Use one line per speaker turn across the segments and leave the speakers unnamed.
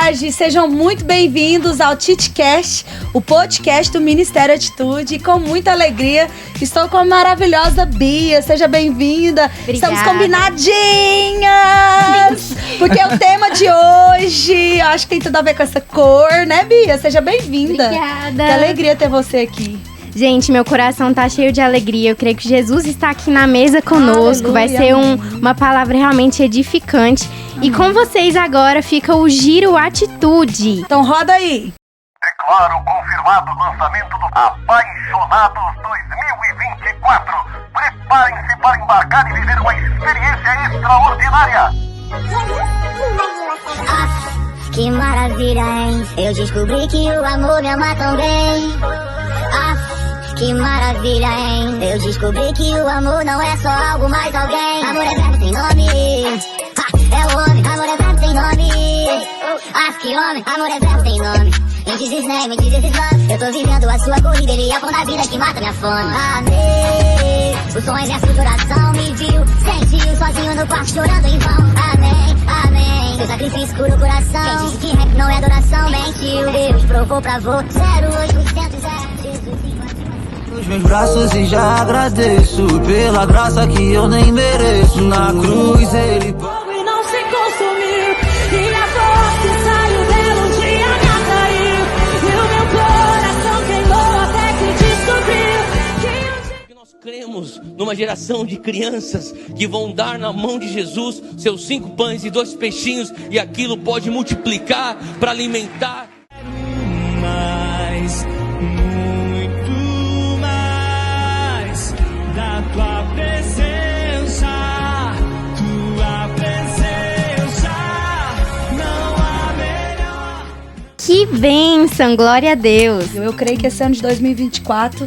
tarde, sejam muito bem-vindos ao TitCast, o podcast do Ministério Atitude. E com muita alegria, estou com a maravilhosa Bia, seja bem-vinda.
Obrigada.
Estamos combinadinhas, porque o tema de hoje, eu acho que tem tudo a ver com essa cor, né, Bia? Seja bem-vinda.
Obrigada.
Que alegria ter você aqui.
Gente, meu coração tá cheio de alegria. Eu creio que Jesus está aqui na mesa conosco.
Aleluia,
vai ser uma palavra realmente edificante. E com vocês agora fica o Giro Atitude.
Então roda aí.
Declaro confirmado o lançamento do Apaixonados 2024. Preparem-se para embarcar e viver uma experiência extraordinária.
Que maravilha, hein? Eu descobri que o amor me ama tão bem. Que maravilha, hein? Eu descobri que o amor não é só algo, mais alguém. Amor é verbo sem nome. É o homem, amor é verbo sem nome. Que homem, amor é verbo sem nome. Me diz his name, me diz his love. Eu tô vivendo a sua corrida, ele é a pão da vida que mata minha fome. Amei, o som é verso de oração. Me viu, sentiu, sozinho no quarto chorando em vão. Amém, amém. Seu sacrifício cura o coração. Quem disse que rap não é adoração, mentiu. Deus provou pra vô, 0,8%
Os meus braços e já agradeço pela graça que eu nem mereço. Na cruz ele
E não se consumiu, e a dor que saiu dela um dia me atraiu. E o meu coração queimou até que descobriu que
Nós cremos numa geração de crianças que vão dar na mão de Jesus seus 5 pães e 2 peixinhos, e aquilo pode multiplicar para alimentar.
Muito mais da tua presença, não há melhor.
Que bênção, glória a Deus.
Eu creio que esse ano de 2024,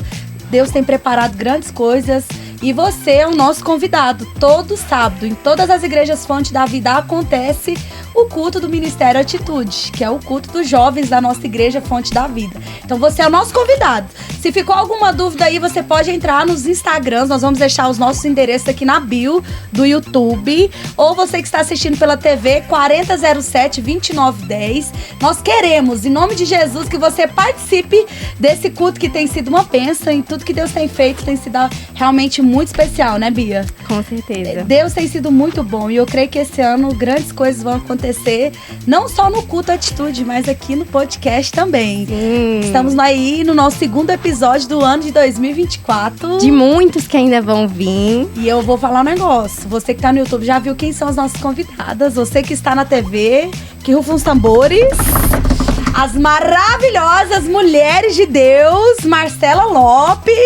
Deus tem preparado grandes coisas e você é o nosso convidado. Todo sábado, em todas as igrejas Fonte da Vida, acontece o culto do Ministério Atitude, que é o culto dos jovens da nossa igreja Fonte da Vida. Então você é o nosso convidado. Se ficou alguma dúvida aí, você pode entrar nos Instagrams, nós vamos deixar os nossos endereços aqui na bio do YouTube, ou você que está assistindo pela TV 4007-2910. Nós queremos, em nome de Jesus, que você participe desse culto que tem sido uma bênção, e tudo que Deus tem feito tem sido realmente muito especial, né, Bia?
Com certeza.
Deus tem sido muito bom e eu creio que esse ano grandes coisas vão acontecer, não só no culto Atitude, mas aqui no podcast também.
Sim.
Estamos aí no nosso segundo episódio do ano de 2024.
De muitos que ainda vão vir.
E eu vou falar um negócio. Você que tá no YouTube já viu quem são as nossas convidadas. Você que está na TV, que rufa os tambores. As maravilhosas mulheres de Deus, Marcela Lopes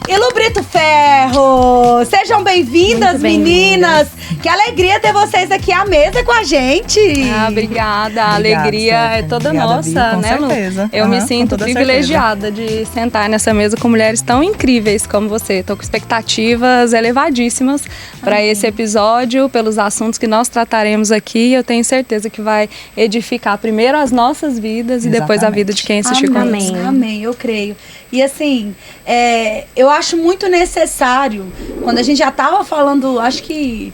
e Lu Brito Ferro. Sejam bem-vindas, meninas. Que alegria ter vocês aqui à mesa com a gente.
Obrigada. A alegria é toda nossa,
Bia, com
né, Lu?
certeza.
Eu me
Com
sinto
toda
privilegiada de sentar nessa mesa com mulheres tão incríveis como você. Tô com expectativas elevadíssimas para esse episódio, pelos assuntos que nós trataremos aqui. Eu tenho certeza que vai edificar primeiro as nossas vidas e depois a vida de quem assistir conosco.
Amém, amém, eu creio. E assim, eu acho muito necessário, quando a gente já tava falando, acho que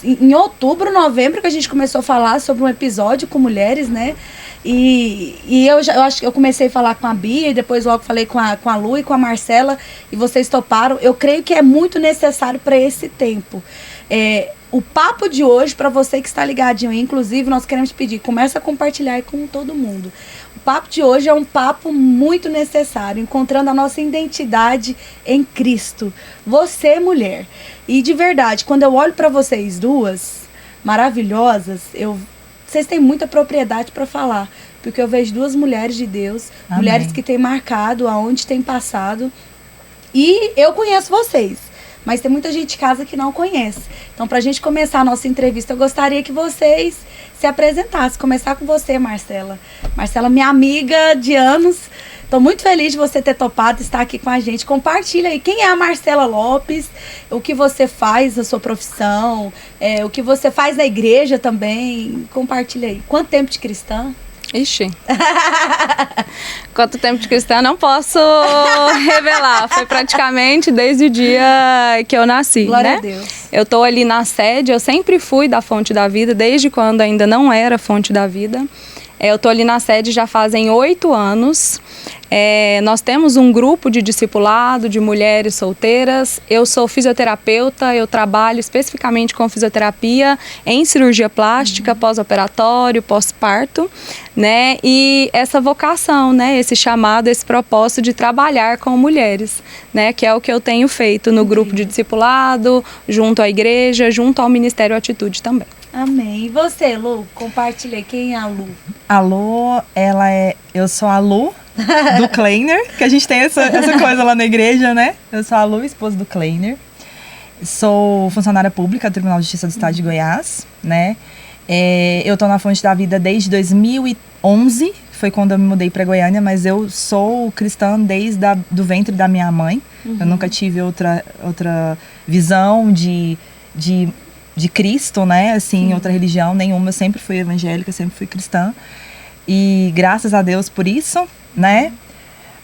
em outubro, novembro, que a gente começou a falar sobre um episódio com mulheres, né? E eu acho que eu comecei a falar com a Bia e depois logo falei com a Lu e com a Marcela e vocês toparam. Eu creio que é muito necessário para esse tempo. O papo de hoje, para você que está ligadinho aí, inclusive, nós queremos pedir, começa a compartilhar aí com todo mundo. O papo de hoje é um papo muito necessário, encontrando a nossa identidade em Cristo. Você, mulher. E de verdade, quando eu olho para vocês duas, maravilhosas, vocês têm muita propriedade para falar. Porque eu vejo duas mulheres de Deus,
Amém.
Mulheres que têm marcado aonde têm passado. E eu conheço vocês. Mas tem muita gente de casa que não conhece. Então, pra gente começar a nossa entrevista, eu gostaria que vocês se apresentassem. Começar com você, Marcela. Marcela, minha amiga de anos. Estou muito feliz de você ter topado estar aqui com a gente. Compartilha aí quem é a Marcela Lopes, o que você faz, a sua profissão, o que você faz na igreja também. Compartilha aí. Quanto tempo de cristã?
Ixi. Quanto tempo de cristã não posso revelar. Foi praticamente desde o dia que eu nasci,
Glória
né?
a Deus.
Eu tô ali na sede, eu sempre fui da Fonte da Vida, desde quando ainda não era Fonte da Vida. Eu tô ali na sede já fazem 8 anos. Nós temos um grupo de discipulado de mulheres solteiras. Eu sou fisioterapeuta, eu trabalho especificamente com fisioterapia em cirurgia plástica, pós-operatório, pós-parto, né? E essa vocação, né? Esse chamado, esse propósito de trabalhar com mulheres, né? Que é o que eu tenho feito no grupo de discipulado, junto à igreja, junto ao Ministério Atitude também.
Amém. E você, Lu? Compartilha quem é a Lu.
A Lu, eu sou a Lu do Kleiner, que a gente tem essa coisa lá na igreja, né? Eu sou a Lu, esposa do Kleiner. Sou funcionária pública do Tribunal de Justiça do Estado de Goiás, né? Eu tô na Fonte da Vida desde 2011, foi quando eu me mudei para Goiânia, mas eu sou cristã desde do ventre da minha mãe. Eu nunca tive outra visão de Cristo, né? Assim, outra religião nenhuma. Eu sempre fui evangélica, sempre fui cristã. E graças a Deus por isso, né?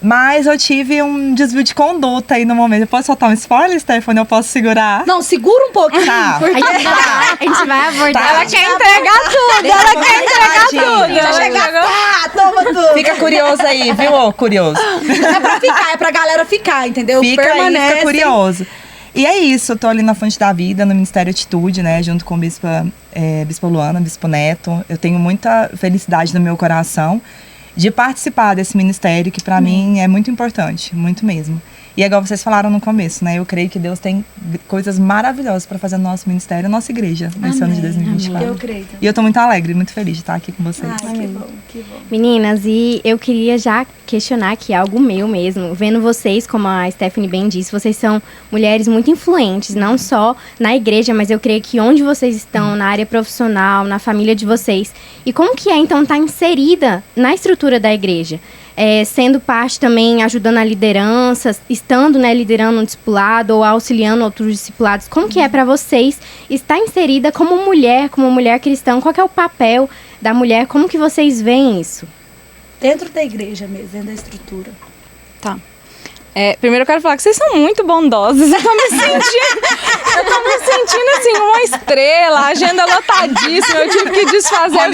Mas eu tive um desvio de conduta aí no momento. Eu posso soltar um spoiler, Stephanie? Eu posso segurar?
Não, segura um pouquinho.
Tá.
A gente vai abordar.
Tá.
Ela quer entregar tudo,
Deixa eu
Toma tudo.
Fica curioso aí, viu, ô curioso?
É pra ficar, é pra galera ficar, entendeu?
Fica curioso. E é isso, eu tô ali na Fonte da Vida, no Ministério Atitude, né, junto com o Bispo Luana, Bispo Neto. Eu tenho muita felicidade no meu coração de participar desse ministério, que pra mim é muito importante, muito mesmo. E é igual vocês falaram no começo, né, eu creio que Deus tem coisas maravilhosas pra fazer no nosso ministério, nossa igreja, nesse ano de 2024.
Eu creio.
E eu tô muito alegre, muito feliz de estar aqui com vocês.
Ai, que bom, que bom.
Meninas, e eu queria já questionar aqui algo meu mesmo. Vendo vocês, como a Stephanie bem disse, vocês são mulheres muito influentes, não só na igreja, mas eu creio que onde vocês estão, na área profissional, na família de vocês. E como que é, então, estar inserida na estrutura da igreja? Sendo parte também, ajudando a liderança, estando, né, liderando um discipulado ou auxiliando outros discipulados. Como que é para vocês estar inserida como mulher cristã? Qual que é o papel da mulher? Como que vocês veem isso?
Dentro da igreja mesmo, dentro da estrutura.
Tá. Primeiro eu quero falar que vocês são muito bondosos. Eu tô me sentindo assim, uma estrela, agenda lotadíssima. Eu tive que desfazer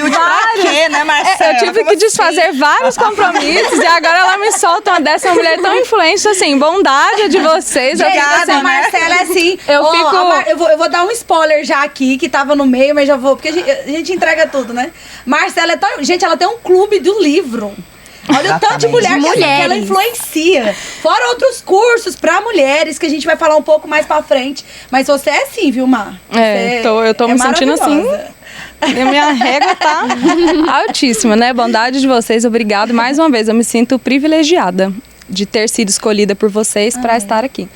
Marcela?
Eu tive que desfazer vários compromissos e agora ela me solta uma dessa mulher tão influente, assim, bondade de vocês.
Gente,
eu fico assim,
a Marcela é assim.
Eu
Eu vou dar um spoiler já aqui, que tava no meio, mas já vou, porque a gente entrega tudo, né? Marcela é tão. Gente, ela tem um clube do livro. Olha o tanto de mulher que ela influencia. Fora outros cursos pra mulheres, que a gente vai falar um pouco mais pra frente. Mas você é assim, viu, Mar?
Eu tô me sentindo assim. E a minha régua tá altíssima, né? Bondade de vocês, obrigado. Mais uma vez, eu me sinto privilegiada de ter sido escolhida por vocês para estar aqui.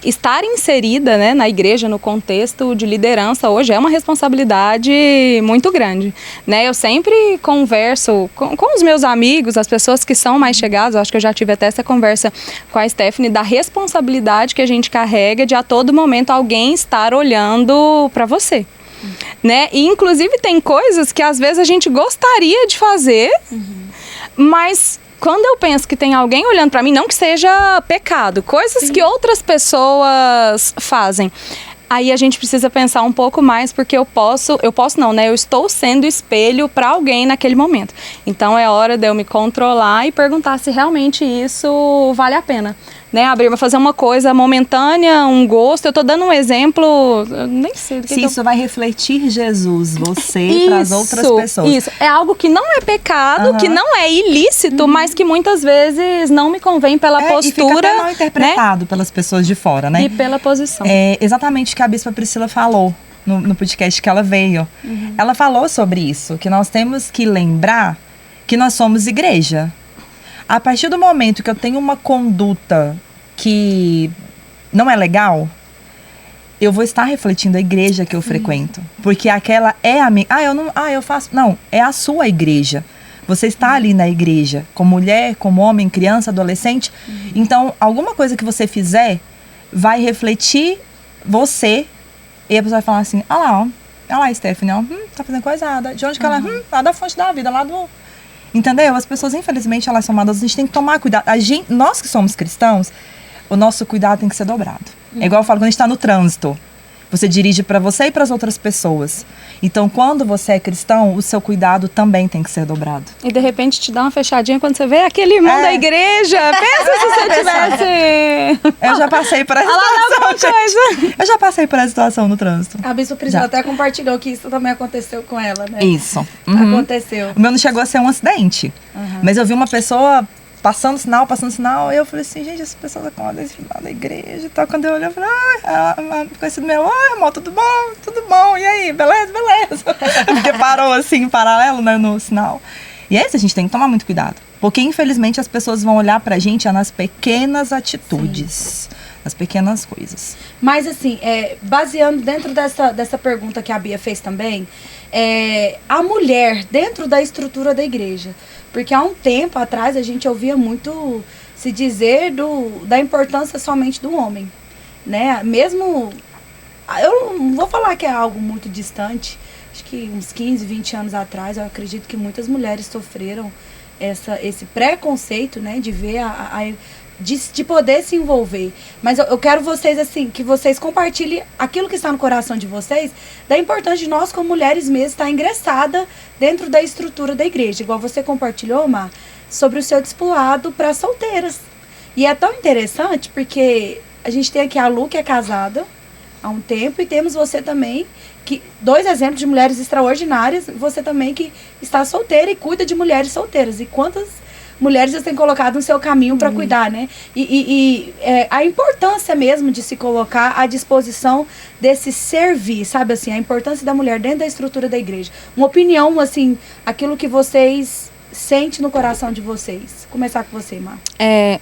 Estar inserida, né, na igreja, no contexto de liderança hoje é uma responsabilidade muito grande, né? Eu sempre converso com os meus amigos, as pessoas que são mais chegadas. Eu acho que eu já tive até essa conversa com a Stephanie, da responsabilidade que a gente carrega de a todo momento alguém estar olhando para você, né? E inclusive tem coisas que às vezes a gente gostaria de fazer, mas quando eu penso que tem alguém olhando pra mim, não que seja pecado, coisas que outras pessoas fazem, aí a gente precisa pensar um pouco mais, porque eu estou sendo espelho pra alguém naquele momento. Então é hora de eu me controlar e perguntar se realmente isso vale a pena, né? Abrir, fazer uma coisa momentânea, um gosto. Eu tô dando um exemplo, eu nem sei do que
isso vai refletir Jesus, você, para as outras pessoas.
Isso, é algo que não é pecado, que não é ilícito, mas que muitas vezes não me convém pela postura.
E fica até mal interpretado, né, pelas pessoas de fora, né?
E pela posição.
É exatamente o que a Bispa Priscila falou no podcast que ela veio. Ela falou sobre isso, que nós temos que lembrar que nós somos igreja. A partir do momento que eu tenho uma conduta que não é legal, eu vou estar refletindo a igreja que eu frequento. Porque aquela é a minha... eu faço... Não, é a sua igreja. Você está ali na igreja, como mulher, como homem, criança, adolescente. Então, alguma coisa que você fizer vai refletir você. E a pessoa vai falar assim, Olha lá a Stephanie, ó, tá fazendo coisada. De onde que ela é? Lá da fonte da vida, lá do... Entendeu? As pessoas, infelizmente, elas são amadas, a gente tem que tomar cuidado. Nós que somos cristãos, o nosso cuidado tem que ser dobrado. É igual eu falo, quando a gente tá no trânsito, você dirige para você e para as outras pessoas. Então, quando você é cristão, o seu cuidado também tem que ser dobrado.
E de repente te dá uma fechadinha quando você vê aquele irmão da igreja. Pensa se você tivesse...
Eu já passei por essa situação. Eu já passei por essa situação no trânsito.
A Bispo Priscila até compartilhou que isso também aconteceu com ela, né?
Isso.
Aconteceu.
O meu não chegou a ser um acidente. Mas eu vi uma pessoa passando sinal, e eu falei assim, gente, essa pessoa tá com a da igreja e tal. Quando eu olhei, eu falei, conhecido meu, oi, irmão, tudo bom, e aí, beleza? Porque parou assim, em paralelo, né, no sinal. E é isso, a gente tem que tomar muito cuidado. Porque, infelizmente, as pessoas vão olhar pra gente nas pequenas atitudes, nas pequenas coisas.
Mas, assim, baseando dentro dessa pergunta que a Bia fez também, a mulher dentro da estrutura da igreja. Porque há um tempo atrás a gente ouvia muito se dizer da importância somente do homem, né? Mesmo, eu não vou falar que é algo muito distante, acho que uns 15, 20 anos atrás, eu acredito que muitas mulheres sofreram esse preconceito, né? De ver de poder se envolver. Mas eu quero vocês, assim, que vocês compartilhem aquilo que está no coração de vocês, da importância de nós, como mulheres mesmo, estar ingressada dentro da estrutura da igreja. Igual você compartilhou, Mar, sobre o seu discipulado para solteiras. E é tão interessante porque a gente tem aqui a Lu, que é casada há um tempo, e temos você também, que 2 exemplos de mulheres extraordinárias, você também que está solteira e cuida de mulheres solteiras. E quantas mulheres você tem colocado no seu caminho para cuidar, né? E a importância mesmo de se colocar à disposição desse servir, sabe assim, a importância da mulher dentro da estrutura da igreja. Uma opinião, assim, aquilo que vocês sentem no coração de vocês. Começar com você, Mar.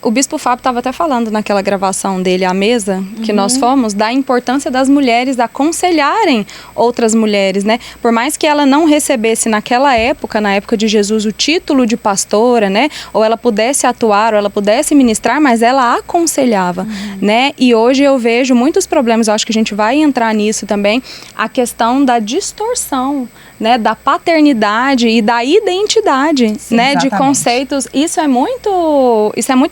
O Bispo Fábio estava até falando naquela gravação dele, à mesa, que nós fomos, da importância das mulheres aconselharem outras mulheres, né? Por mais que ela não recebesse naquela época, na época de Jesus, o título de pastora, né? Ou ela pudesse atuar, ou ela pudesse ministrar, mas ela aconselhava, né? E hoje eu vejo muitos problemas, eu acho que a gente vai entrar nisso também, a questão da distorção, né? Da paternidade e da identidade, sim, né? De conceitos. Isso é muito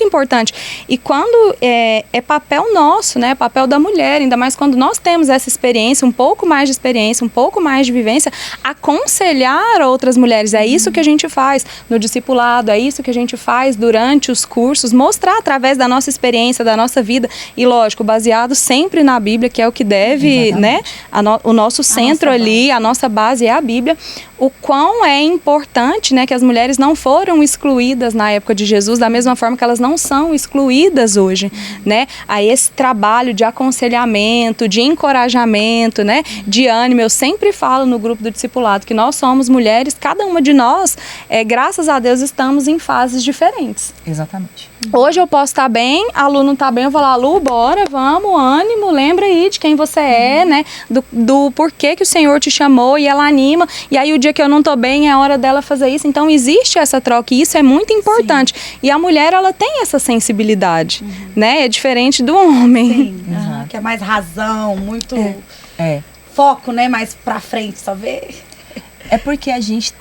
importante. E quando é papel nosso, né? Papel da mulher, ainda mais quando nós temos essa experiência, um pouco mais de experiência, um pouco mais de vivência, aconselhar outras mulheres. É isso que a gente faz no discipulado, é isso que a gente faz durante os cursos, mostrar através da nossa experiência, da nossa vida, e lógico, baseado sempre na Bíblia, que é o que deve, né? O nosso centro ali, a nossa base é a Bíblia, o quão é importante, né, que as mulheres não foram excluídas na época de Jesus, da mesma forma que elas não são excluídas hoje, né, a esse trabalho de aconselhamento, de encorajamento, né, de ânimo. Eu sempre falo no grupo do discipulado que nós somos mulheres, cada uma de nós, graças a Deus, estamos em fases diferentes.
Exatamente.
Hoje eu posso estar bem, a Lu não está bem, eu vou lá, Lu, bora, vamos, ânimo, lembra aí de quem você é, né, do porquê que o Senhor te chamou, e ela anima, e aí o dia que eu não tô bem é hora dela fazer isso. Então existe essa troca e isso é muito importante. Sim. E a mulher, ela tem essa sensibilidade, né? É diferente do homem.
Sim, que é mais razão, muito foco, né? Mais pra frente, só ver.
É porque a gente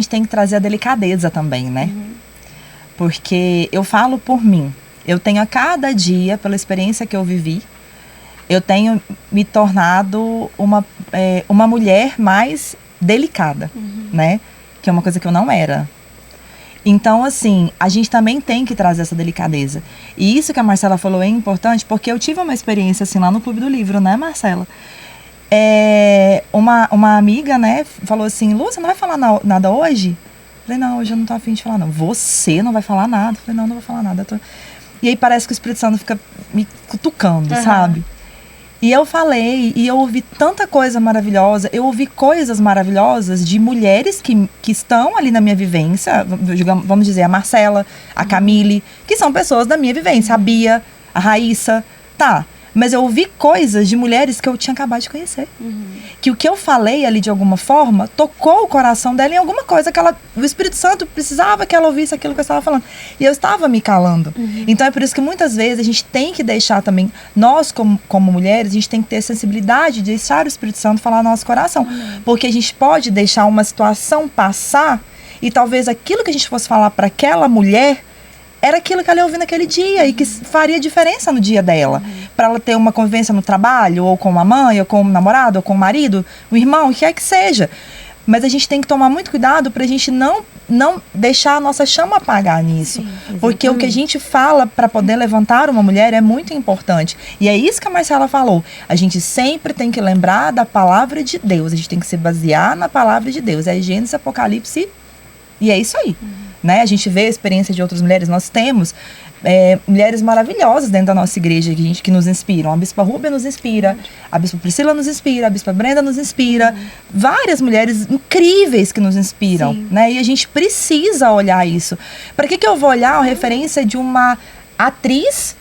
tem que trazer a delicadeza também, né? Porque eu falo por mim. Eu tenho a cada dia, pela experiência que eu vivi, eu tenho me tornado uma mulher mais delicada, né? Que é uma coisa que eu não era. Então, assim, a gente também tem que trazer essa delicadeza. E isso que a Marcela falou é importante, porque eu tive uma experiência, assim, lá no Clube do Livro, né, Marcela? Uma amiga, né, falou assim, Lu, você não vai falar nada hoje? Eu falei, não, hoje eu não tô afim de falar, não. Você não vai falar nada? Eu falei, não vou falar nada. E aí parece que o Espírito Santo fica me cutucando, sabe? E eu falei, e eu ouvi tanta coisa maravilhosa, eu ouvi coisas maravilhosas de mulheres que estão ali na minha vivência, vamos dizer, a Marcela, a Camille, que são pessoas da minha vivência, a Bia, a Raíssa, tá. mas eu ouvi coisas de mulheres que eu tinha acabado de conhecer. Que o que eu falei ali, de alguma forma, tocou o coração dela em alguma coisa que o Espírito Santo precisava que ela ouvisse aquilo que eu estava falando. E eu estava me calando. Então é por isso que muitas vezes a gente tem que deixar também, nós como mulheres, a gente tem que ter sensibilidade de deixar o Espírito Santo falar no nosso coração. Porque a gente pode deixar uma situação passar e talvez aquilo que a gente fosse falar para aquela mulher era aquilo que ela ia ouvir naquele dia e que faria diferença no dia dela. Para ela ter uma convivência no trabalho, ou com a mãe, ou com o namorado, ou com o marido, o irmão, o que é que seja. Mas a gente tem que tomar muito cuidado para a gente não deixar a nossa chama apagar nisso. Porque o que a gente fala para poder levantar uma mulher é muito importante. E é isso que a Marcela falou. A gente sempre tem que lembrar da palavra de Deus. A gente tem que se basear na palavra de Deus. É Gênesis, Apocalipse, e é isso aí. Né? A gente vê a experiência de outras mulheres. Nós temos mulheres maravilhosas dentro da nossa igreja que nos inspiram. A Bispa Rúbia nos inspira, a Bispa Priscila nos inspira, a Bispa Brenda nos inspira. Várias mulheres incríveis que nos inspiram. Né? E a gente precisa olhar isso. Para que eu vou olhar a referência de uma atriz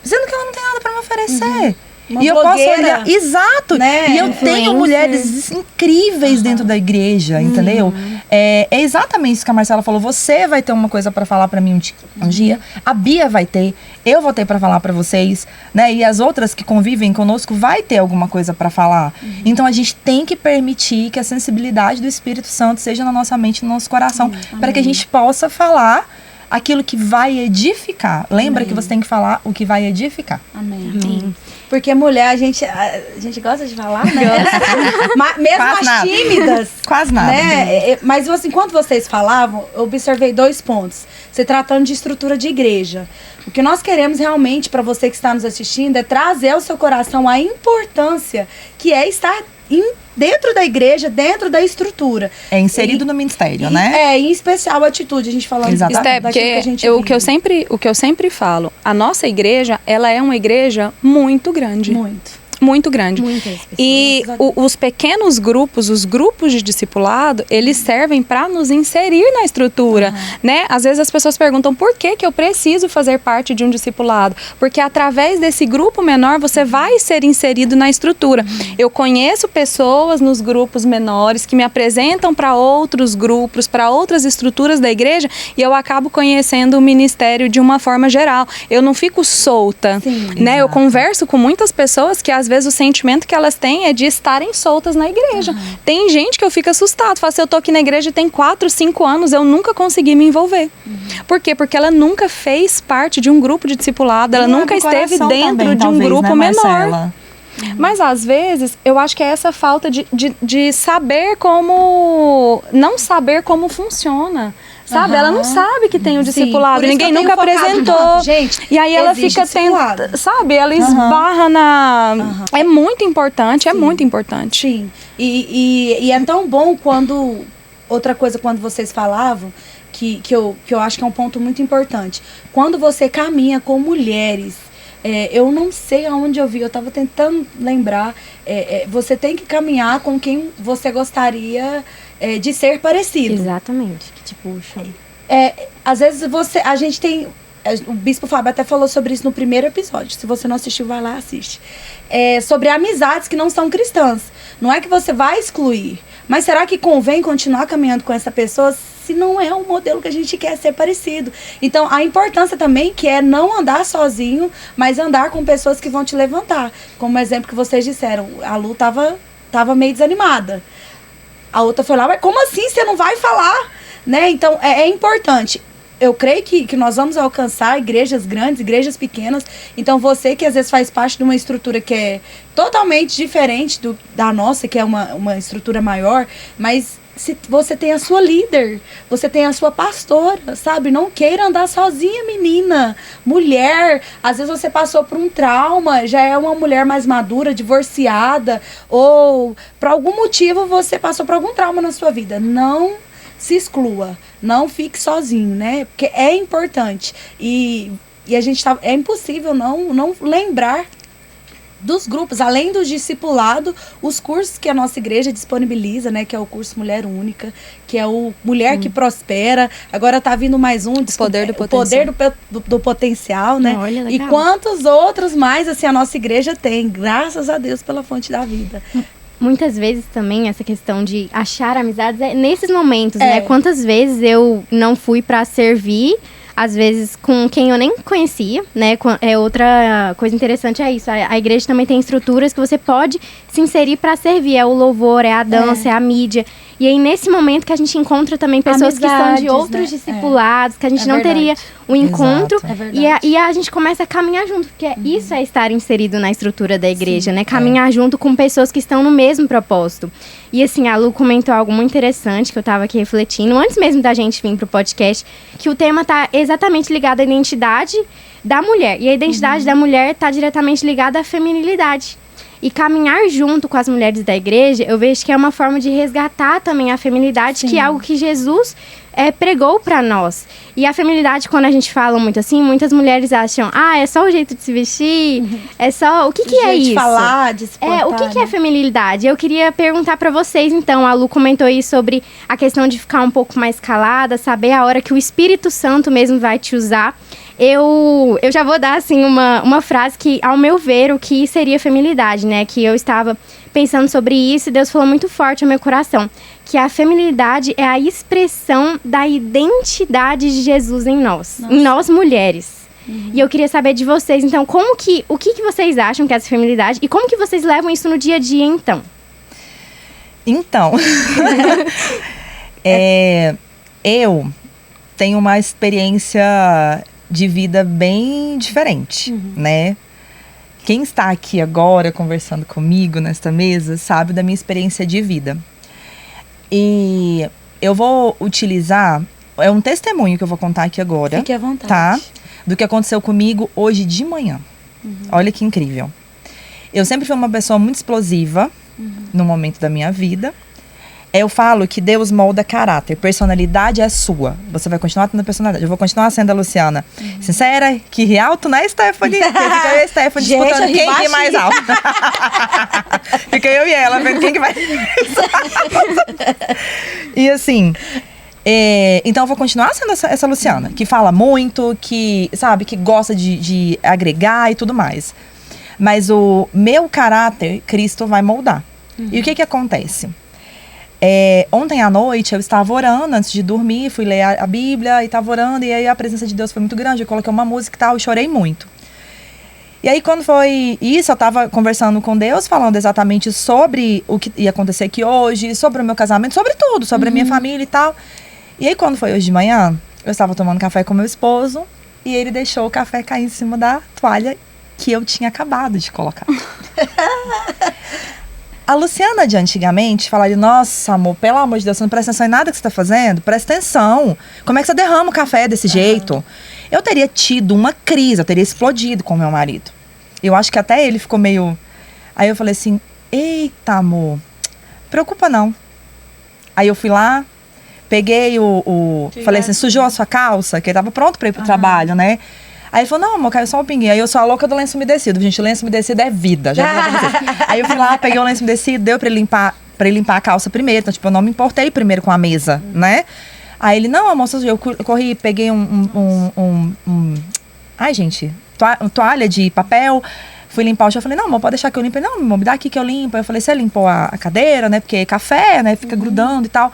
dizendo que ela não tem nada para me oferecer?
Uma
e eu
blogueira,
posso olhar, exato,
né?
E eu tenho mulheres incríveis dentro da igreja, entendeu? É exatamente isso que a Marcela falou. Você vai ter uma coisa para falar para mim um dia, a Bia vai ter, eu vou ter para falar para vocês, né? E as outras que convivem conosco vai ter alguma coisa para falar. Então a gente tem que permitir que a sensibilidade do Espírito Santo seja na nossa mente, no nosso coração, para que a gente possa falar aquilo que vai edificar. Lembra que você tem que falar o que vai edificar.
Amém. Porque mulher, a gente gosta de falar, né? Mesmo
Quase
as
nada.
tímidas.
Quase nada.
Né? Mas assim, enquanto vocês falavam, eu observei 2 pontos. Se tratando de estrutura de igreja. O que nós queremos realmente, para você que está nos assistindo, é trazer ao seu coração a importância que é estar dentro da igreja, dentro da estrutura.
É inserido no ministério, né?
Em especial a atitude, a gente falando
Esther, porque o que eu sempre falo, a nossa igreja, ela é uma igreja muito grande. Muito grande. E os pequenos grupos, os grupos de discipulado, eles servem para nos inserir na estrutura, né? Às vezes as pessoas perguntam por que eu preciso fazer parte de um discipulado? Porque através desse grupo menor você vai ser inserido na estrutura. Eu conheço pessoas nos grupos menores que me apresentam para outros grupos, para outras estruturas da igreja, e eu acabo conhecendo o ministério de uma forma geral. Eu não fico solta, né? Eu converso com muitas pessoas que às vezes o sentimento que elas têm é de estarem soltas na igreja. Tem gente que eu fico assustado. Fala assim, eu tô aqui na igreja tem 4, 5 anos, eu nunca consegui me envolver. Por quê? Porque ela nunca fez parte de um grupo de discipulado, ela nunca esteve dentro
também,
de um
talvez,
grupo
né,
menor.
Marcela?
Mas às vezes eu acho que é essa falta de saber como... não saber como funciona. Sabe? Ela não sabe que tem um discipulado, ninguém nunca apresentou.
Gente,
e aí ela fica tentando, sabe? Ela esbarra na... É muito importante, é muito importante.
Sim. E é tão bom quando... Outra coisa, quando vocês falavam, que eu acho que é um ponto muito importante. Quando você caminha com mulheres, eu não sei aonde eu vi, eu estava tentando lembrar, você tem que caminhar com quem você gostaria de ser parecido.
Exatamente, que te puxa.
Às vezes a gente tem... O Bispo Fábio até falou sobre isso no primeiro episódio. Se você não assistiu, vai lá e assiste. Sobre amizades que não são cristãs. Não é que você vai excluir, mas será que convém continuar caminhando com essa pessoa se não é o modelo que a gente quer ser parecido? Então, a importância também que é não andar sozinho, mas andar com pessoas que vão te levantar. Como o exemplo que vocês disseram, a Lu tava meio desanimada. A outra foi lá, mas como assim você não vai falar? Né? Então, é importante. Eu creio que nós vamos alcançar igrejas grandes, igrejas pequenas. Então, você que às vezes faz parte de uma estrutura que é totalmente diferente da nossa, que é uma estrutura maior, mas se você tem a sua líder, você tem a sua pastora, sabe? Não queira andar sozinha, menina. Mulher, às vezes você passou por um trauma, já é uma mulher mais madura, divorciada, ou por algum motivo você passou por algum trauma na sua vida. Não se exclua, não fique sozinho, né? Porque é importante. E a gente é impossível não lembrar dos grupos, além do discipulado, os cursos que a nossa igreja disponibiliza, né? Que é o curso Mulher Única, que é o Mulher que Prospera. Agora tá vindo mais um,
Poder do Potencial.
Poder do Potencial, né?
Olha,
E
legal.
quantos outros mais, assim, a nossa igreja tem, graças a Deus pela fonte da vida.
Muitas vezes também essa questão de achar amizades é nesses momentos,
É.
né? Quantas vezes eu não fui pra servir, às vezes com quem eu nem conhecia, né? É outra coisa interessante é isso. A igreja também tem estruturas que você pode se inserir pra servir. É o louvor, é a dança, é a mídia. E aí, nesse momento que a gente encontra também pessoas que são de
Amizades,
outros
né?
discipulados, que a gente
É
não
verdade.
teria o encontro.
É verdade.
E a gente começa a caminhar junto, porque isso é estar inserido na estrutura da igreja, né? Caminhar junto com pessoas que estão no mesmo propósito. E assim, a Lu comentou algo muito interessante que eu tava aqui refletindo, antes mesmo da gente vir pro podcast, que o tema tá exatamente ligado à identidade da mulher. E a identidade da mulher tá diretamente ligada à feminilidade. E caminhar junto com as mulheres da igreja, eu vejo que é uma forma de resgatar também a feminilidade, que é algo que Jesus pregou pra nós. E a feminilidade, quando a gente fala muito assim, muitas mulheres acham, é só o jeito de se vestir, é só... O que é
Jeito
isso?
de falar, de se portar,
O que é
né?
feminilidade? Eu queria perguntar pra vocês, então. A Lu comentou aí sobre a questão de ficar um pouco mais calada, saber a hora que o Espírito Santo mesmo vai te usar. Eu já vou dar, assim, uma frase que, ao meu ver, o que seria feminilidade, né? Que eu estava pensando sobre isso e Deus falou muito forte ao meu coração. Que a feminilidade é a expressão da identidade de Jesus em nós. Em nós, mulheres. E eu queria saber de vocês, então, o que vocês acham que é essa feminilidade e como que vocês levam isso no dia a dia, então?
Então, eu tenho uma experiência de vida bem diferente, né? Quem está aqui agora conversando comigo nesta mesa sabe da minha experiência de vida. E eu vou utilizar, é um testemunho que eu vou contar aqui agora.
Fique à vontade.
Tá? Do que aconteceu comigo hoje de manhã. Olha que incrível. Eu sempre fui uma pessoa muito explosiva no momento da minha vida. Eu falo que Deus molda caráter, personalidade é sua. Você vai continuar tendo personalidade. Eu vou continuar sendo a Luciana sincera, que ri alto, né, Stephanie? Porque fica eu e a Stephanie
Gente,
disputando
eu ri
quem ri
baixinho.
mais alto. Fica eu e ela vendo quem que vai. E assim, então eu vou continuar sendo essa Luciana, que fala muito, que, sabe, que gosta de agregar e tudo mais. Mas o meu caráter, Cristo vai moldar. E o que acontece? Ontem à noite eu estava orando antes de dormir, fui ler a Bíblia e estava orando, e aí a presença de Deus foi muito grande, eu coloquei uma música e tal, e chorei muito. E aí quando foi isso, eu estava conversando com Deus, falando exatamente sobre o que ia acontecer aqui hoje, sobre o meu casamento, sobre tudo, sobre a minha família e tal. E aí quando foi hoje de manhã, eu estava tomando café com meu esposo, e ele deixou o café cair em cima da toalha que eu tinha acabado de colocar. A Luciana de antigamente falaria, nossa, amor, pelo amor de Deus, você não presta atenção em nada que você está fazendo? Presta atenção. Como é que você derrama o café desse jeito? Eu teria tido uma crise, eu teria explodido com o meu marido. Eu acho que até ele ficou meio... Aí eu falei assim, eita, amor, preocupa não. Aí eu fui lá, peguei falei assim, sujou a sua calça? Que ele tava pronto para ir pro trabalho, né? Aí ele falou, não, amor, caiu só um pinguinho. Aí eu sou a louca do lenço umedecido. Gente, o lenço umedecido é vida. Já vou pra vocês. Aí eu fui lá, peguei o lenço umedecido, deu pra ele limpar a calça primeiro. Então, tipo, eu não me importei primeiro com a mesa, né? Aí ele, não, amor, eu corri, peguei ai, gente, toalha de papel. Fui limpar o chão. Eu falei, não, amor, pode deixar que eu limpo. Ele, não, amor, me dá aqui que eu limpo. Aí eu falei, você limpou a cadeira, né? Porque café, né? Fica grudando e tal.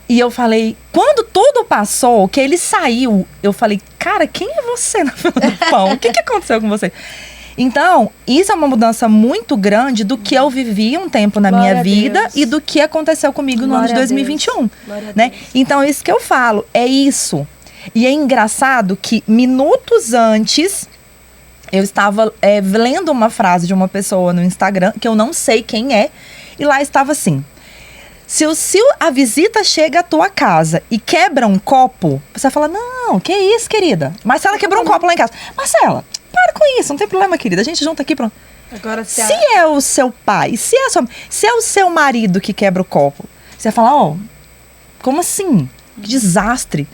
E eu falei, quando tudo passou, que ele saiu, eu falei, cara, quem é você na fila do pão? O que aconteceu com você? Então, isso é uma mudança muito grande do que eu vivi um tempo na minha vida e do que aconteceu comigo no ano de 2021. Né? Então, é isso que eu falo, é isso. E é engraçado que minutos antes, eu estava lendo uma frase de uma pessoa no Instagram, que eu não sei quem é, e lá estava assim: se a visita chega à tua casa e quebra um copo, você fala, não, que isso, querida? Mas ela quebrou um copo lá em casa. Marcela, para com isso, não tem problema, querida. A gente junta aqui, pronto.
Agora,
se é o seu pai, se é o seu marido que quebra o copo, você vai falar, como assim? Que desastre.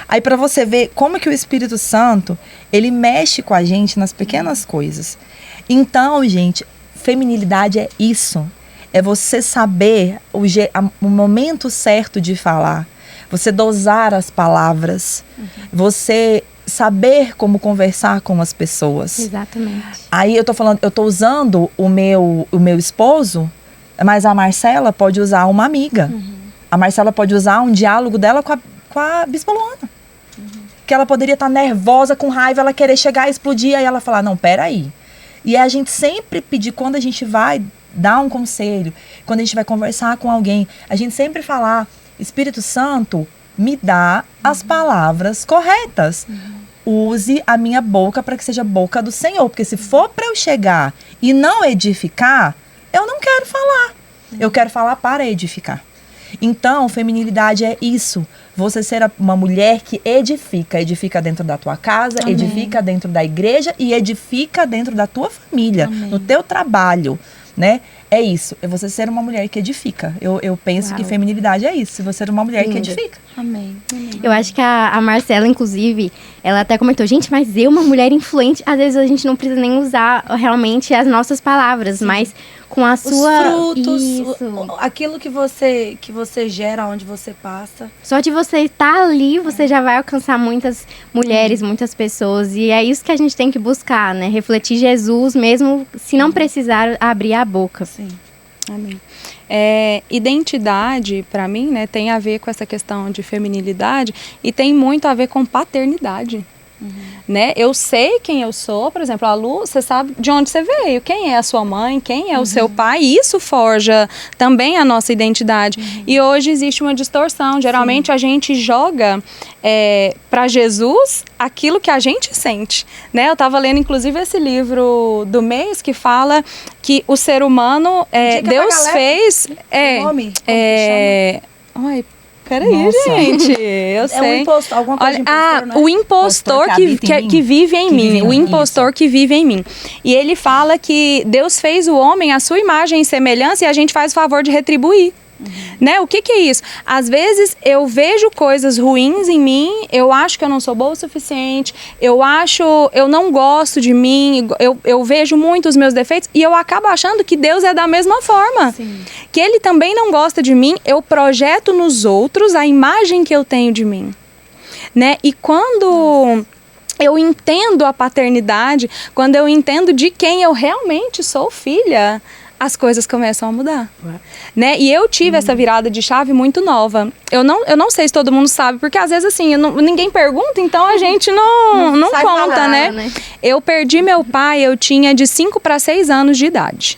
Aí pra você ver como que o Espírito Santo, ele mexe com a gente nas pequenas coisas. Então, gente, feminilidade é isso. É você saber o momento certo de falar. Você dosar as palavras. Você saber como conversar com as pessoas.
Exatamente.
Aí eu tô usando o meu esposo, mas a Marcela pode usar uma amiga. A Marcela pode usar um diálogo dela com a Bispa Luana. Que ela poderia estar nervosa, com raiva, ela querer chegar e explodir, aí ela falar, não, peraí. E a gente sempre pedir, quando a gente vai dar um conselho, quando a gente vai conversar com alguém, a gente sempre falar, Espírito Santo, me dá as palavras corretas. Use a minha boca para que seja a boca do Senhor. Porque se for para eu chegar e não edificar, eu não quero falar. Eu quero falar para edificar. Então, feminilidade é isso. Você ser uma mulher que edifica. Edifica dentro da tua casa,
Amém.
edifica dentro da igreja e edifica dentro da tua família,
Amém.
no teu trabalho, né? É isso, é você ser uma mulher que edifica. Eu penso
Uau.
que feminilidade é isso, você ser uma mulher que
Lindo.
edifica.
Amém.
Eu acho que a Marcela, inclusive, ela até comentou, gente, mas eu, uma mulher influente, às vezes a gente não precisa nem usar realmente as nossas palavras, mas com a
Os
sua...
frutos,
Isso.
aquilo que você gera, onde você passa.
Só de você estar ali, você já vai alcançar muitas mulheres, muitas pessoas. E é isso que a gente tem que buscar, né? Refletir Jesus, mesmo se não precisar abrir a boca.
Sim.
Amém. Identidade, para mim, né, tem a ver com essa questão de feminilidade e tem muito a ver com paternidade. Né? Eu sei quem eu sou, por exemplo, a Lu, você sabe de onde você veio, quem é a sua mãe, quem é o seu pai, e isso forja também a nossa identidade. E hoje existe uma distorção, geralmente a gente joga para Jesus aquilo que a gente sente, né? Eu estava lendo inclusive esse livro do mês que fala que o ser humano, Deus fez...
O nome? Como que chama?
Ai, peraí,
Nossa.
gente, eu sei.
É um impostor, alguma coisa de impostor, né?
O impostor que vive em mim. O impostor que vive em mim. E ele fala que Deus fez o homem à sua imagem e semelhança e a gente faz o favor de retribuir. Né? O que é isso? Às vezes eu vejo coisas ruins em mim, eu acho que eu não sou boa o suficiente, eu não gosto de mim, eu vejo muito os meus defeitos e eu acabo achando que Deus é da mesma forma.
Sim.
Que Ele também não gosta de mim, eu projeto nos outros a imagem que eu tenho de mim. Né? E quando eu entendo a paternidade, quando eu entendo de quem eu realmente sou filha, as coisas começam a mudar, né? E eu tive essa virada de chave muito nova. Eu não sei se todo mundo sabe, porque às vezes assim, ninguém pergunta, então a gente não conta,
falar,
né? Eu perdi meu pai, eu tinha de 5 para 6 anos de idade,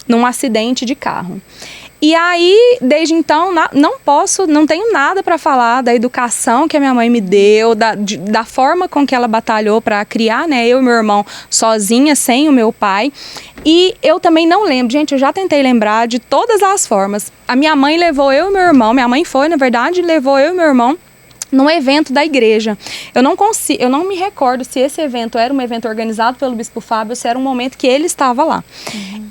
num acidente de carro. E aí, desde então, não tenho nada para falar da educação que a minha mãe me deu, da forma com que ela batalhou para criar, né, eu e meu irmão sozinha, sem o meu pai. E eu também não lembro, gente, eu já tentei lembrar de todas as formas. A minha mãe levou eu e meu irmão, minha mãe foi, na verdade, levou eu e meu irmão num evento da igreja. Eu não me recordo se esse evento era um evento organizado pelo Bispo Fábio, se era um momento que ele estava lá.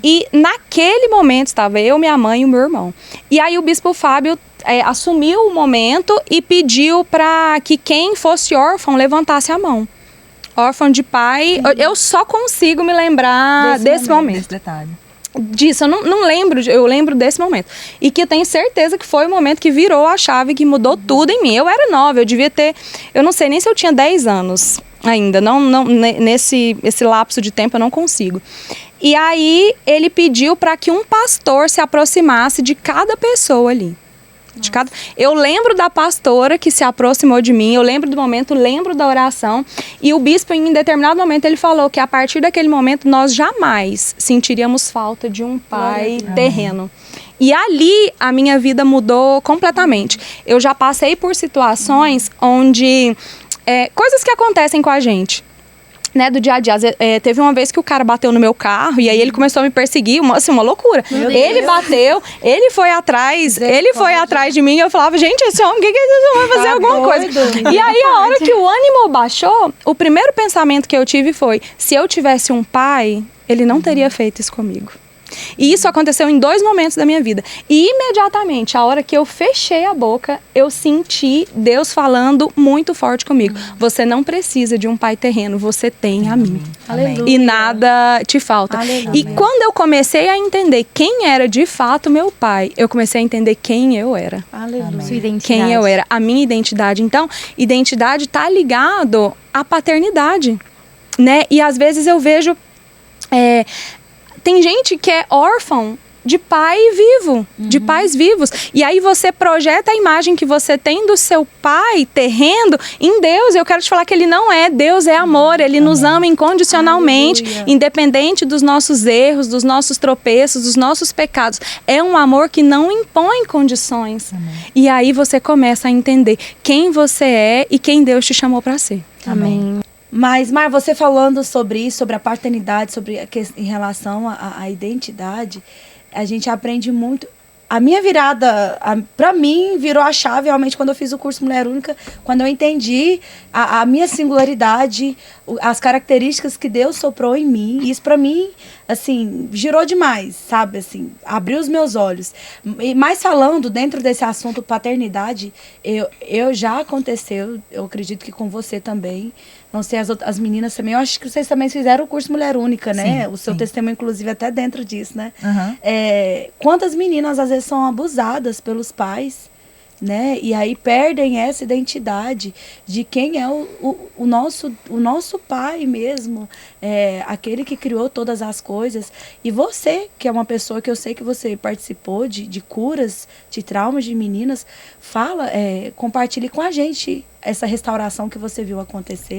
E naquele momento estava eu, minha mãe e o meu irmão. E aí o Bispo Fábio assumiu o momento e pediu para que quem fosse órfão levantasse a mão. Órfão de pai, eu só consigo me lembrar desse momento.
Desse detalhe.
Disso, eu não lembro, eu lembro desse momento. E que eu tenho certeza que foi o momento que virou a chave, que mudou tudo em mim. Eu era nova, eu devia ter, eu não sei nem se eu tinha 10 anos ainda, nesse lapso de tempo eu não consigo. E aí ele pediu para que um pastor se aproximasse de cada pessoa ali. Eu lembro da pastora que se aproximou de mim, eu lembro do momento, lembro da oração, e o bispo em determinado momento ele falou que a partir daquele momento nós jamais sentiríamos falta de um pai terreno. E ali a minha vida mudou completamente. Eu já passei por situações onde coisas que acontecem com a gente, né, do dia a dia. Teve uma vez que o cara bateu no meu carro e aí ele começou a me perseguir, uma loucura. Ele bateu, ele foi atrás de mim e eu falava, gente, esse homem, o que esse homem vai fazer alguma coisa? E aí a hora que o ânimo baixou, o primeiro pensamento que eu tive foi, se eu tivesse um pai, ele não teria feito isso comigo. E isso aconteceu em 2 momentos da minha vida. E imediatamente, a hora que eu fechei a boca, eu senti Deus falando muito forte comigo. Você não precisa de um pai terreno, você tem a mim.
Aleluia.
E nada te falta.
Aleluia.
E quando eu comecei a entender quem era de fato meu pai, eu comecei a entender quem eu era.
Aleluia.
Sua identidade.
Quem eu era, a minha identidade. Então, identidade tá ligado à paternidade, né? E às vezes eu vejo... tem gente que é órfão de pai vivo, de pais vivos. E aí você projeta a imagem que você tem do seu pai terreno em Deus. Eu quero te falar que ele não é. Deus é amor, ele nos ama incondicionalmente, independente dos nossos erros, dos nossos tropeços, dos nossos pecados. É um amor que não impõe condições. E aí você começa a entender quem você é e quem Deus te chamou para ser.
Amém.
Mas, Mar, você falando sobre isso, sobre a paternidade, em relação à identidade, a gente aprende muito. A minha virada, pra mim, virou a chave realmente quando eu fiz o curso Mulher Única, quando eu entendi a minha singularidade, as características que Deus soprou em mim. E isso pra mim, assim, girou demais, sabe? Assim, abriu os meus olhos. Mas falando dentro desse assunto paternidade, eu já aconteceu, eu acredito que com você também, não sei, as meninas também, eu acho que vocês também fizeram o curso Mulher Única, né?
Sim,
o seu
sim.
testemunho, inclusive, até dentro disso, né?
Uhum.
Quantas meninas, às vezes, são abusadas pelos pais, né? E aí perdem essa identidade de quem é o nosso pai mesmo, aquele que criou todas as coisas. E você, que é uma pessoa que eu sei que você participou de curas, de traumas de meninas, compartilhe com a gente essa restauração que você viu acontecer.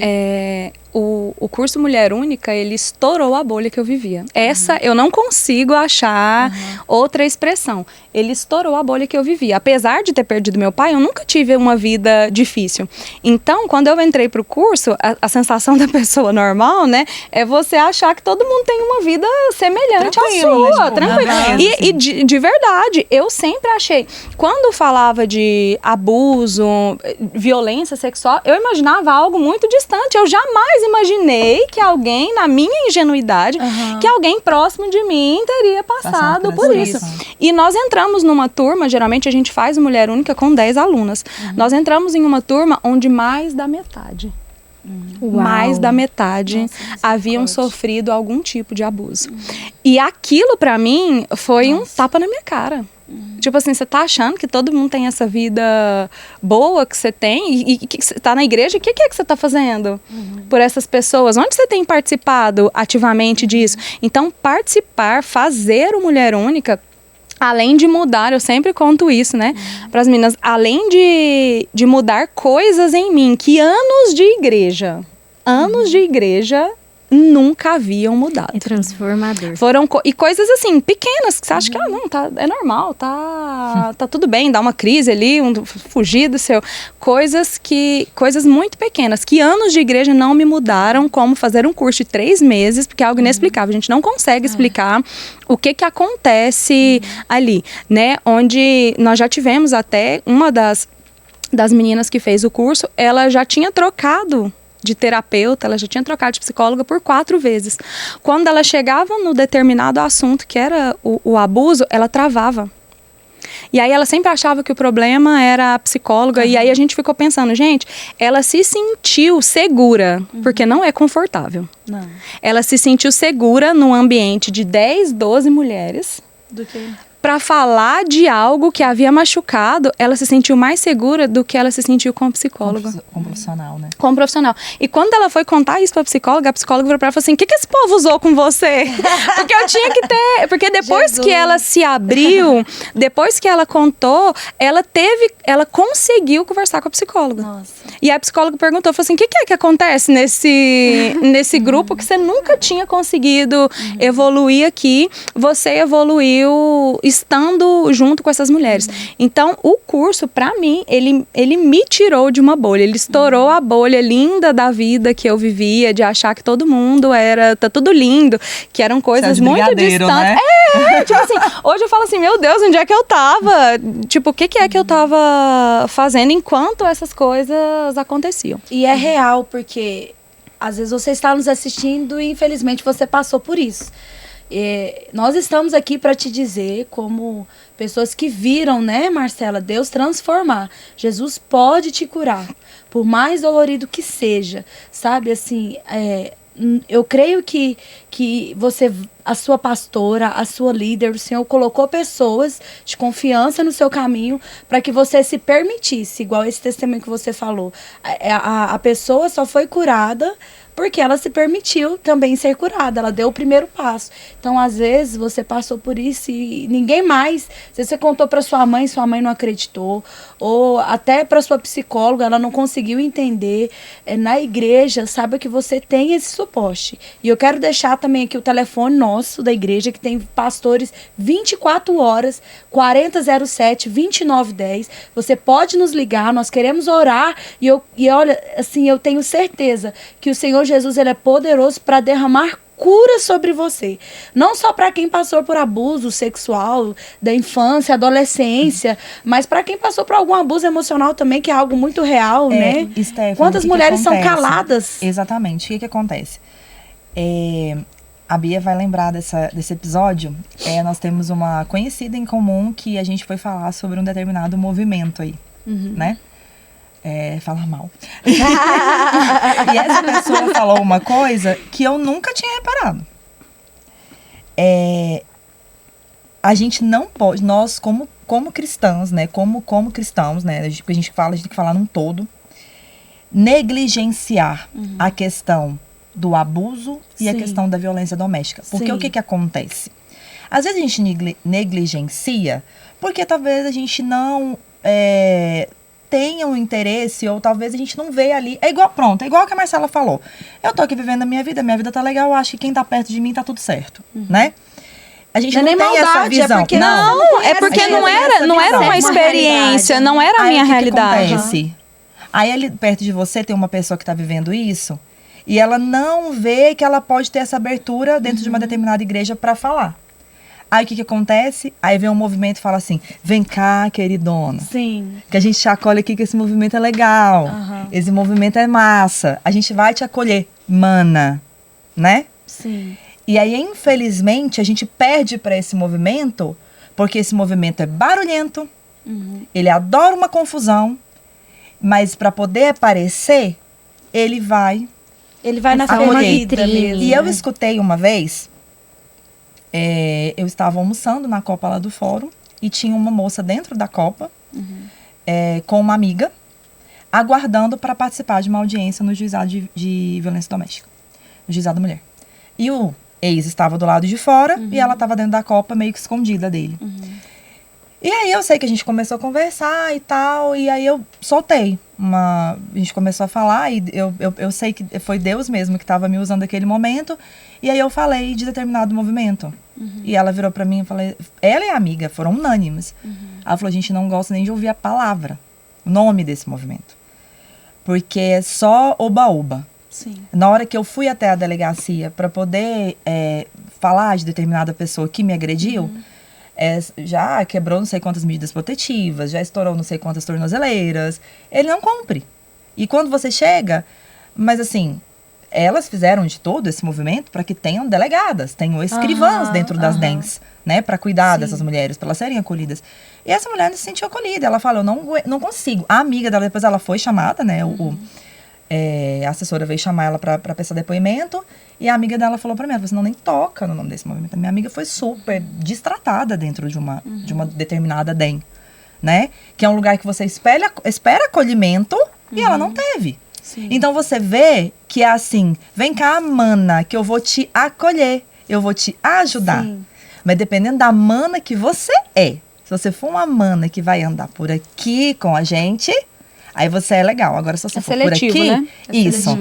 O curso Mulher Única, ele estourou a bolha que eu vivia. Essa, eu não consigo achar outra expressão. Ele estourou a bolha que eu vivia. Apesar de ter perdido meu pai, eu nunca tive uma vida difícil. Então, quando eu entrei pro curso, a sensação da pessoa normal, né, é você achar que todo mundo tem uma vida semelhante à
Tranquilo, né,
sua.
tipo,
Tranquilo.
beleza,
E de verdade, eu sempre achei, quando falava de abuso, violência sexual, eu imaginava algo muito distante. Eu jamais imaginei que alguém, na minha ingenuidade, que alguém próximo de mim teria passado por isso. E nós entramos numa turma, geralmente a gente faz Mulher Única com 10 alunas. Nós entramos em uma turma onde mais da metade, mais da metade haviam sofrido algum tipo de abuso. E aquilo pra mim foi um tapa na minha cara. Tipo assim, você tá achando que todo mundo tem essa vida boa que você tem e que você tá na igreja, o que é que você tá fazendo por essas pessoas? Onde você tem participado ativamente disso? Então, participar, fazer o Mulher Única, além de mudar, eu sempre conto isso, né, para as meninas, além de mudar coisas em mim, que anos de igreja nunca haviam mudado.
É transformador.
Foram e coisas assim, pequenas, que você acha que não, é normal, tá tudo bem, dá uma crise ali, fugir do seu... Coisas muito pequenas, que anos de igreja não me mudaram, como fazer um curso de 3 meses, porque é algo inexplicável, a gente não consegue explicar o que acontece ali, né, onde nós já tivemos até uma das meninas que fez o curso, ela já tinha trocado de terapeuta, ela já tinha trocado de psicóloga por 4 vezes. Quando ela chegava no determinado assunto, que era o abuso, ela travava. E aí ela sempre achava que o problema era a psicóloga, e aí a gente ficou pensando, gente, ela se sentiu segura, porque não é confortável.
Não.
Ela se sentiu segura num ambiente de 10, 12 mulheres.
Do que...
Para falar de algo que havia machucado, ela se sentiu mais segura do que ela se sentiu com o psicólogo.
Com o profissional, né?
Com o profissional. E quando ela foi contar isso pra psicóloga, a psicóloga virou pra ela e falou assim, o que esse povo usou com você? Porque eu tinha que ter... Porque depois que ela se abriu, depois que ela contou, ela conseguiu conversar com a psicóloga.
Nossa.
E a psicóloga perguntou, falou assim, o que é que acontece nesse grupo que você nunca tinha conseguido evoluir aqui? Você evoluiu estando junto com essas mulheres. Então, o curso, pra mim, ele me tirou de uma bolha. Ele estourou a bolha linda da vida que eu vivia, de achar que todo mundo tá tudo lindo, que eram coisas muito distantes.
Né?
Tipo assim, hoje eu falo assim, meu Deus, onde é que eu tava? Tipo, o que é que eu tava fazendo enquanto essas coisas aconteciam?
E é real, porque às vezes você está nos assistindo e infelizmente você passou por isso. nós estamos aqui para te dizer, como pessoas que viram, né, Marcela, Deus transformar. Jesus pode te curar, por mais dolorido que seja, sabe? Assim, eu creio que você, a sua pastora, a sua líder, o Senhor colocou pessoas de confiança no seu caminho para que você se permitisse, igual esse testemunho que você falou. A pessoa só foi curada porque ela se permitiu também ser curada, ela deu o primeiro passo. Então, às vezes, você passou por isso e ninguém mais, se você contou para sua mãe não acreditou, ou até para sua psicóloga, ela não conseguiu entender. Na igreja, saiba que você tem esse suporte. E eu quero deixar também aqui o telefone nosso da igreja, que tem pastores 24 horas, 4007-2910. Você pode nos ligar, nós queremos orar. E olha, assim, eu tenho certeza que o Senhor Jesus, ele é poderoso para derramar cura sobre você. Não só para quem passou por abuso sexual da infância, adolescência, mas para quem passou por algum abuso emocional também, que é algo muito real, né?
Stephanie,
quantas mulheres são caladas?
Exatamente. O que acontece? A Bia vai lembrar desse episódio. Nós temos uma conhecida em comum que a gente foi falar sobre um determinado movimento aí, né? Falar mal. E essa pessoa falou uma coisa que eu nunca tinha reparado. A gente não pode, nós como cristãos, né? Como cristãos, né? Porque a gente tem que falar num todo. Negligenciar a questão do abuso e a questão da violência doméstica. Porque o que acontece? Às vezes a gente negligencia porque talvez a gente não tenha um interesse, ou talvez a gente não vê ali. É igual que a Marcela falou. Eu tô aqui vivendo a minha vida tá legal, eu acho que quem tá perto de mim tá tudo certo, né? A gente não tem
maldade,
essa visão.
É porque não era uma experiência, não era a minha realidade.
Que acontece? Aí ali perto de você tem uma pessoa que tá vivendo isso, e ela não vê que ela pode ter essa abertura dentro de uma determinada igreja para falar. Aí o que acontece? Aí vem um movimento e fala assim, vem cá, queridona.
Sim.
Que a gente te acolhe aqui, que esse movimento é legal. Esse movimento é massa. A gente vai te acolher, mana. Né?
Sim.
E aí, infelizmente, a gente perde para esse movimento, porque esse movimento é barulhento, ele adora uma confusão, mas para poder aparecer, ele vai
na ferida mesmo.
E eu escutei uma vez... eu estava almoçando na Copa lá do fórum e tinha uma moça dentro da Copa com uma amiga aguardando para participar de uma audiência no juizado de violência doméstica, no juizado da mulher. E o ex estava do lado de fora e ela estava dentro da Copa meio que escondida dele. E aí eu sei que a gente começou a conversar e tal, e aí eu soltei a gente começou a falar, e eu sei que foi Deus mesmo que estava me usando naquele momento, e aí eu falei de determinado movimento. E ela virou pra mim e falei, ela e a amiga foram unânimes. Ela falou, a gente não gosta nem de ouvir a palavra, o nome desse movimento. Porque é só oba-oba. Na hora que eu fui até a delegacia para poder falar de determinada pessoa que me agrediu, já quebrou não sei quantas medidas protetivas, já estourou não sei quantas tornozeleiras, ele não cumpre. E quando você chega, mas assim, elas fizeram de todo esse movimento para que tenham delegadas, tenham escrivãs dentro das DENs, né, para cuidar dessas mulheres, para elas serem acolhidas. E essa mulher não se sentiu acolhida, ela falou, eu não consigo. A amiga dela, depois ela foi chamada, né, a assessora veio chamar ela para prestar depoimento, e a amiga dela falou para mim, você não nem toca no nome desse movimento. A minha amiga foi super destratada dentro de uma determinada DEN, né? Que é um lugar que você espera acolhimento e ela não teve. Então você vê que é assim, vem cá, mana, que eu vou te acolher, eu vou te ajudar. Mas dependendo da mana que você é, se você for uma mana que vai andar por aqui com a gente, aí você é legal. Agora, se você for
seletivo,
por aqui,
né?
isso,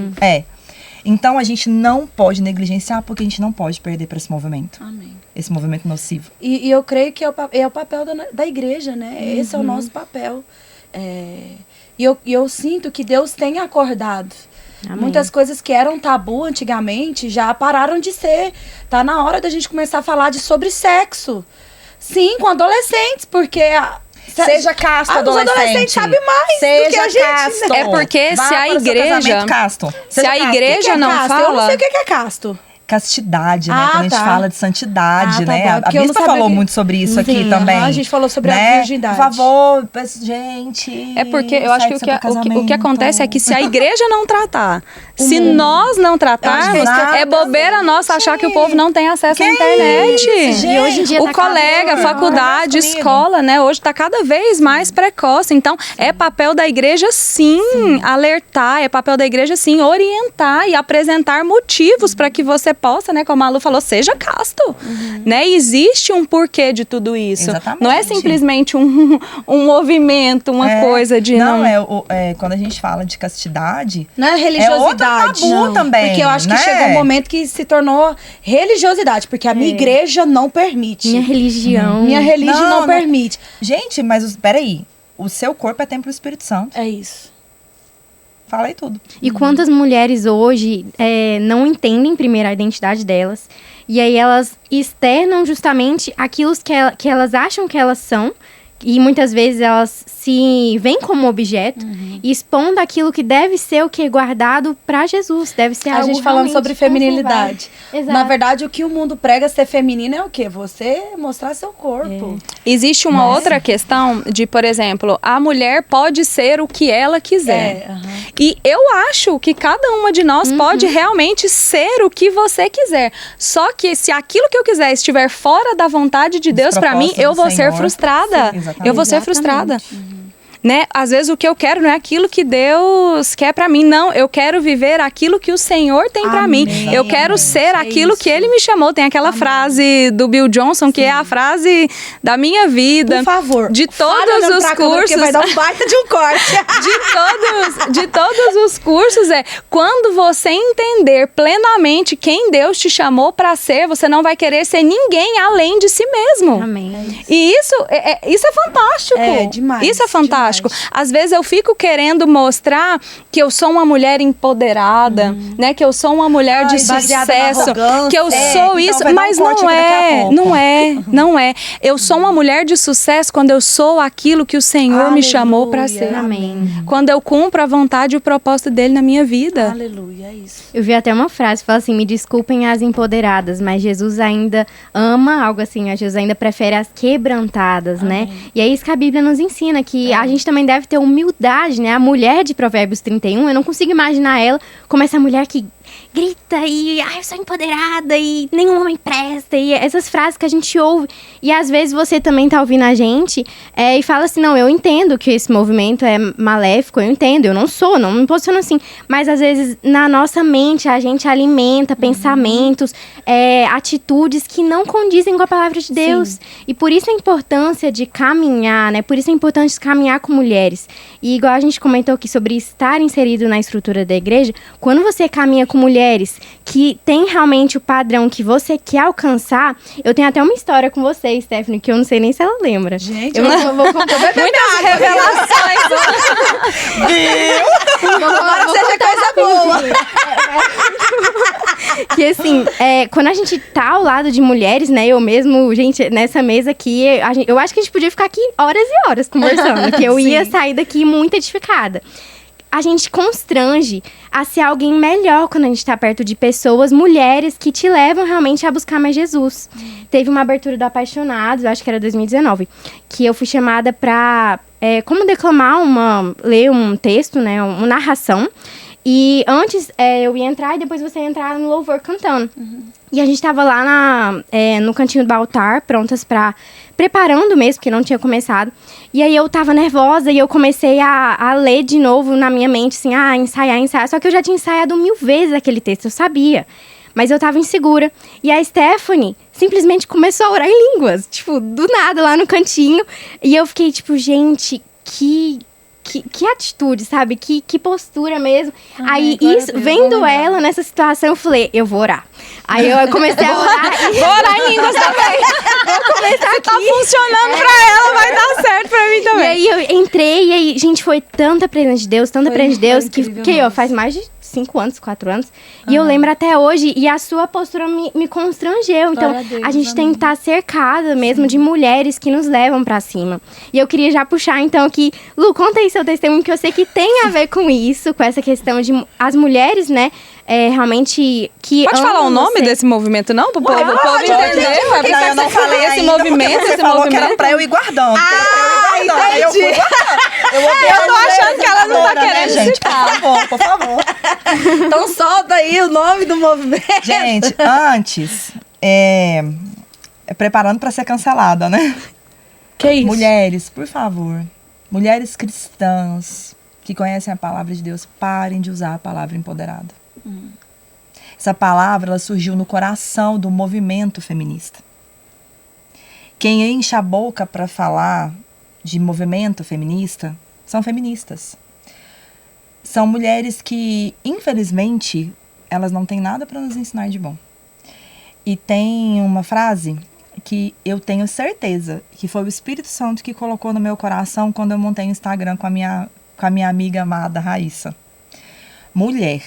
Então, a gente não pode negligenciar, porque a gente não pode perder para esse movimento.
Amém.
Esse movimento nocivo.
E eu creio que é o papel da igreja, né? Esse é o nosso papel. E eu sinto que Deus tem acordado. Amém. Muitas coisas que eram tabu antigamente já pararam de ser. Tá na hora da gente começar a falar sobre sexo. Sim, com adolescentes, porque...
Seja casto, adolescente.
Os adolescentes sabem mais do que a gente.
Casto.
Né?
É porque se a igreja...
Casto.
Se a igreja não fala...
Eu não sei o que é casto.
castidade, né? Quando a gente fala de santidade, né?
Bom,
A Bispa falou muito sobre isso aqui também.
A gente falou sobre
né?
a virgindade.
Por favor, gente.
É porque eu acho que o que acontece é que se a igreja não tratar, se nós não tratarmos, é bobeira nossa achar que o povo não tem acesso à internet.
E hoje em dia
o colega, faculdade, escola, né? Hoje está cada vez mais precoce. Então, é papel da igreja, sim, alertar. É papel da igreja, sim, orientar e apresentar motivos para que você possa, né? Como a Lu falou, seja casto. Né? Existe um porquê de tudo isso.
Exatamente.
Não é simplesmente um movimento, uma coisa de...
Quando a gente fala de castidade...
Não é religiosidade.
É outro tabu também.
Porque eu acho que chegou um momento que se tornou religiosidade. Porque a minha igreja não permite.
Minha religião.
Minha religião não permite.
Gente, mas peraí. O seu corpo é templo do Espírito Santo.
É isso.
Fala aí tudo.
E quantas mulheres hoje não entendem primeiro a identidade delas. E aí elas externam justamente aquilo que elas acham que elas são. E muitas vezes elas se veem como objeto, expondo aquilo que deve ser o que é guardado para Jesus. Deve ser algo
a gente falando sobre feminilidade. Na verdade, o que o mundo prega ser feminino é o quê? Você mostrar seu corpo.
Existe uma outra questão de, por exemplo, a mulher pode ser o que ela quiser. E eu acho que cada uma de nós pode realmente ser o que você quiser. Só que se aquilo que eu quiser estiver fora da vontade de Deus para mim, eu vou ser frustrada.
Sim,
eu vou ser frustrada. Né? Às vezes o que eu quero não é aquilo que Deus quer pra mim, não. Eu quero viver aquilo que o Senhor tem pra mim. Eu quero ser aquilo que Ele me chamou. Tem aquela frase do Bill Johnson, que é a frase da minha vida.
Por favor,
de todos os cursos.
Vai dar um baita de um corte.
de todos os cursos quando você entender plenamente quem Deus te chamou pra ser, você não vai querer ser ninguém além de si mesmo.
Amém.
E isso é fantástico.
É demais.
Isso é fantástico. Às vezes eu fico querendo mostrar que eu sou uma mulher empoderada, né? Que eu sou uma mulher de sucesso, que eu sou isso, mas não é. Eu sou uma mulher de sucesso quando eu sou aquilo que o Senhor me chamou para ser.
Amém.
Quando eu cumpro a vontade e o propósito dele na minha vida.
Aleluia, é isso.
Eu vi até uma frase que fala assim: me desculpem as empoderadas, mas Jesus ainda ama, algo assim, Jesus ainda prefere as quebrantadas, né? E é isso que a Bíblia nos ensina, que a gente também deve ter humildade, né? A mulher de Provérbios 31, eu não consigo imaginar ela como essa mulher que grita e eu sou empoderada e nenhum homem presta, e essas frases que a gente ouve. E às vezes você também tá ouvindo a gente e fala assim: não, eu entendo que esse movimento é maléfico, eu entendo, eu não me posiciono assim, mas às vezes na nossa mente a gente alimenta pensamentos, atitudes que não condizem com a palavra de Deus. E por isso a importância de caminhar, né? Por isso é importante caminhar com mulheres. E igual a gente comentou aqui sobre estar inserido na estrutura da igreja, quando você caminha com mulheres que tem realmente o padrão que você quer alcançar, eu tenho até uma história com você, Stephanie, que eu não sei nem se ela lembra.
Gente,
eu vou contar
muitas revelações.
Agora seja coisa boa.
Que assim, quando a gente tá ao lado de mulheres, né, eu mesmo, gente, nessa mesa aqui, eu acho que a gente podia ficar aqui horas e horas conversando, que eu ia sair daqui muito edificada. A gente constrange a ser alguém melhor quando a gente tá perto de pessoas, mulheres, que te levam realmente a buscar mais Jesus. Teve uma abertura do Apaixonados, acho que era 2019, que eu fui chamada pra como ler um texto, né, uma narração. E antes eu ia entrar e depois você ia entrar no louvor cantando. E a gente tava lá no cantinho do altar, prontas preparando mesmo, porque não tinha começado. E aí eu tava nervosa e eu comecei a ler de novo na minha mente, assim, ensaiar. Só que eu já tinha ensaiado 1000 vezes aquele texto, eu sabia. Mas eu tava insegura. E a Stephanie simplesmente começou a orar em línguas, tipo, do nada, lá no cantinho. E eu fiquei tipo, gente, que atitude, sabe? Que postura mesmo. Aí, isso, vendo ela nessa situação, eu falei, eu vou orar. Aí eu comecei a orar.
Vou orar em línguas também.
Vou começar aqui.
Tá funcionando pra ela, vai dar certo pra mim também.
E aí eu entrei, e aí, gente, foi tanta presença de Deus, que faz mais de 5 anos, 4 anos. E eu lembro até hoje, e a sua postura me constrangeu. Então, a gente tem que estar cercada mesmo de mulheres que nos levam pra cima. E eu queria já puxar, então, que... Lu, conta aí seu testemunho, que eu sei que tem a ver com isso, com essa questão de as mulheres, né, realmente que
Pode falar o nome desse movimento, não? Pro povo entender.
Não, eu não falei
esse
ainda,
movimento,
você
esse
falou
movimento.
que era pra eu ir guardando.
entendi.
Eu fui guardando.
Eu tô achando que ela não tá querendo
gente,
citar.
por favor.
Então solta aí o nome do movimento.
Gente, antes, preparando pra ser cancelada, né?
Que isso?
Mulheres, por favor. Mulheres cristãs que conhecem a palavra de Deus, parem de usar a palavra empoderada. Essa palavra ela surgiu no coração do movimento feminista. Quem enche a boca para falar de movimento feminista são feministas. São mulheres que, infelizmente, elas não têm nada para nos ensinar de bom. E tem uma frase que eu tenho certeza que foi o Espírito Santo que colocou no meu coração quando eu montei o Instagram com a minha amiga amada Raíssa. Mulher,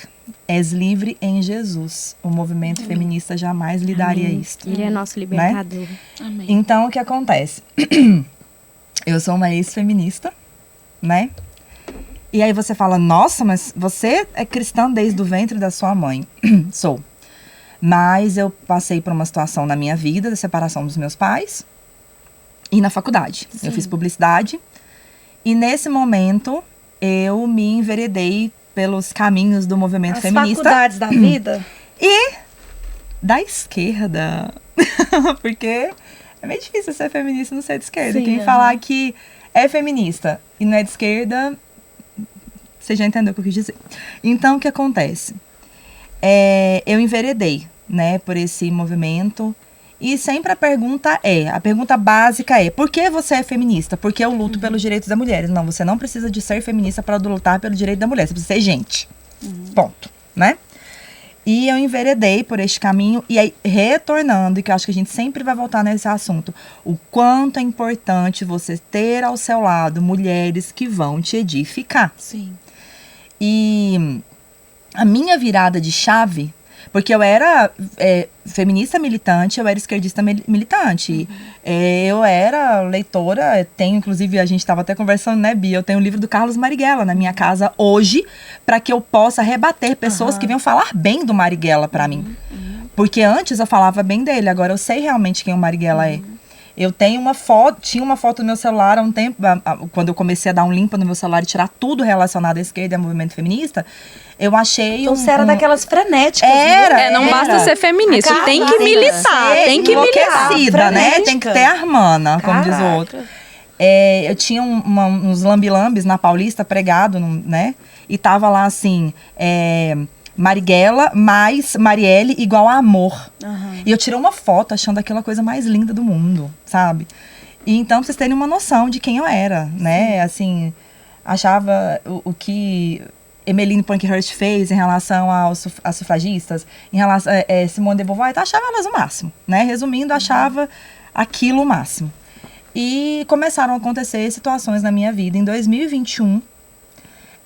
és livre em Jesus. O movimento feminista jamais lhe daria isto.
Ele é nosso libertador.
Né?
Amém.
Então, o que acontece? Eu sou uma ex-feminista, né? E aí você fala, nossa, mas você é cristã desde o ventre da sua mãe. Sou. Mas eu passei por uma situação na minha vida, da separação dos meus pais. E na faculdade.
Sim.
Eu fiz publicidade. E nesse momento, eu me enveredei pelos caminhos do movimento feminista.
Faculdades da vida.
E da esquerda. Porque é meio difícil ser feminista e não ser de esquerda.
Sim,
Quem falar que é feminista e não é de esquerda, você já entendeu o que eu quis dizer. Então, o que acontece? Eu enveredei, né, por esse movimento. E sempre a pergunta básica é, por que você é feminista? Porque eu luto pelos direitos das mulheres. Não, você não precisa de ser feminista para lutar pelo direito da mulher. Você precisa ser gente. Ponto, né? E eu enveredei por este caminho. E aí, retornando, e que eu acho que a gente sempre vai voltar nesse assunto, o quanto é importante você ter ao seu lado mulheres que vão te edificar.
Sim.
E a minha virada de chave... Porque eu era feminista militante, eu era esquerdista militante. Eu era leitora, tenho, inclusive, a gente estava até conversando, né, Bia? Eu tenho o livro do Carlos Marighella na minha casa hoje, para que eu possa rebater pessoas que venham falar bem do Marighella para mim. Porque antes eu falava bem dele, agora eu sei realmente quem o Marighella é. Eu tenho uma foto, tinha uma foto no meu celular há um tempo, quando eu comecei a dar um limpa no meu celular e tirar tudo relacionado à esquerda e ao movimento feminista, eu achei
então você era daquelas frenéticas.
Não basta ser feminista, tem que militar, tem que
militar. Né? Tem que ter armana, como diz o outro. Eu tinha uns lambi-lambis na Paulista pregado, né? E tava lá assim... Marighella mais Marielle igual a amor. E eu tirei uma foto achando aquela coisa mais linda do mundo, sabe? E então, pra vocês terem uma noção de quem eu era, né? Assim, achava o que Emmeline Pankhurst fez em relação às sufragistas, em relação a Simone de Beauvoir, achava elas o máximo, né? Resumindo, achava aquilo o máximo. E começaram a acontecer situações na minha vida em 2021,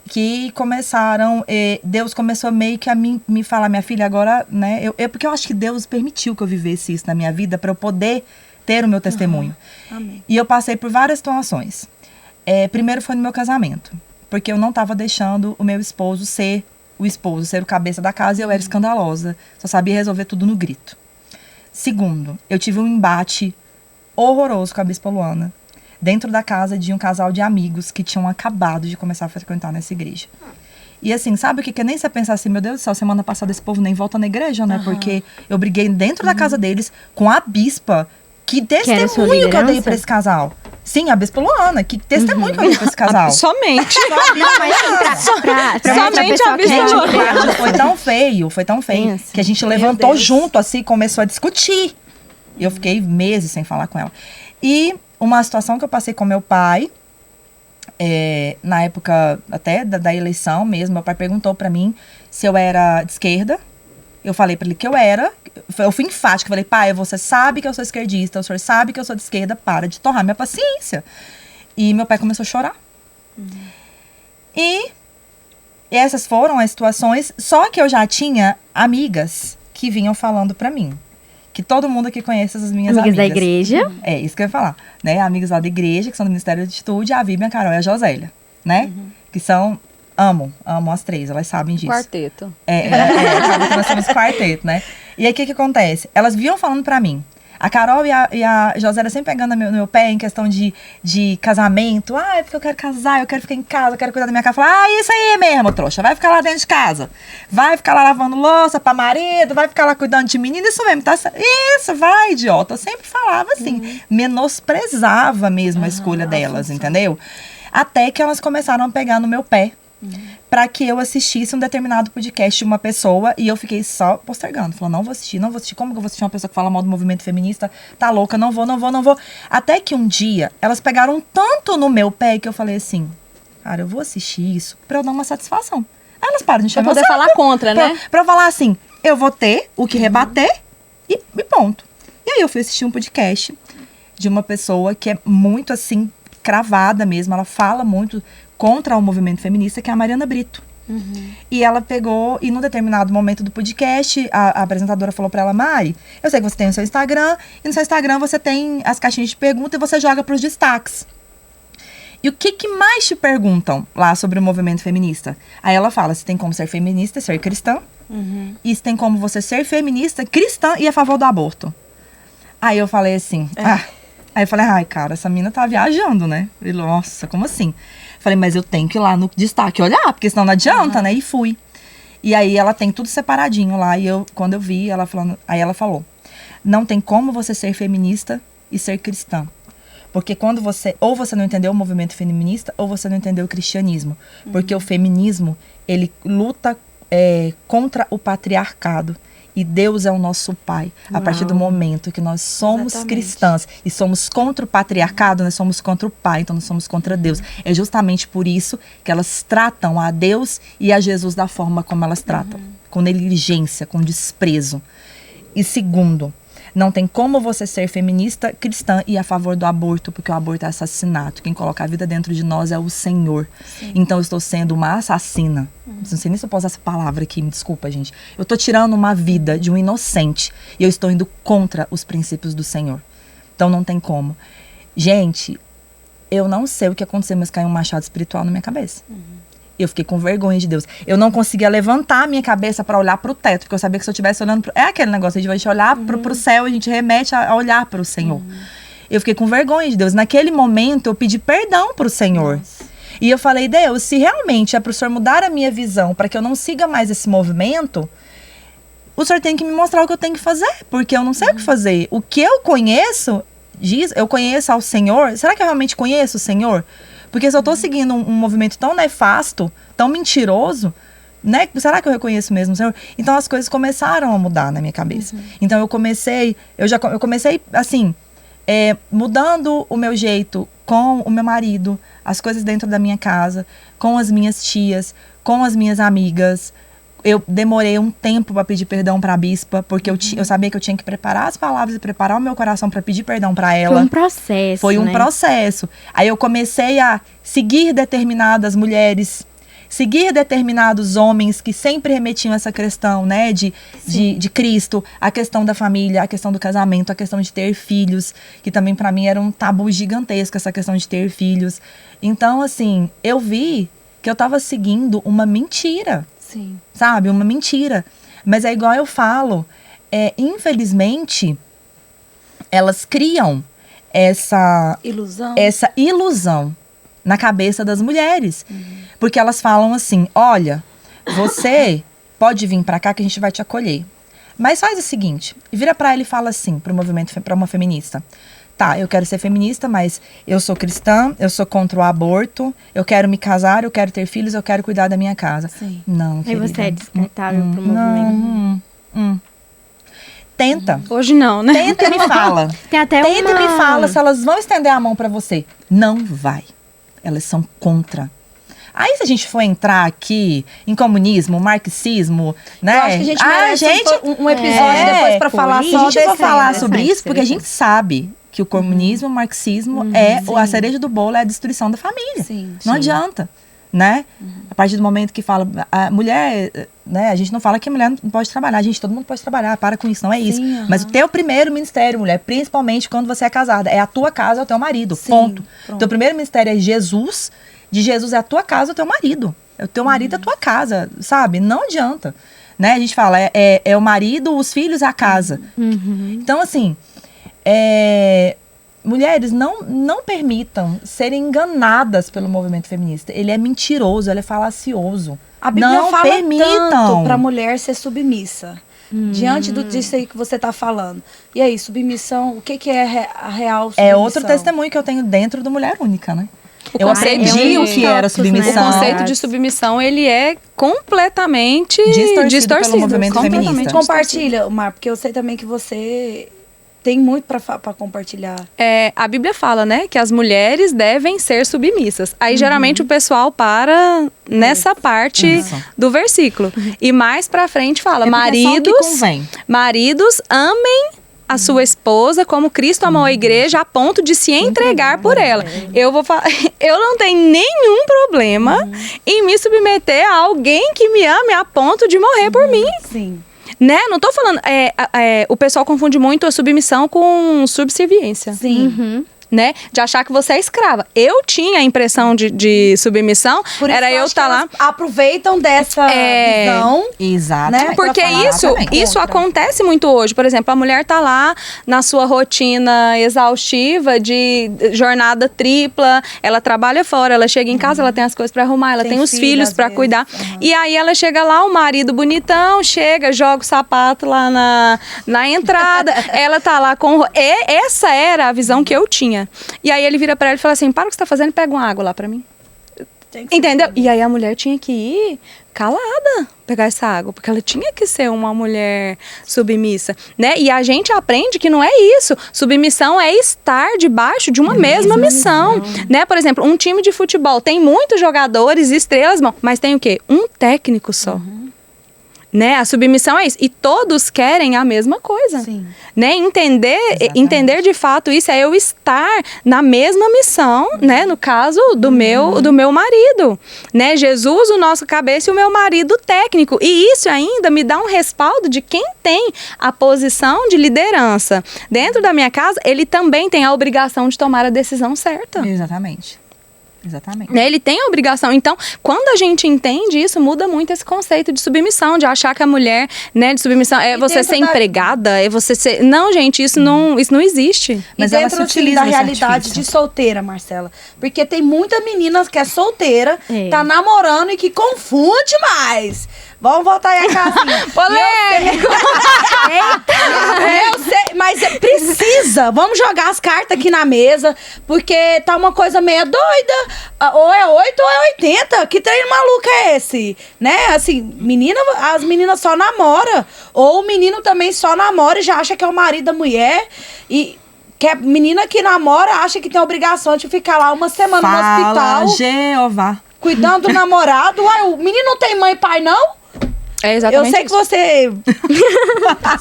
que começaram, Deus começou meio que a me falar, minha filha, agora, né, porque eu acho que Deus permitiu que eu vivesse isso na minha vida para eu poder ter o meu testemunho.
Amém.
E eu passei por várias situações. Primeiro foi no meu casamento, porque eu não estava deixando o meu esposo ser o cabeça da casa, e eu era escandalosa, só sabia resolver tudo no grito. Segundo, eu tive um embate horroroso com a Bispa Luana, dentro da casa de um casal de amigos que tinham acabado de começar a frequentar nessa igreja. E assim, sabe o que é? Nem você pensar assim, meu Deus do céu, semana passada esse povo nem volta na igreja, né? Porque eu briguei dentro da casa deles com a bispa. Que testemunho que eu dei pra esse casal. Sim, a Bispa Luana, que testemunho que eu dei pra esse casal.
Somente.
Não, mas pra
somente a Bispa Luana.
Foi tão feio, que a gente levantou junto, assim, começou a discutir. Eu fiquei meses sem falar com ela. E uma situação que eu passei com meu pai, na época até da eleição mesmo, meu pai perguntou pra mim se eu era de esquerda. Eu falei pra ele que eu era. Eu fui enfática, falei, pai, você sabe que eu sou esquerdista, o senhor sabe que eu sou de esquerda, para de torrar minha paciência. E meu pai começou a chorar. E essas foram as situações, só que eu já tinha amigas que vinham falando pra mim. Que todo mundo aqui conhece essas minhas amigas.
Amigas da igreja.
É, isso que eu ia falar. Né? Amigas lá da igreja, que são do Ministério da Atitude, a Vivian, a Carol e a Josélia. Né? Que são amo as três, elas sabem disso.
Quarteto.
Acaba que nós somos quarteto, né? E aí, o que acontece? Elas vinham falando pra mim. A Carol e a Josélia sempre pegando no meu pé em questão de casamento. É porque eu quero casar, eu quero ficar em casa, eu quero cuidar da minha casa. Falar, isso aí mesmo, trouxa. Vai ficar lá dentro de casa. Vai ficar lá lavando louça pra marido, vai ficar lá cuidando de menino. Isso mesmo, tá? Isso, vai, idiota. Eu sempre falava assim, menosprezava mesmo a escolha delas, entendeu? Até que elas começaram a pegar no meu pé. Pra que eu assistisse um determinado podcast de uma pessoa e eu fiquei só postergando. Falando, não vou assistir. Como que eu vou assistir uma pessoa que fala mal do movimento feminista? Tá louca, não vou. Até que um dia, elas pegaram tanto no meu pé que eu falei assim, cara, eu vou assistir isso pra eu dar uma satisfação. Aí elas param de encher
Pra poder falar contra, né?
Pra eu falar assim, eu vou ter o que rebater e ponto. E aí eu fui assistir um podcast de uma pessoa que é muito assim, cravada mesmo. Ela fala muito contra o movimento feminista, que é a Mariana Brito. E ela pegou, e num determinado momento do podcast, a apresentadora falou pra ela, Mari, eu sei que você tem o seu Instagram, e no seu Instagram você tem as caixinhas de pergunta e você joga pros destaques. E o que mais te perguntam lá sobre o movimento feminista? Aí ela fala, se tem como ser feminista e ser cristã, e se tem como você ser feminista, cristã e a favor do aborto. Aí eu falei assim, aí eu falei, ai, cara, essa mina tá viajando, né? Eu falei, nossa, como assim? Falei, mas eu tenho que ir lá no destaque olhar, porque senão não adianta, né? E fui. E aí ela tem tudo separadinho lá. E quando eu vi, aí ela falou, não tem como você ser feminista e ser cristã. Porque quando ou você não entendeu o movimento feminista, ou você não entendeu o cristianismo. Porque o feminismo, ele luta contra o patriarcado. E Deus é o nosso pai. A partir do momento que nós somos cristãs e somos contra o patriarcado, nós somos contra o pai, então nós somos contra Deus. É justamente por isso que elas tratam a Deus e a Jesus da forma como elas tratam. Com negligência, com desprezo. E segundo, não tem como você ser feminista, cristã e a favor do aborto, porque o aborto é assassinato. Quem coloca a vida dentro de nós é o Senhor. Sim. Então eu estou sendo uma assassina. Não sei nem se eu posso usar essa palavra aqui, me desculpa, gente. Eu estou tirando uma vida de um inocente e eu estou indo contra os princípios do Senhor. Então não tem como. Gente, eu não sei o que aconteceu, mas caiu um machado espiritual na minha cabeça. Eu fiquei com vergonha de Deus. Eu não conseguia levantar a minha cabeça para olhar para o teto, porque eu sabia que se eu estivesse olhando... É aquele negócio, a gente olhar para o céu, a gente remete a olhar para o Senhor. Eu fiquei com vergonha de Deus. Naquele momento, eu pedi perdão para o Senhor. E eu falei, Deus, se realmente é para o Senhor mudar a minha visão, para que eu não siga mais esse movimento, o Senhor tem que me mostrar o que eu tenho que fazer, porque eu não sei o que fazer. O que eu conheço, eu conheço ao Senhor. Será que eu realmente conheço o Senhor? Porque se eu tô seguindo um movimento tão nefasto, tão mentiroso, né? Será que eu reconheço mesmo o Senhor? Então as coisas começaram a mudar na minha cabeça. Então eu comecei assim, mudando o meu jeito com o meu marido, as coisas dentro da minha casa, com as minhas tias, com as minhas amigas. Eu demorei um tempo para pedir perdão para a bispa, porque eu sabia que eu tinha que preparar as palavras e preparar o meu coração para pedir perdão para ela.
Foi um processo.
Foi um processo. Aí eu comecei a seguir determinadas mulheres, seguir determinados homens que sempre remetiam essa questão, né, de Cristo, a questão da família, a questão do casamento, a questão de ter filhos, que também para mim era um tabu gigantesco, essa questão de ter filhos. Então, assim, eu vi que eu tava seguindo uma mentira.
Sim.
Sabe? Uma mentira. Mas é igual eu falo, infelizmente, elas criam essa ilusão na cabeça das mulheres. Porque elas falam assim, olha, você pode vir pra cá que a gente vai te acolher. Mas faz o seguinte, vira pra ela e fala assim, pro movimento, pra uma feminista. Tá, eu quero ser feminista, mas eu sou cristã, eu sou contra o aborto, eu quero me casar, eu quero ter filhos, eu quero cuidar da minha casa.
Sim.
Não, querida.
Aí você é descartável pro movimento.
Tenta.
Hoje não, né?
Tenta e me fala.
Tem até
Tenta e me fala se elas vão estender a mão pra você. Não vai. Elas são contra. Aí se a gente for entrar aqui em comunismo, marxismo, né?
Eu acho que a gente merece um episódio depois pra falar só
A gente vai falar sobre isso porque a
interessante.
gente sabe que o comunismo, o marxismo a cereja do bolo é a destruição da família.
Sim.
Não adianta, né? A partir do momento que fala, a mulher, né? A gente não fala que a mulher não pode trabalhar. Gente, todo mundo pode trabalhar, para com isso, não é isso. Mas o teu primeiro ministério, mulher, principalmente quando você é casada, é a tua casa, é o teu marido, ponto. Teu primeiro ministério é Jesus, de Jesus é a tua casa, o teu marido. É o teu marido, a tua casa, sabe? Não adianta. Né? A gente fala, é o marido, os filhos, a casa. Então, assim, mulheres, não permitam serem enganadas pelo movimento feminista. Ele é mentiroso, ele é falacioso.
A Bíblia
não
fala
permitam.
tanto para a mulher ser submissa. Diante disso aí que você está falando. E aí, submissão, o que é a real submissão?
É outro testemunho que eu tenho dentro do Mulher Única, né? Eu
conceito
aprendi o que era submissão.
O conceito de submissão, ele é completamente distorcido
pelo movimento feminista.
Compartilha, Mar, porque eu sei também que você tem muito para compartilhar.
A Bíblia fala, né, que as mulheres devem ser submissas. Aí, geralmente, o pessoal para nessa parte do versículo. E mais pra frente fala, maridos, amem a sua esposa como Cristo amou a igreja a ponto de se entregar por ela. Eu não tenho nenhum problema em me submeter a alguém que me ame a ponto de morrer por mim.
Sim.
Né? Não tô falando... o pessoal confunde muito a submissão com subserviência.
Sim.
Né? De achar que você é escrava. Eu tinha a impressão de submissão.
Por isso
era eu estar lá.
Aproveitam dessa visão.
Exatamente.
Né?
Porque isso acontece muito hoje. Por exemplo, a mulher tá lá na sua rotina exaustiva de jornada tripla. Ela trabalha fora, ela chega em casa, ela tem as coisas para arrumar, ela tem os filhos para cuidar. E aí ela chega lá, o marido bonitão, chega, joga o sapato lá na entrada. Ela tá lá com... Essa era a visão que eu tinha. E aí ele vira pra ela e fala assim, para o que você tá fazendo e pega uma água lá pra mim. Entendeu? E aí a mulher tinha que ir calada pegar essa água, porque ela tinha que ser uma mulher submissa, né? E a gente aprende que não é isso. Submissão é estar debaixo de uma mesma missão, né? Por exemplo, um time de futebol tem muitos jogadores, estrelas, mas tem o quê? Um técnico só. Né? A submissão é isso. E todos querem a mesma coisa.
Sim.
Né? Entender de fato isso é eu estar na mesma missão, né? No caso do meu marido. Né? Jesus, o nosso cabeça, e o meu marido técnico. E isso ainda me dá um respaldo de quem tem a posição de liderança. Dentro da minha casa, ele também tem a obrigação de tomar a decisão certa.
Exatamente.
Né? Ele tem a obrigação. Então, quando a gente entende isso, muda muito esse conceito de submissão, de achar que a mulher, né, de submissão é você ser empregada, é você ser... Não, gente, isso não existe.
Mas ela se utiliza da realidade de solteira, Marcela. Porque tem muita menina que é solteira, tá namorando e que confunde mais. Vamos voltar aí a casinha.
Polêmico!
Eu sei, mas precisa. Vamos jogar as cartas aqui na mesa, porque tá uma coisa meio doida. Ou é 8 ou é 80. Que treino maluco é esse? Né? Assim, as meninas só namoram. Ou o menino também só namora e já acha que é o marido da mulher. E... que a menina que namora acha que tem a obrigação de ficar lá uma semana no hospital.
Jeová.
Cuidando do namorado. Uai, o menino não tem mãe e pai, não?
É exatamente
Eu sei que você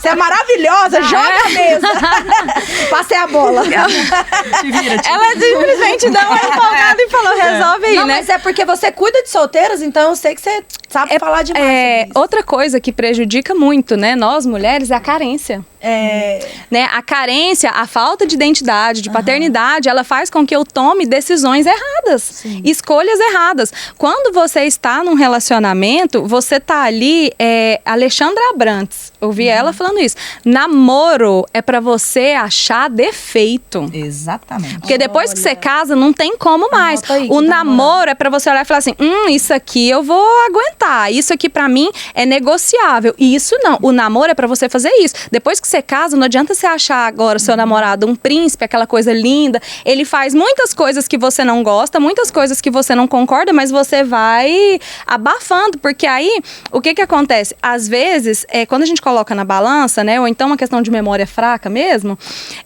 é maravilhosa, joga a mesa. Passei a bola.
Ela simplesmente deu uma empolgada e falou, resolve aí,
não,
né?
Mas é porque você cuida de solteiras, então eu sei que você sabe falar demais sobre isso.
Outra coisa que prejudica muito, né, nós mulheres, é a carência. Né, a carência, a falta de identidade, de paternidade, ela faz com que eu tome decisões erradas, escolhas erradas. Quando você está num relacionamento, você tá ali, Alexandra Abrantes, ouvi ela falando isso, namoro é pra você achar defeito.
Exatamente.
Porque depois que você casa, não tem como mais. O namoro é pra você olhar e falar assim, isso aqui eu vou aguentar, isso aqui pra mim é negociável, e isso não, o namoro é pra você fazer isso. Depois que você casa, não adianta você achar agora o seu namorado um príncipe, aquela coisa linda. Ele faz muitas coisas que você não gosta, muitas coisas que você não concorda, mas você vai abafando, porque aí, o que acontece? Às vezes, quando a gente coloca na balança, né, ou então uma questão de memória fraca mesmo,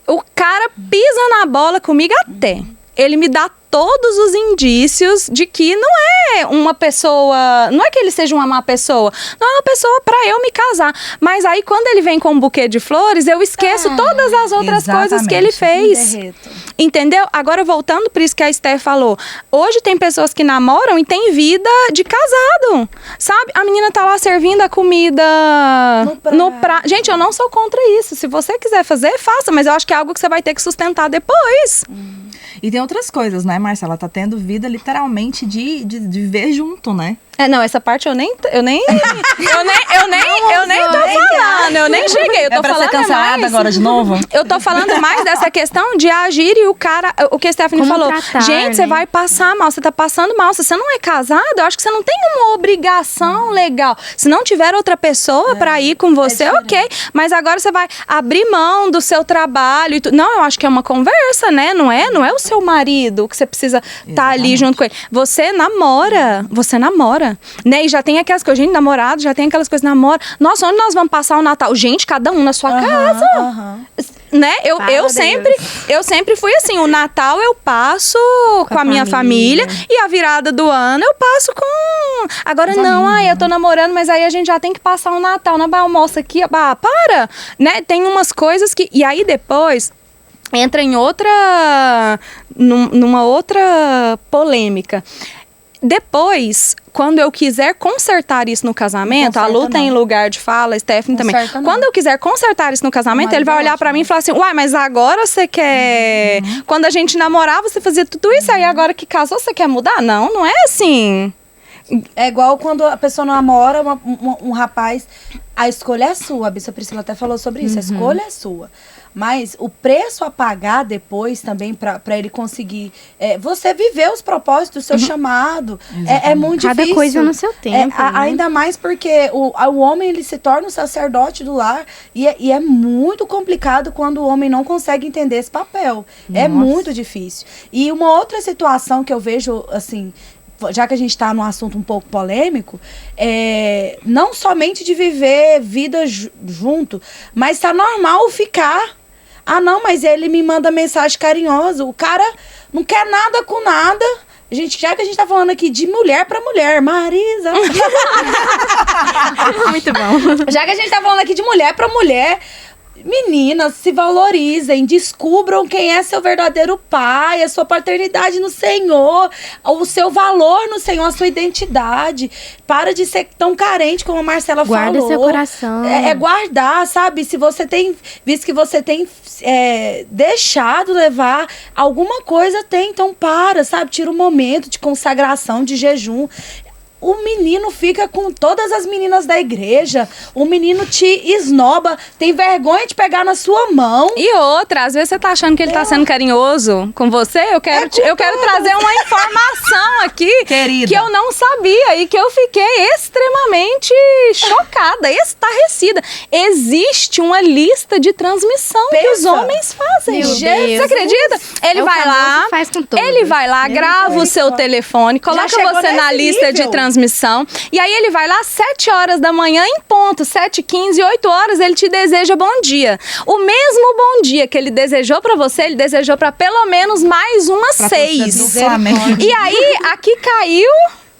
o cara pisa na bola comigo até. Ele me dá todos os indícios de que não é uma pessoa, não é que ele seja uma má pessoa, não é uma pessoa pra eu me casar, mas aí quando ele vem com um buquê de flores, eu esqueço todas as outras coisas que ele fez. Entendeu? Agora voltando para isso que a Esther falou, hoje tem pessoas que namoram e tem vida de casado, sabe? A menina tá lá servindo a comida no prato. Gente, eu não sou contra isso, se você quiser fazer, faça, mas eu acho que é algo que você vai ter que sustentar depois.
E tem outras coisas, né, Marcela? Tá tendo vida literalmente de viver junto, né?
Não, essa parte eu nem tô falando, eu nem cheguei. Eu tô
pra
falando
ser cancelada
mais,
agora de novo?
Eu tô falando mais dessa questão de agir e o cara, o que a Stephanie
Como
falou.
tratar,
Gente, você
né?
vai passar mal, você tá passando mal. Se você não é casado, eu acho que você não tem uma obrigação legal. Se não tiver outra pessoa pra ir com você, ok. Mas agora você vai abrir mão do seu trabalho e Não, eu acho que é uma conversa, né? Não é o seu marido que você precisa estar ali junto com ele. Você namora, né? E já tem aquelas coisas, gente, namorado, já tem aquelas coisas, namora. Nossa, onde nós vamos passar o Natal? Gente, cada um na sua casa. Né? Eu sempre fui assim, o Natal eu passo com a minha família e a virada do ano eu passo com... Agora eu tô namorando, mas aí a gente já tem que passar o Natal na almoça aqui, para, né? Tem umas coisas que... E aí depois entra em numa outra polêmica. Depois, quando eu quiser consertar isso no casamento, a Lu tem lugar de fala, a Stephanie também. Quando eu quiser consertar isso no casamento, ele vai olhar pra mim e falar assim, uai, mas agora você quer... Quando a gente namorava, você fazia tudo isso, aí agora que casou, você quer mudar? Não é assim.
É igual quando a pessoa namora um rapaz, a escolha é sua. A Bispa Priscila até falou sobre isso, a escolha é sua. Mas o preço a pagar depois também para ele conseguir você viver os propósitos do seu chamado é muito difícil.
Cada coisa no seu tempo. Né?
Ainda mais porque o homem ele se torna o sacerdote do lar e é muito complicado quando o homem não consegue entender esse papel. É muito difícil. E uma outra situação que eu vejo, assim, já que a gente está num assunto um pouco polêmico, não somente de viver vida junto, mas tá normal ficar. Não, mas ele me manda mensagem carinhosa. O cara não quer nada com nada. Já que a gente tá falando aqui de mulher pra mulher, Marisa.
Muito bom.
Já que a gente tá falando aqui de mulher pra mulher, meninas, se valorizem, descubram quem é seu verdadeiro pai, a sua paternidade no Senhor, o seu valor no Senhor, a sua identidade. Para de ser tão carente como a Marcela falou.
Guarda seu coração.
Guardar, sabe? Se você tem visto que você tem deixado levar alguma coisa, então sabe? Tira um momento de consagração, de jejum. O menino fica com todas as meninas da igreja. O menino te esnoba, tem vergonha de pegar na sua mão.
E outra, às vezes você tá achando que ele tá sendo carinhoso com você. Eu quero trazer uma informação aqui, querida, que eu não sabia e que eu fiquei extremamente chocada, estarrecida. Existe uma lista de transmissão que os homens fazem. Gente, você acredita? Ele vai lá, grava o seu telefone, coloca você na lista de transmissão. E aí ele vai lá 7 horas da manhã em ponto, 7h15, 8 horas, ele te deseja bom dia. O mesmo bom dia que ele desejou pra você, ele desejou pra pelo menos mais umas 6. E aí, aqui caiu...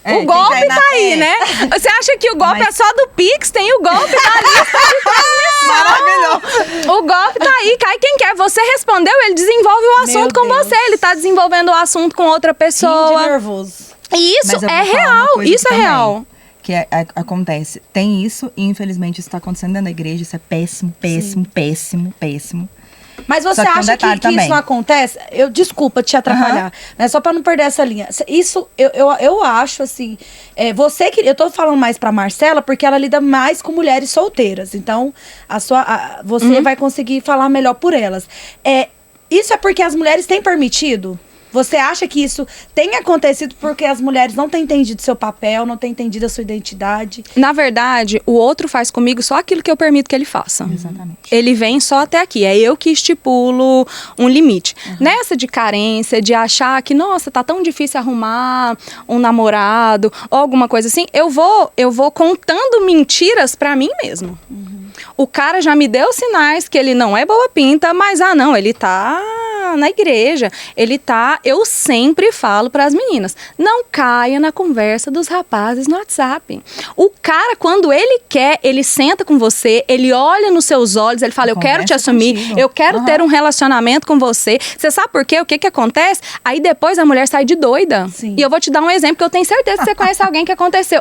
o golpe tá aí, né? Você acha que o golpe é só do Pix? Tem o golpe da lista de transmissão. Maravilhoso. O golpe tá aí, cai quem quer. Você respondeu, ele desenvolve o assunto com você. Ele tá desenvolvendo o assunto com outra pessoa.
Nervoso.
E isso é real, isso é real.
Que acontece. Tem isso e infelizmente isso tá acontecendo dentro da igreja. Isso é péssimo, péssimo, péssimo, péssimo.
Mas você acha que isso não acontece? Desculpa te atrapalhar, mas só pra não perder essa linha. Isso, eu acho, assim... eu tô falando mais pra Marcela porque ela lida mais com mulheres solteiras. Então, você vai conseguir falar melhor por elas. Isso é porque as mulheres têm permitido? Você acha que isso tem acontecido porque as mulheres não têm entendido seu papel, não têm entendido a sua identidade?
Na verdade, o outro faz comigo só aquilo que eu permito que ele faça.
Exatamente.
Ele vem só até aqui. É eu que estipulo um limite. Nessa de carência, de achar que, nossa, tá tão difícil arrumar um namorado ou alguma coisa assim, eu vou contando mentiras pra mim mesmo. O cara já me deu sinais que ele não é boa pinta, mas não, ele tá na igreja, eu sempre falo pras meninas, não caia na conversa dos rapazes no WhatsApp. O cara, quando ele quer, ele senta com você, ele olha nos seus olhos, ele fala, eu quero te assumir, eu quero ter um relacionamento com você. Você sabe por quê? O que acontece? Aí depois a mulher sai de doida. Sim. E eu vou te dar um exemplo que eu tenho certeza que você conhece alguém que aconteceu.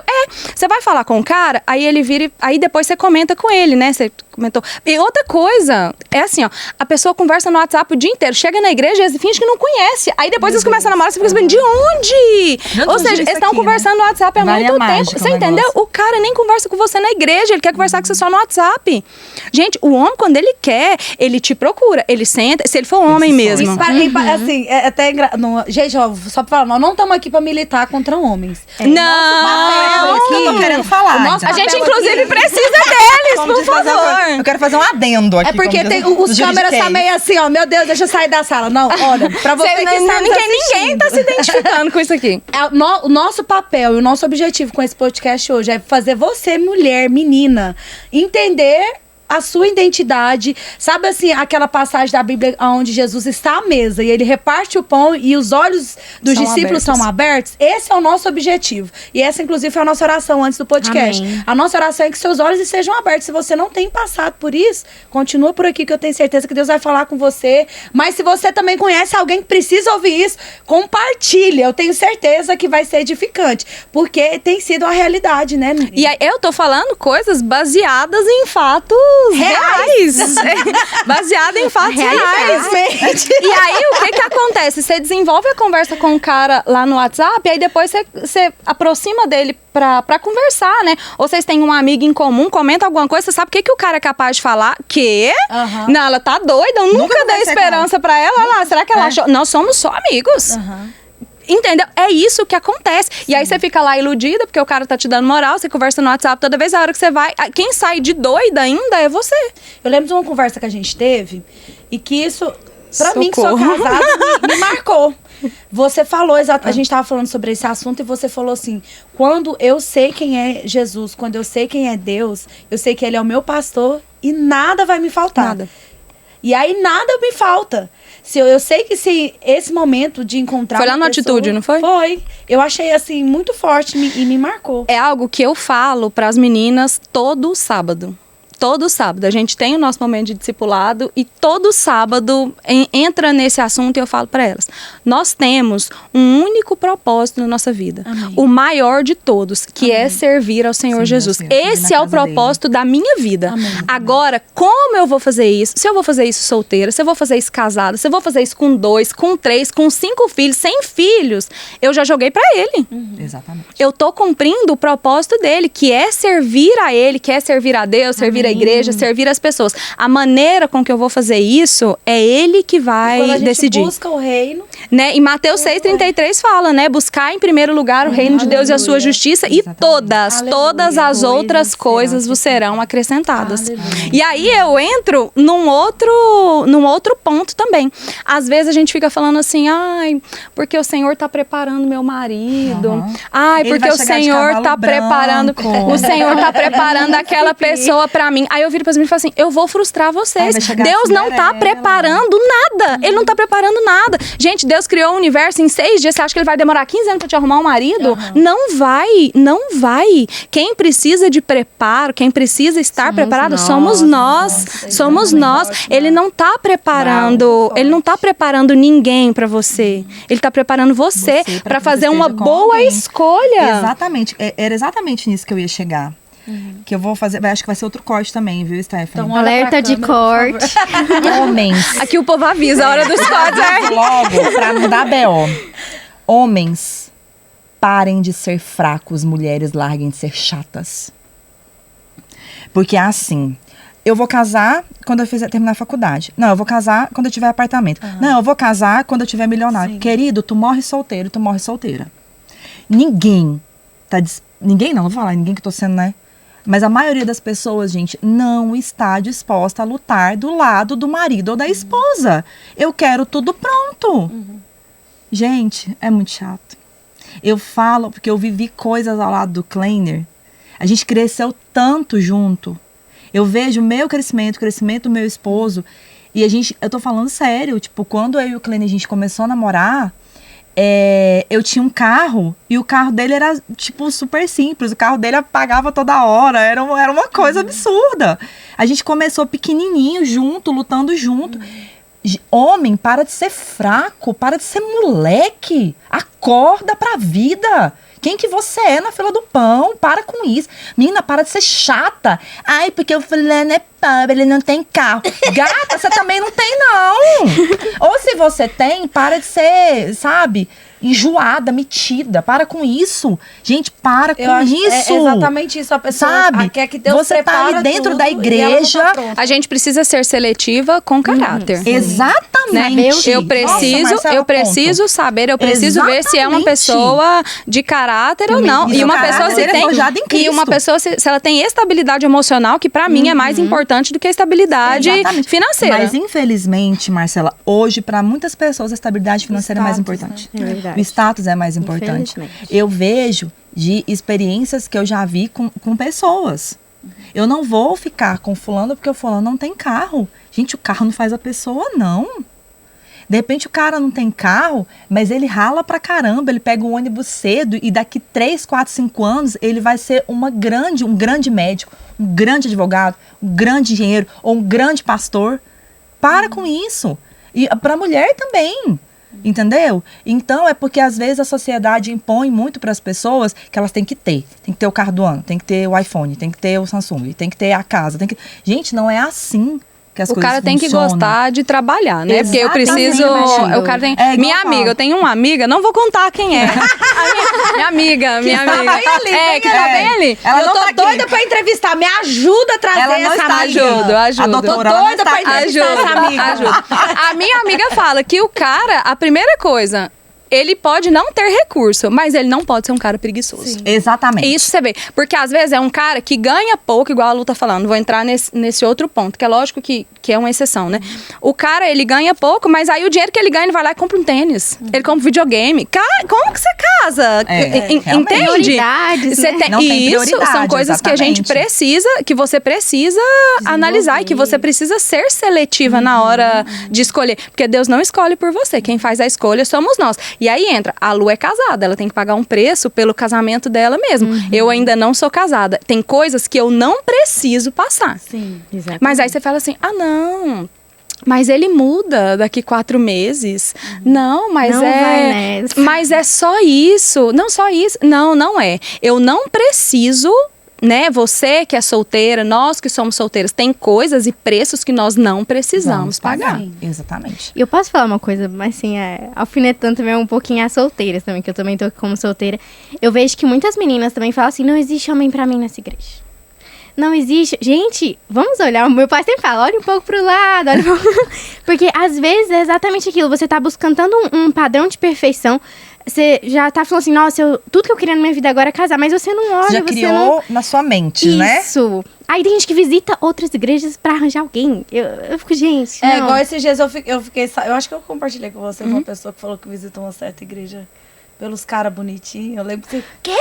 Você vai falar com o cara, aí ele vira, aí depois você comenta com ele, né? Você você comentou. E outra coisa, é assim, ó, a pessoa conversa no WhatsApp o dia inteiro, chega na igreja e finge que não conhece. Aí depois eles começam a namorar, você fica sabendo, de onde? Ou seja, eles estão conversando no WhatsApp há muito tempo. Você entendeu? O cara nem conversa com você na igreja, ele quer conversar com você só no WhatsApp. Gente, o homem, quando ele quer, ele te procura, ele senta, se ele for homem mesmo.
Assim, é até gente, ó, só pra falar, nós não estamos aqui pra militar contra homens.
Não, isso que eu tô querendo falar.
A gente, inclusive, precisa deles, por favor.
Eu quero fazer um adendo aqui.
É porque tem, os câmeras tá meio assim, ó, meu Deus, deixa eu sair da sala. Não, olha, pra você que está
ninguém tá se identificando com isso aqui.
O nosso papel e o nosso objetivo com esse podcast hoje é fazer você, mulher, menina, entender a sua identidade. Sabe assim, aquela passagem da Bíblia onde Jesus está à mesa e ele reparte o pão e os olhos dos discípulos são abertos? Esse é o nosso objetivo. E essa, inclusive, foi a nossa oração antes do podcast.
Amém.
A nossa oração é que seus olhos estejam abertos. Se você não tem passado por isso, continua por aqui que eu tenho certeza que Deus vai falar com você. Mas se você também conhece alguém que precisa ouvir isso, compartilha. Eu tenho certeza que vai ser edificante. Porque tem sido a realidade, né?
E aí, eu tô falando coisas baseadas em fatos reais. Baseada em fatos reais. E aí, o que acontece? Você desenvolve a conversa com o cara lá no WhatsApp, e aí depois você aproxima dele pra conversar, né? Ou vocês têm um amigo em comum, comenta alguma coisa, você sabe o que o cara é capaz de falar? Que? Não, ela tá doida, eu nunca dei esperança pra ela. Olha lá, será que ela achou? Nós somos só amigos. Entendeu? É isso que acontece. Sim. E aí você fica lá iludida, porque o cara tá te dando moral, você conversa no WhatsApp toda vez, a hora que você vai... Quem sai de doida ainda é você.
Eu lembro de uma conversa que a gente teve, e que isso, pra mim, que sou casada, me marcou. Você falou, a gente tava falando sobre esse assunto, e você falou assim, quando eu sei quem é Jesus, quando eu sei quem é Deus, eu sei que Ele é o meu pastor, e nada vai me faltar.
Nada.
E aí nada me falta. Eu sei que se esse momento de encontrar
foi lá no Atitude, não foi?
Foi. Eu achei assim muito forte e me marcou.
É algo que eu falo para as meninas todo sábado. Todo sábado. A gente tem o nosso momento de discipulado e todo sábado entra nesse assunto e eu falo para elas. Nós temos um único propósito na nossa vida. Amém. O maior de todos, que é servir ao Senhor Jesus. Esse é o propósito da minha vida. Amém. Agora, como eu vou fazer isso? Se eu vou fazer isso solteira, se eu vou fazer isso casada, se eu vou fazer isso com 2, com 3, com 5 filhos, 100 filhos, eu já joguei para ele.
Exatamente.
Eu tô cumprindo o propósito dele, que é servir a ele, que é servir a Deus, servir a igreja, servir as pessoas. A maneira com que eu vou fazer isso é ele que vai decidir.
Busca o reino.
Né? E Mateus 6,33 fala, né? Buscar em primeiro lugar o reino de Deus e a sua justiça. Exatamente. E todas as outras coisas vos serão acrescentadas. E aí eu entro num outro ponto também. Às vezes a gente fica falando assim, ai, porque o Senhor tá preparando meu marido. Ai, porque o Senhor tá preparando, o Senhor tá preparando aquela pessoa pra mim. Aí eu viro para as meninas e falo assim, eu vou frustrar vocês. Deus não tá preparando nada. Ele não tá preparando nada. Gente, Deus criou o universo em 6 dias. Você acha que ele vai demorar 15 anos para te arrumar um marido? Não vai, não vai. Quem precisa de preparo, quem precisa estar preparado, somos nós. Somos nós. Ele não tá preparando, ele não tá preparando ninguém para você. Ele tá preparando você para fazer uma boa escolha.
Exatamente. Era exatamente nisso que eu ia chegar. Que eu vou fazer, acho que vai ser outro corte também, viu, Stephanie?
Então, alerta de corte.
Homens.
Aqui o povo avisa a hora dos cortes.
Logo, pra não dar B.O. Homens, parem de ser fracos, mulheres, larguem de ser chatas. Porque é assim, eu vou casar quando eu terminar a faculdade. Não, eu vou casar quando eu tiver apartamento. Não, eu vou casar quando eu tiver milionário. Sim. Querido, tu morre solteiro, tu morre solteira. Ninguém não vou falar ninguém que tô sendo, né? Mas a maioria das pessoas, gente, não está disposta a lutar do lado do marido ou da esposa. Eu quero tudo pronto. Gente, é muito chato. Eu falo porque eu vivi coisas ao lado do Kleiner. A gente cresceu tanto junto. Eu vejo o meu crescimento, o crescimento do meu esposo. E eu tô falando sério. Tipo, quando eu e o Kleiner, a gente começou a namorar, eu tinha um carro e o carro dele era, tipo, super simples. O carro dele apagava toda hora. Era uma coisa absurda. A gente começou pequenininho, junto, lutando junto. Homem, para de ser fraco, para de ser moleque. Acorda pra vida. Quem que você é na fila do pão? Para com isso. Menina, para de ser chata. Ai, porque o fulano é pobre, ele não tem carro. Gata, você também não tem, não. Ou se você tem, para de ser, sabe, enjoada, metida. Para com isso. Gente, para com isso.
É exatamente isso. A pessoa
sabe?
quer que Deus
você tá ali dentro da igreja.
A gente precisa ser seletiva com caráter.
Exatamente.
Eu preciso saber, eu preciso ver se é uma pessoa de caráter ou não. E uma pessoa se tem e uma pessoa se ela tem estabilidade emocional, que pra mim é mais importante do que a estabilidade financeira.
Mas infelizmente, Marcela, hoje pra muitas pessoas a estabilidade financeira é mais importante.
Né? É verdade.
O status é mais importante. Eu vejo de experiências que eu já vi com pessoas. Eu não vou ficar com fulano porque o fulano não tem carro. Gente, o carro não faz a pessoa, não. De repente o cara não tem carro, mas ele rala pra caramba, ele pega um ônibus cedo e daqui 3, 4, 5 anos ele vai ser um grande médico, um grande advogado, um grande engenheiro ou um grande pastor. Para com isso. E pra mulher também. Entendeu? Então é porque às vezes a sociedade impõe muito para as pessoas que elas têm que ter o carro do ano, tem que ter o iPhone, tem que ter o Samsung, tem que ter a casa, gente, não é assim que as coisas funcionam.
O cara tem que gostar de trabalhar, né? Porque eu preciso, o cara tem, minha amiga, eu tenho uma amiga, não vou contar quem é. minha amiga.
Que tá bem ali.
Ela
eu tô doida pra entrevistar, me ajuda a trazer essa amiga.
Ajuda.
A doutora,
tô doida pra entrevistar essa amiga.
Ajuda. A minha amiga fala que o cara, a primeira coisa, ele pode não ter recurso, mas ele não pode ser um cara preguiçoso.
Sim. Exatamente.
Isso você vê. Porque às vezes é um cara que ganha pouco, igual a Lu tá falando. Vou entrar nesse outro ponto, que é lógico que é uma exceção, né? O cara, ele ganha pouco, mas aí o dinheiro que ele ganha, ele vai lá e compra um tênis. Ele compra um videogame. Como que você casa? Entende? Você tem,
não tem
isso são coisas que a gente precisa, que você precisa analisar e que você precisa ser seletiva na hora de escolher. Porque Deus não escolhe por você. Quem faz a escolha somos nós. E aí entra, a Lu é casada, ela tem que pagar um preço pelo casamento dela mesmo. Eu ainda não sou casada. Tem coisas que eu não preciso passar.
Sim, exatamente.
Mas aí você fala assim, não, mas ele muda daqui 4 meses. Não, mas
não vai nessa.
Mas é só isso. Não só isso. Não é. Eu não preciso, né? Você que é solteira, nós que somos solteiras, tem coisas e preços que nós não precisamos pagar.
Exatamente.
E eu posso falar uma coisa, mas assim, alfinetando também um pouquinho as solteiras também, que eu também tô como solteira. Eu vejo que muitas meninas também falam assim, não existe homem pra mim nessa igreja. Não existe. Gente, vamos olhar. O meu pai sempre fala, olha um pouco pro lado. Porque às vezes é exatamente aquilo. Você tá buscando tanto um padrão de perfeição. Você já tá falando assim, nossa, tudo que eu queria na minha vida agora é casar. Mas você não olha,
você já criou na sua mente, né?
Isso. Aí tem gente que visita outras igrejas pra arranjar alguém. Eu fico, gente, não.
Igual esses dias eu fiquei... Eu acho que eu compartilhei com você uma pessoa que falou que visitou uma certa igreja pelos caras bonitinhos. Eu lembro que você... Quê?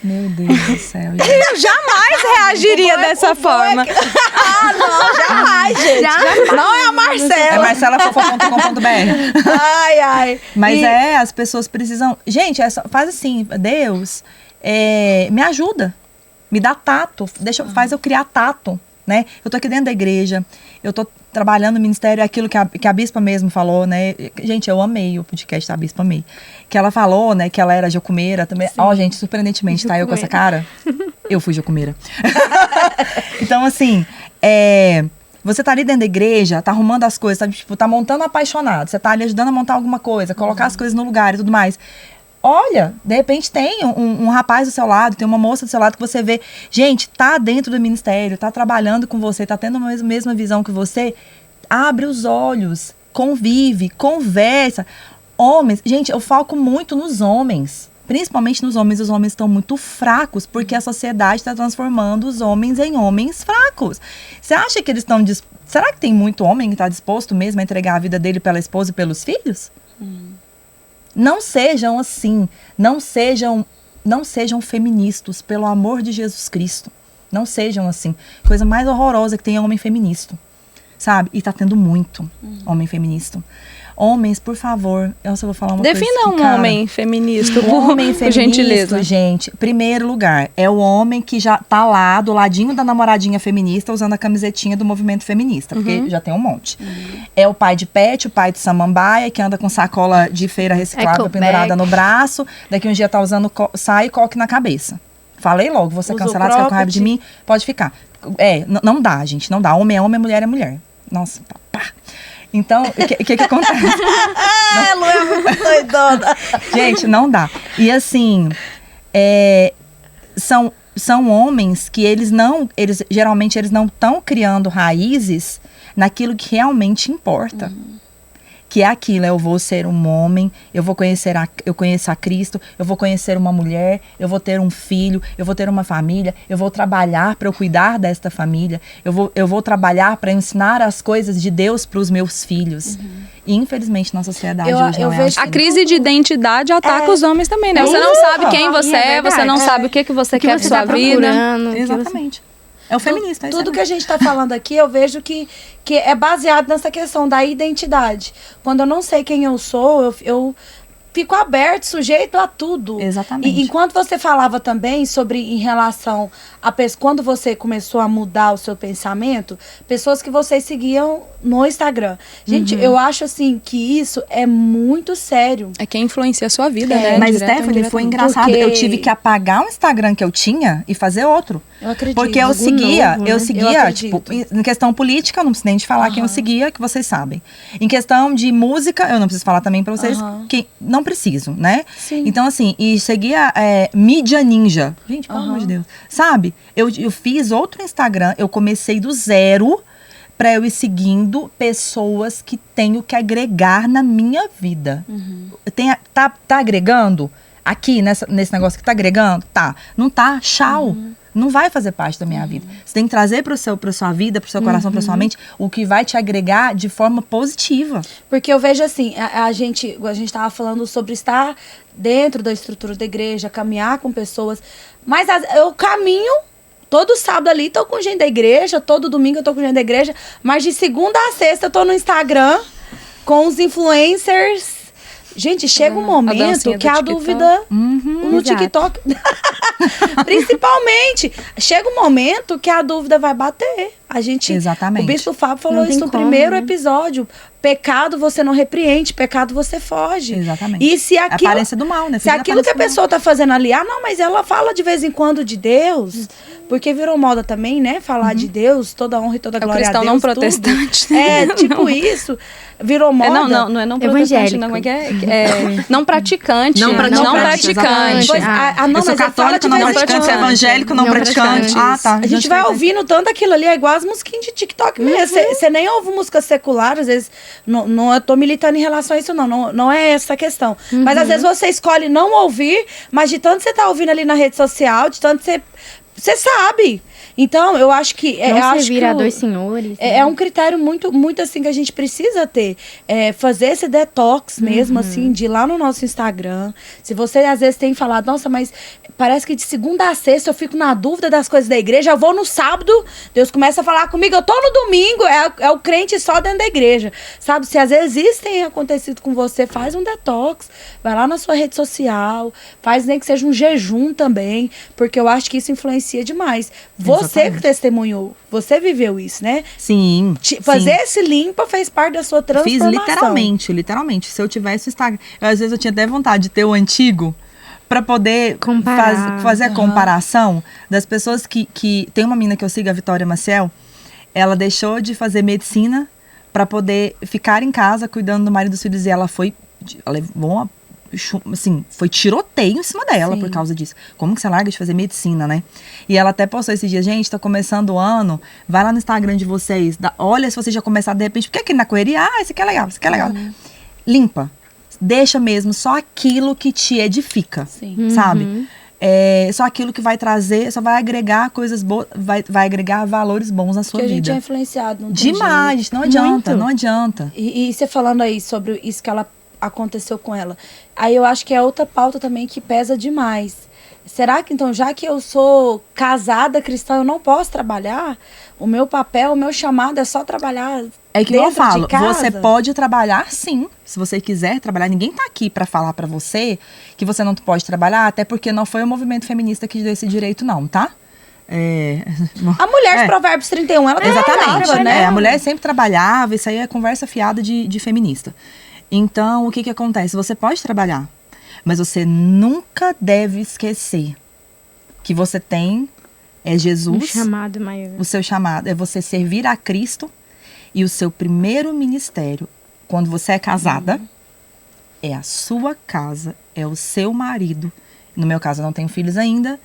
Meu Deus do céu.
Eu jamais reagiria dessa forma.
Não, jamais, gente. Jamais. Não é a Marcela.
É marcelafofo.com.br.
Ai.
Mas as pessoas precisam... Gente, faz assim, Deus, me ajuda. Me dá tato. Faz eu criar tato, né? Eu tô aqui dentro da igreja. Eu tô trabalhando no ministério, aquilo que a bispa mesmo falou, né? Gente, eu amei o podcast da bispa, amei. Que ela falou, né, que ela era jocumeira também. Gente, surpreendentemente, tá? Eu com essa cara, eu fui jocumeira. Então, assim, você tá ali dentro da igreja, tá arrumando as coisas, sabe? Tipo, tá montando apaixonado. Você tá ali ajudando a montar alguma coisa, colocar as coisas no lugar e tudo mais. Olha, de repente tem um rapaz do seu lado, tem uma moça do seu lado que você vê, gente, tá dentro do ministério, tá trabalhando com você, tá tendo a mesma visão que você, abre os olhos, convive, conversa. Homens, gente, eu foco muito nos homens, principalmente nos homens. Os homens estão muito fracos, porque a sociedade está transformando os homens em homens fracos. Você acha que eles estão... Será que tem muito homem que está disposto mesmo a entregar a vida dele pela esposa e pelos filhos? Não sejam assim, não sejam feministas, pelo amor de Jesus Cristo. Não sejam assim. Coisa mais horrorosa que tem é homem feminista, sabe? E tá tendo muito homem feminista. Homens, por favor, eu só vou falar uma
Defina
coisa.
um homem feminista,
Homem
por gentileza.
gente, primeiro lugar, é o homem que já tá lá do ladinho da namoradinha feminista usando a camisetinha do movimento feminista, porque já tem um monte. É o pai de pet, o pai de samambaia, que anda com sacola de feira reciclável pendurada no braço, daqui um dia tá usando saia e coque na cabeça. Falei logo, você
Usa
cancelado,
o
você fica com raiva de
cropped.
mim, pode ficar. Não dá, gente, não dá. Homem é homem, mulher é mulher. Nossa, pá. Então, o que acontece?
A Lu é muito doidona.
Gente, não dá. E assim, são homens que geralmente eles não estão criando raízes naquilo que realmente importa. Que é aquilo, eu vou ser um homem, eu conheço a Cristo, eu vou conhecer uma mulher, eu vou ter um filho, eu vou ter uma família, eu vou trabalhar para eu cuidar desta família, eu vou trabalhar para ensinar as coisas de Deus para os meus filhos. E infelizmente na sociedade hoje não é assim.
A crise de identidade ataca os homens também, né? Você não sabe quem você é, você não sabe o que você quer pra sua vida.
Exatamente. É o feminista.
Tudo que a gente está falando aqui, eu vejo que é baseado nessa questão da identidade. Quando eu não sei quem eu sou, eu fico aberto, sujeito a tudo.
Exatamente.
E enquanto você falava também sobre em relação a quando você começou a mudar o seu pensamento, pessoas que vocês seguiam no Instagram. Gente, eu acho assim que isso é muito sério.
É quem influencia a sua vida, né?
Mas, Stephanie, foi engraçado. Eu tive que apagar o Instagram que eu tinha e fazer outro.
Eu acredito.
Porque eu seguia,
Eu
tipo, em questão política, eu não preciso nem de falar quem eu seguia, que vocês sabem. Em questão de música, eu não preciso falar também pra vocês, que não preciso, né?
Sim.
Então, assim, e seguia mídia ninja. Gente, pelo amor de Deus. Sabe? Eu fiz outro Instagram, eu comecei do zero pra eu ir seguindo pessoas que tenho que agregar na minha vida. Tá agregando? Aqui, nesse negócio que tá agregando? Tá. Não tá? Tchau. Não vai fazer parte da minha vida. Você tem que trazer pra sua vida, pro seu coração, pra sua mente, o que vai te agregar de forma positiva.
Porque eu vejo assim, a gente tava falando sobre estar dentro da estrutura da igreja, caminhar com pessoas, mas eu caminho todo sábado ali, tô com gente da igreja, todo domingo eu tô com gente da igreja, mas de segunda a sexta eu tô no Instagram com os influencers. Gente, chega um momento que a dúvida no TikTok, principalmente, chega um momento que a dúvida vai bater.
Exatamente.
O Bispo Fábio falou isso no primeiro episódio. Pecado você não repreende, pecado você foge.
Exatamente.
E se aquilo,
a aparência do mal, né?
Se aquilo que a pessoa tá fazendo ali, não, mas ela fala de vez em quando de Deus, porque virou moda também, né? Falar de Deus, toda honra e toda glória a Deus.
É o cristão não protestante.
Tipo isso. Virou moda.
Não é não protestante, não. Não praticante. Não praticante.
Eu sou católico, não praticante, evangélico, não praticante. Tá.
A gente vai ouvindo tanto aquilo ali, é igual as musiquinhas de TikTok mesmo. Você nem ouve música secular, às vezes, não eu tô militando em relação a isso, não é essa a questão. Mas às vezes você escolhe não ouvir, mas de tanto você tá ouvindo ali na rede social, de tanto você sabe. Então, eu acho que...
Não servir a dois senhores.
É um critério muito, muito assim, que a gente precisa ter. Fazer esse detox mesmo, assim, de ir lá no nosso Instagram. Se você, às vezes, tem falado, nossa, mas parece que de segunda a sexta eu fico na dúvida das coisas da igreja, eu vou no sábado, Deus começa a falar comigo, eu tô no domingo, é o crente só dentro da igreja. Sabe, se às vezes isso tem acontecido com você, faz um detox. Vai lá na sua rede social, faz nem que seja um jejum também, porque eu acho que isso influencia demais. Você que testemunhou, você viveu isso, né?
Sim.
Fazer esse limpa fez parte da sua transformação.
Fiz literalmente. Se eu tivesse o Instagram, às vezes eu tinha até vontade de ter o antigo pra poder fazer a comparação das pessoas que... Tem uma menina que eu sigo, a Vitória Maciel, ela deixou de fazer medicina pra poder ficar em casa cuidando do marido dos filhos e ela levou uma... Assim, foi tiroteio em cima dela por causa disso. Como que você larga de fazer medicina, né? E ela até postou esse dia, gente, tá começando o ano, vai lá no Instagram de vocês, olha se vocês já começaram de repente, porque aqui na correria, isso aqui é legal, isso aqui é legal. Limpa. Deixa mesmo só aquilo que te edifica, sabe? Só aquilo que vai trazer, só vai agregar coisas boas, vai agregar valores bons na sua vida.
Que a gente é influenciado, não tem
demais,
jeito.
Não adianta, não adianta.
E você falando aí sobre isso que aconteceu com ela, aí eu acho que é outra pauta também que pesa demais. será que então, já que eu sou casada cristã, eu não posso trabalhar? O meu papel, o meu chamado é só trabalhar
É que
dentro
eu falo,
de casa?
você pode trabalhar sim, se você quiser trabalhar. Ninguém tá aqui pra falar pra você que você não pode trabalhar, até porque não foi o movimento feminista que deu esse direito não, tá?
A mulher de Provérbios 31, ela
exatamente,
trabalhava, né?
A mulher sempre trabalhava, isso aí é conversa fiada de feminista. Então, o que acontece? Você pode trabalhar, mas você nunca deve esquecer que você tem Jesus.
Um chamado maior.
O seu chamado é você servir a Cristo, e o seu primeiro ministério, quando você é casada, é a sua casa, é o seu marido. No meu caso, eu não tenho filhos ainda.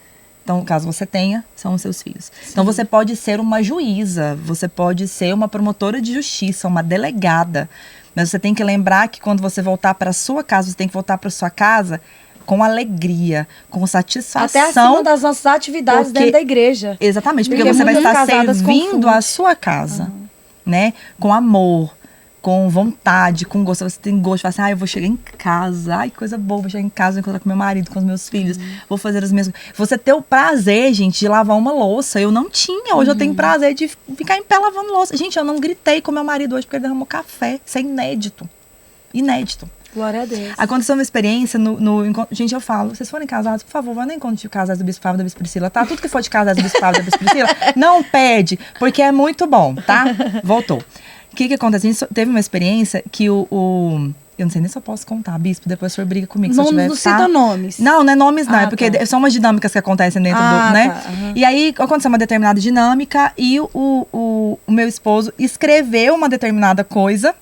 Então, caso você tenha, são os seus filhos. Sim. Então, você pode ser uma juíza, você pode ser uma promotora de justiça, uma delegada. Mas você tem que lembrar que quando você voltar para a sua casa, você tem que voltar para a sua casa com alegria, com satisfação.
Até acima das nossas atividades dentro da igreja.
Exatamente, porque você vai estar servindo a sua casa, né? Com amor, com vontade, com gosto. Você tem gosto, fala assim, eu vou chegar em casa, ai, que coisa boa, vou chegar em casa, vou encontrar com meu marido, com os meus filhos, vou fazer as mesmas. Você ter o prazer, gente, de lavar uma louça, eu não tinha. Hoje eu tenho prazer de ficar em pé lavando louça. Gente, eu não gritei com meu marido hoje porque ele derramou café. Isso é inédito. Inédito.
Glória a Deus.
Aconteceu uma experiência no encontro. Gente, eu falo, vocês forem casados, por favor, vá no encontro de casados do Bispo Fábio da Bispo Priscila, tá? Tudo que for de casados do Bispo Fábio da Bispo Priscila, não pede, porque é muito bom, tá? Voltou. O que acontece? A gente teve uma experiência que eu não sei nem se eu posso contar, Bispo, depois o senhor briga comigo.
Não cita nomes.
Não é nomes, não. É porque são umas dinâmicas que acontecem dentro do, né? Tá, E aí aconteceu uma determinada dinâmica e o meu esposo escreveu uma determinada coisa.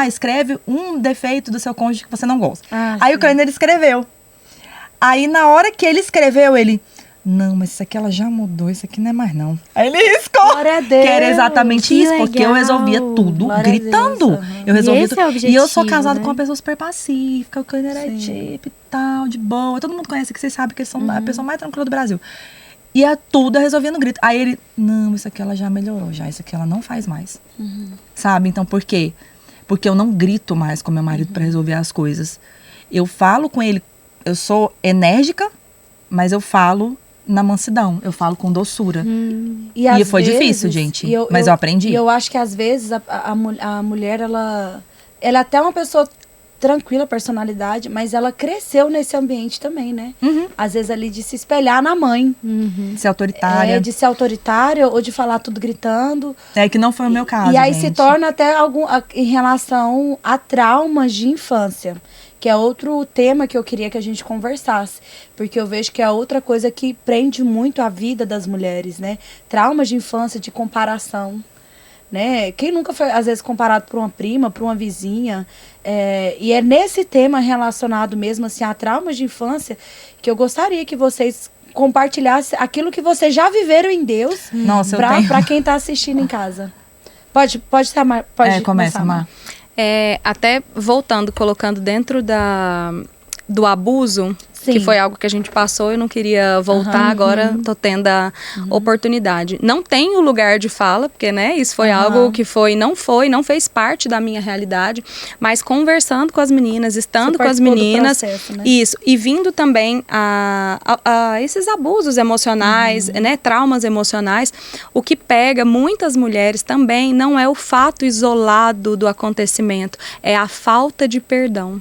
Escreve um defeito do seu cônjuge que você não gosta. Aí o Kleiner escreveu. Aí na hora que ele escreveu, ele... Não, mas isso aqui ela já mudou, isso aqui não é mais não. Aí ele riscou.
Glória a Deus.
Que era exatamente
que
isso,
legal.
porque eu resolvia tudo gritando. Eu resolvia tudo.
É o objetivo,
e eu sou casada
né?
com uma pessoa super pacífica, o Kleiner é tipo e tal, de boa. Todo mundo conhece que vocês sabem que eles são a pessoa mais tranquila do Brasil. E é tudo resolvia no grito. Aí ele, não, isso aqui ela já melhorou, isso aqui ela não faz mais. Sabe? Então por quê? Porque eu não grito mais com meu marido pra resolver as coisas. Eu falo com ele, eu sou enérgica, mas eu falo na mansidão, eu falo com doçura. E foi difícil, gente, mas eu aprendi.
E eu acho que às vezes a mulher, ela é até uma pessoa tranquila, personalidade, mas ela cresceu nesse ambiente também, né? Às vezes ali de se espelhar na mãe.
De ser autoritária.
De ser autoritária ou de falar tudo gritando.
É que não foi o meu caso,
E aí
gente.
se torna até em relação a traumas de infância. Que é outro tema que eu queria que a gente conversasse. Porque eu vejo que é outra coisa que prende muito a vida das mulheres, né? Traumas de infância, de comparação. Né? Quem nunca foi, às vezes, comparado por uma prima, por uma vizinha? E é nesse tema relacionado mesmo, assim, a traumas de infância, que eu gostaria que vocês compartilhassem aquilo que vocês já viveram em Deus.
Nossa,
pra quem tá assistindo em casa. Pode
começa, Mar.
Até voltando, colocando dentro do abuso,
Sim.
que foi algo que a gente passou, eu não queria voltar, agora tô tendo a oportunidade. Não tenho lugar de fala, porque, né, isso foi algo que não fez parte da minha realidade, mas conversando com as meninas, estando com as meninas,
processo, né?
isso, e vindo também a esses abusos emocionais, né, traumas emocionais, o que pega muitas mulheres também não é o fato isolado do acontecimento, é a falta de perdão.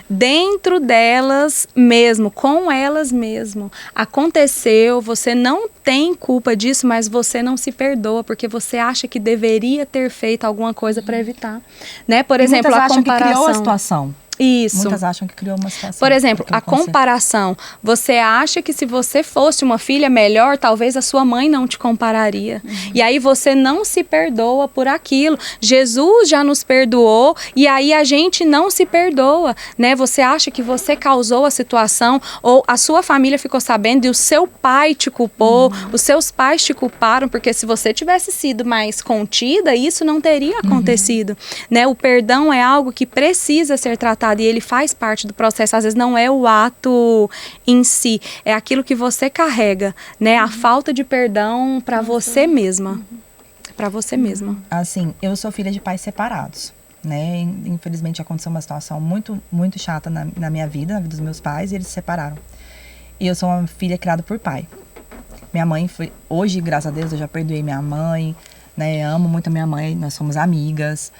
Dentro delas mesmo, com elas mesmo. Aconteceu, você não tem culpa disso, mas você não se perdoa, porque você acha que deveria ter feito alguma coisa para evitar. Né? Por exemplo,
muitas
a
acham
comparação.
que criou a situação.
Isso.
Muitas acham que criou uma situação.
Por exemplo, a comparação. Você acha que se você fosse uma filha melhor, talvez a sua mãe não te compararia. E aí você não se perdoa por aquilo. Jesus já nos perdoou e aí a gente não se perdoa, né? Você acha que você causou a situação ou a sua família ficou sabendo e o seu pai te culpou, os seus pais te culparam, porque se você tivesse sido mais contida, isso não teria acontecido, né? O perdão é algo que precisa ser tratado e ele faz parte do processo. Às vezes não é o ato em si, é aquilo que você carrega, né? A falta de perdão para você mesma. Para você mesma.
Assim, eu sou filha de pais separados, né? Infelizmente aconteceu uma situação muito, muito chata na minha vida, na vida dos meus pais, e eles se separaram. e eu sou uma filha criada por pai. Minha mãe foi... Hoje, graças a Deus, eu já perdoei minha mãe, né? Amo muito a minha mãe, nós somos amigas.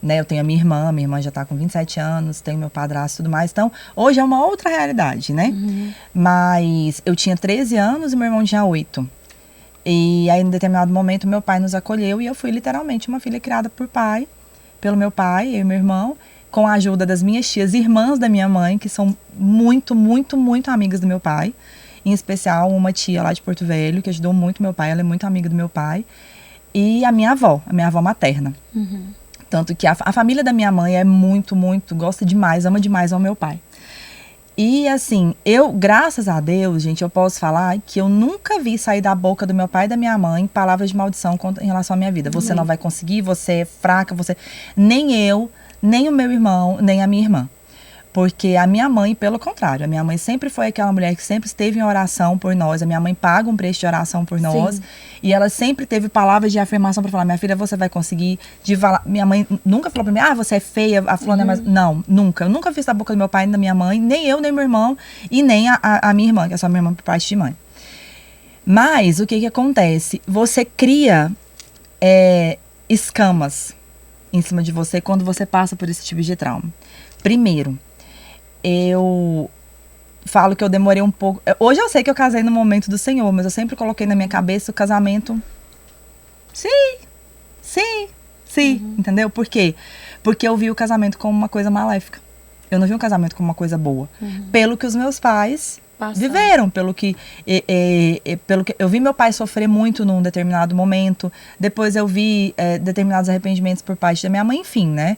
Né, eu tenho a minha irmã já tá com 27 anos, tenho meu padrasto e tudo mais. Então, hoje é uma outra realidade, né? Mas eu tinha 13 anos e meu irmão tinha 8. E aí, em determinado momento, meu pai nos acolheu e eu fui literalmente uma filha criada pelo meu pai, eu e meu irmão, com a ajuda das minhas tias, irmãs da minha mãe, que são muito, muito, muito amigas do meu pai. Em especial, uma tia lá de Porto Velho, que ajudou muito meu pai, ela é muito amiga do meu pai. E a minha avó materna. Tanto que a família da minha mãe é muito, muito, gosta demais, ama demais ao meu pai. E assim, graças a Deus, gente, eu posso falar que eu nunca vi sair da boca do meu pai e da minha mãe palavras de maldição em relação à minha vida. Você não vai conseguir, você é fraca, nem eu, nem o meu irmão, nem a minha irmã. Porque a minha mãe, pelo contrário, a minha mãe sempre foi aquela mulher que sempre esteve em oração por nós. A minha mãe paga um preço de oração por nós. Sim. E ela sempre teve palavras de afirmação para falar, minha filha, você vai conseguir. Minha mãe nunca falou para mim, você é feia, a fulana é mais... Não, nunca. Eu nunca fiz da boca do meu pai, nem da minha mãe, nem eu, nem meu irmão, e nem a minha irmã, que é só minha irmã por parte de mãe. Mas, o que acontece? Você cria escamas em cima de você quando você passa por esse tipo de trauma. Primeiro, eu falo que eu demorei um pouco. Hoje eu sei que eu casei no momento do Senhor, mas eu sempre coloquei na minha cabeça o casamento. Sim. Entendeu? Por quê? Porque eu vi o casamento como uma coisa maléfica. Eu não vi o casamento como uma coisa boa. Pelo que os meus pais viveram, pelo que eu vi meu pai sofrer muito num determinado momento. Depois eu vi determinados arrependimentos por parte da minha mãe, enfim, né?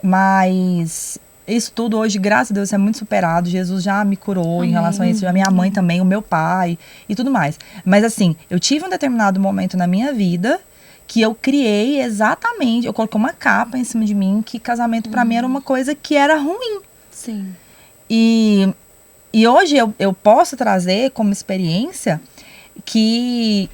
Mas isso tudo hoje, graças a Deus, é muito superado. Jesus já me curou em relação a isso. A minha mãe também, o meu pai e tudo mais. Mas assim, eu tive um determinado momento na minha vida que eu criei exatamente, eu coloquei uma capa em cima de mim, que casamento pra mim era uma coisa que era ruim.
Sim.
E hoje eu posso trazer como experiência que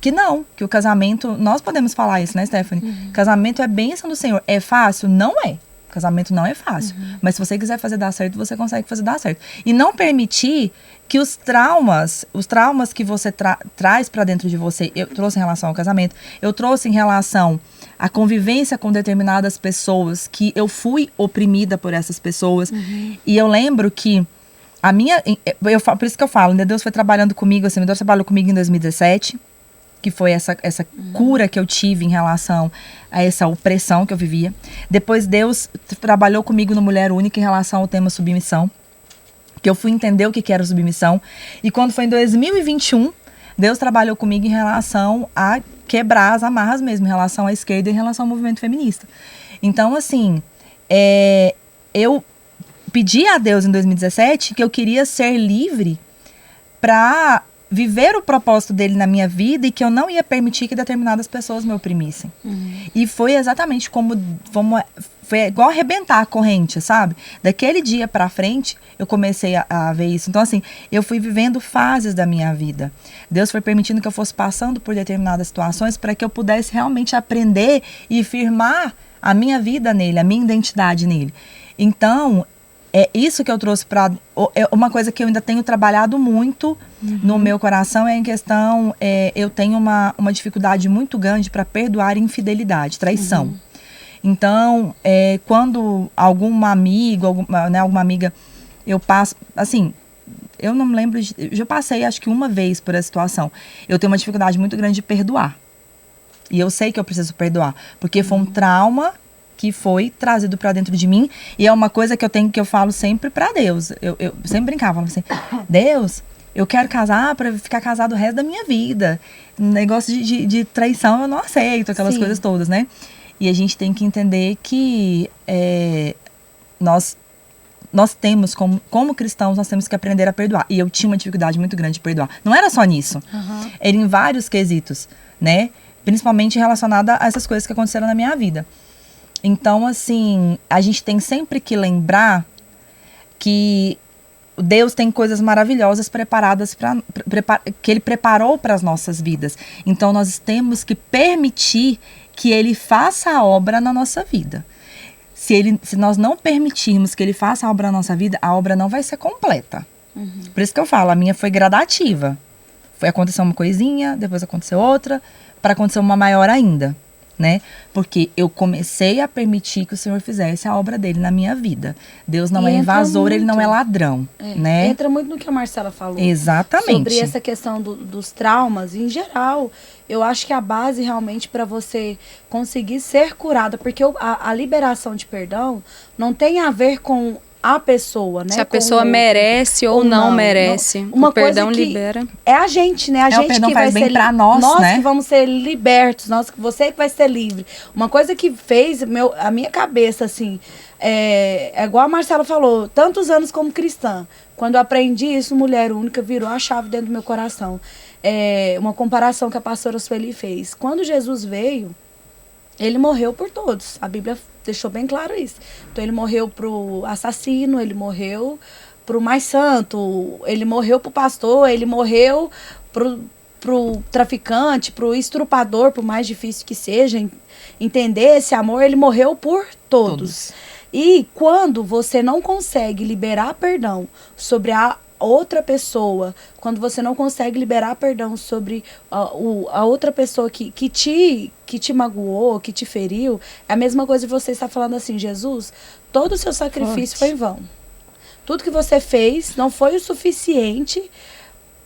o casamento, nós podemos falar isso, né, Stephanie? Casamento é bênção do Senhor. É fácil? Não é. Casamento não é fácil. Mas se você quiser fazer dar certo, você consegue fazer dar certo. E não permitir que os traumas que você traz pra dentro de você, eu trouxe em relação ao casamento, eu trouxe em relação à convivência com determinadas pessoas, que eu fui oprimida por essas pessoas. E eu lembro que por isso que eu falo, né, Deus foi trabalhando comigo, assim, Deus trabalhou comigo em 2017, que foi essa cura que eu tive em relação a essa opressão que eu vivia. Depois Deus trabalhou comigo no Mulher Única em relação ao tema submissão, que eu fui entender o que era submissão. E quando foi em 2021, Deus trabalhou comigo em relação a quebrar as amarras mesmo, em relação à esquerda e em relação ao movimento feminista. Então, assim, eu pedi a Deus em 2017 que eu queria ser livre para viver o propósito dele na minha vida e que eu não ia permitir que determinadas pessoas me oprimissem. E foi exatamente foi igual arrebentar a corrente, sabe? Daquele dia pra frente, eu comecei a ver isso. Então, assim, eu fui vivendo fases da minha vida. Deus foi permitindo que eu fosse passando por determinadas situações para que eu pudesse realmente aprender e firmar a minha vida nele, a minha identidade nele. Então, é isso que eu trouxe para... Uma coisa que eu ainda tenho trabalhado muito no meu coração é em questão... eu tenho uma dificuldade muito grande para perdoar infidelidade, traição. Então, quando algum amigo, alguma amiga, eu passo... Assim, eu não me lembro... Eu já passei, acho que uma vez por essa situação. Eu tenho uma dificuldade muito grande de perdoar. E eu sei que eu preciso perdoar. Porque foi um trauma que foi trazido pra dentro de mim, e é uma coisa que eu falo sempre pra Deus. Eu sempre brincava, falava assim, Deus, eu quero casar pra ficar casado o resto da minha vida. Negócio de traição eu não aceito, aquelas coisas todas, né? E a gente tem que entender que nós temos, como cristãos, nós temos que aprender a perdoar. E eu tinha uma dificuldade muito grande de perdoar. Não era só nisso. Era em vários quesitos, né? Principalmente relacionada a essas coisas que aconteceram na minha vida. Então, assim, a gente tem sempre que lembrar que Deus tem coisas maravilhosas preparadas que Ele preparou para as nossas vidas. Então, nós temos que permitir que Ele faça a obra na nossa vida. Se nós não permitirmos que Ele faça a obra na nossa vida, a obra não vai ser completa. Por isso que eu falo, a minha foi gradativa. Foi acontecer uma coisinha, depois aconteceu outra, para acontecer uma maior ainda, né? Porque eu comecei a permitir que o Senhor fizesse a obra dele na minha vida. Deus não é invasor, ele não é ladrão, né?
Entra muito no que a Marcela falou.
Exatamente.
Sobre essa questão dos traumas, em geral. Eu acho que a base realmente para você conseguir ser curada, porque a liberação de perdão não tem a ver com a pessoa, né?
Se a pessoa merece ou não merece.
Uma
o perdão
coisa que
libera.
É a gente, né? A gente
o perdão
que vai
faz bem
ser
pra nós, né?
que vamos ser libertos, você que vai ser livre. Uma coisa que fez a minha cabeça, assim, é igual a Marcela falou, tantos anos como cristã. Quando eu aprendi isso, mulher única virou a chave dentro do meu coração. Uma comparação que a pastora Sueli fez. Quando Jesus veio, ele morreu por todos. A Bíblia deixou bem claro isso. Então, ele morreu pro assassino, ele morreu pro mais santo, ele morreu pro pastor, ele morreu pro traficante, pro estrupador, por mais difícil que seja entender esse amor, ele morreu por todos. E quando você não consegue liberar perdão sobre a outra pessoa, quando você não consegue liberar perdão sobre a outra pessoa que te magoou, que te feriu, é a mesma coisa de você estar falando assim, Jesus, todo o seu sacrifício foi em vão. Tudo que você fez não foi o suficiente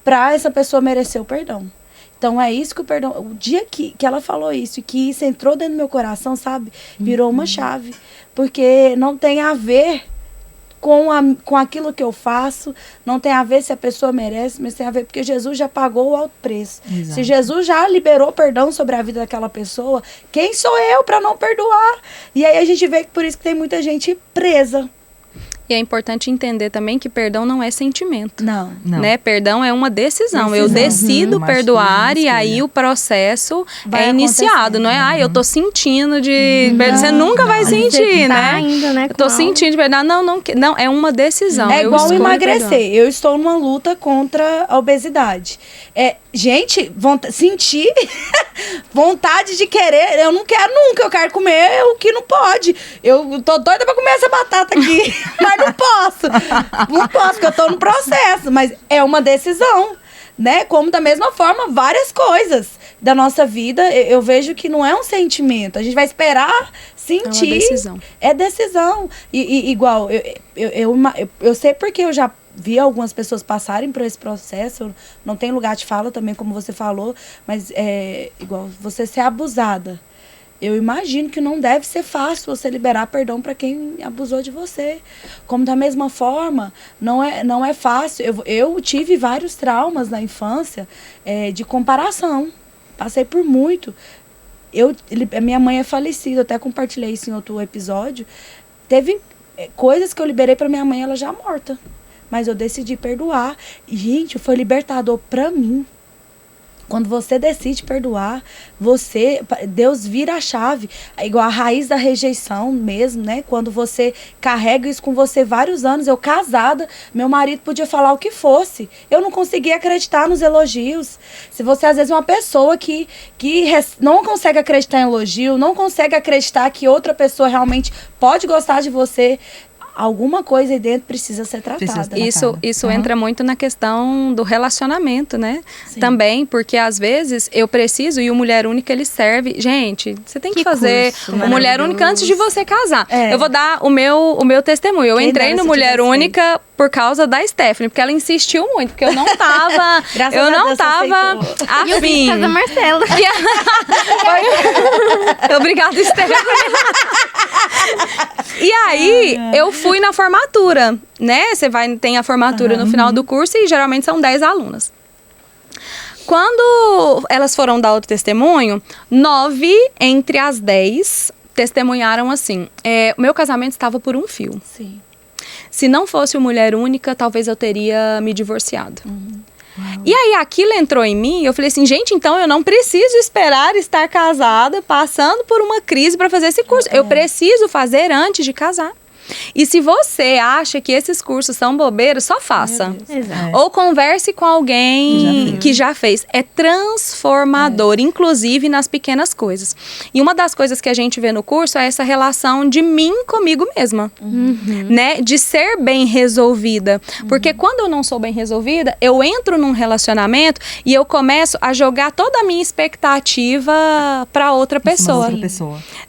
para essa pessoa merecer o perdão. Então é isso que o perdão... O dia que ela falou isso e que isso entrou dentro do meu coração, sabe? Virou uma chave. Porque não tem a ver com aquilo que eu faço, não tem a ver se a pessoa merece, mas tem a ver porque Jesus já pagou o alto preço. Exato. Se Jesus já liberou perdão sobre a vida daquela pessoa, quem sou eu para não perdoar? E aí a gente vê que por isso que tem muita gente presa.
E é importante entender também que perdão não é sentimento.
Não.
Né? Perdão é uma decisão. Eu decido perdoar e aí o processo é iniciado. Não é, eu tô sentindo de... Você nunca vai sentir, né?
Ainda, né?
Eu tô sentindo de perdoar. Não, é uma decisão.
É igual emagrecer. Eu estou numa luta contra a obesidade. Gente, sentir vontade de querer, eu não quero nunca, eu quero comer o que não pode. Eu tô doida pra comer essa batata aqui, mas não posso, porque eu tô no processo, mas é uma decisão, né? Como da mesma forma, várias coisas da nossa vida, eu vejo que não é um sentimento, a gente vai esperar sentir.
É uma decisão.
É decisão. E igual, eu sei porque eu já vi algumas pessoas passarem por esse processo, não tem lugar de fala também, como você falou, mas igual você ser abusada. Eu imagino que não deve ser fácil você liberar perdão para quem abusou de você. Como da mesma forma, não é fácil. Eu tive vários traumas na infância de comparação. Passei por muito. A minha mãe é falecida, eu até compartilhei isso em outro episódio. Teve coisas que eu liberei para minha mãe, ela já morta. Mas eu decidi perdoar. E, gente, foi libertador para mim. Quando você decide perdoar, Deus vira a chave. É igual a raiz da rejeição mesmo, né? Quando você carrega isso com você vários anos. Eu casada, meu marido podia falar o que fosse. Eu não conseguia acreditar nos elogios. Se você, às vezes, é uma pessoa que não consegue acreditar em elogio, não consegue acreditar que outra pessoa realmente pode gostar de você, alguma coisa aí dentro precisa ser tratada.
Isso entra muito na questão do relacionamento, né?
Sim.
Também, porque às vezes eu preciso, e o Mulher Única ele serve... Gente, você tem que fazer o Mulher Única antes de você casar. Eu vou dar o meu testemunho. Eu entrei no Mulher Única por causa da Stephanie, porque ela insistiu muito, porque eu não tava... eu não tava afim.
E eu vim casa da Marcela.
Obrigada, Stephanie. E aí, eu fui na formatura, né? Tem a formatura no final do curso e geralmente são 10 alunas. Quando elas foram dar outro testemunho, 9 entre as 10 testemunharam assim: o meu casamento estava por um fio.
Sim.
Se não fosse o Mulher Única, talvez eu teria me divorciado. E aí aquilo entrou em mim e eu falei assim, gente, então eu não preciso esperar estar casada, passando por uma crise para fazer esse curso. Eu preciso fazer antes de casar. E se você acha que esses cursos são bobeiros, só faça.
Exato.
Ou converse com alguém que já fez. É transformador, inclusive nas pequenas coisas. E uma das coisas que a gente vê no curso é essa relação de mim comigo mesma, né? De ser bem resolvida. Porque quando eu não sou bem resolvida, eu entro num relacionamento e eu começo a jogar toda a minha expectativa para outra pessoa.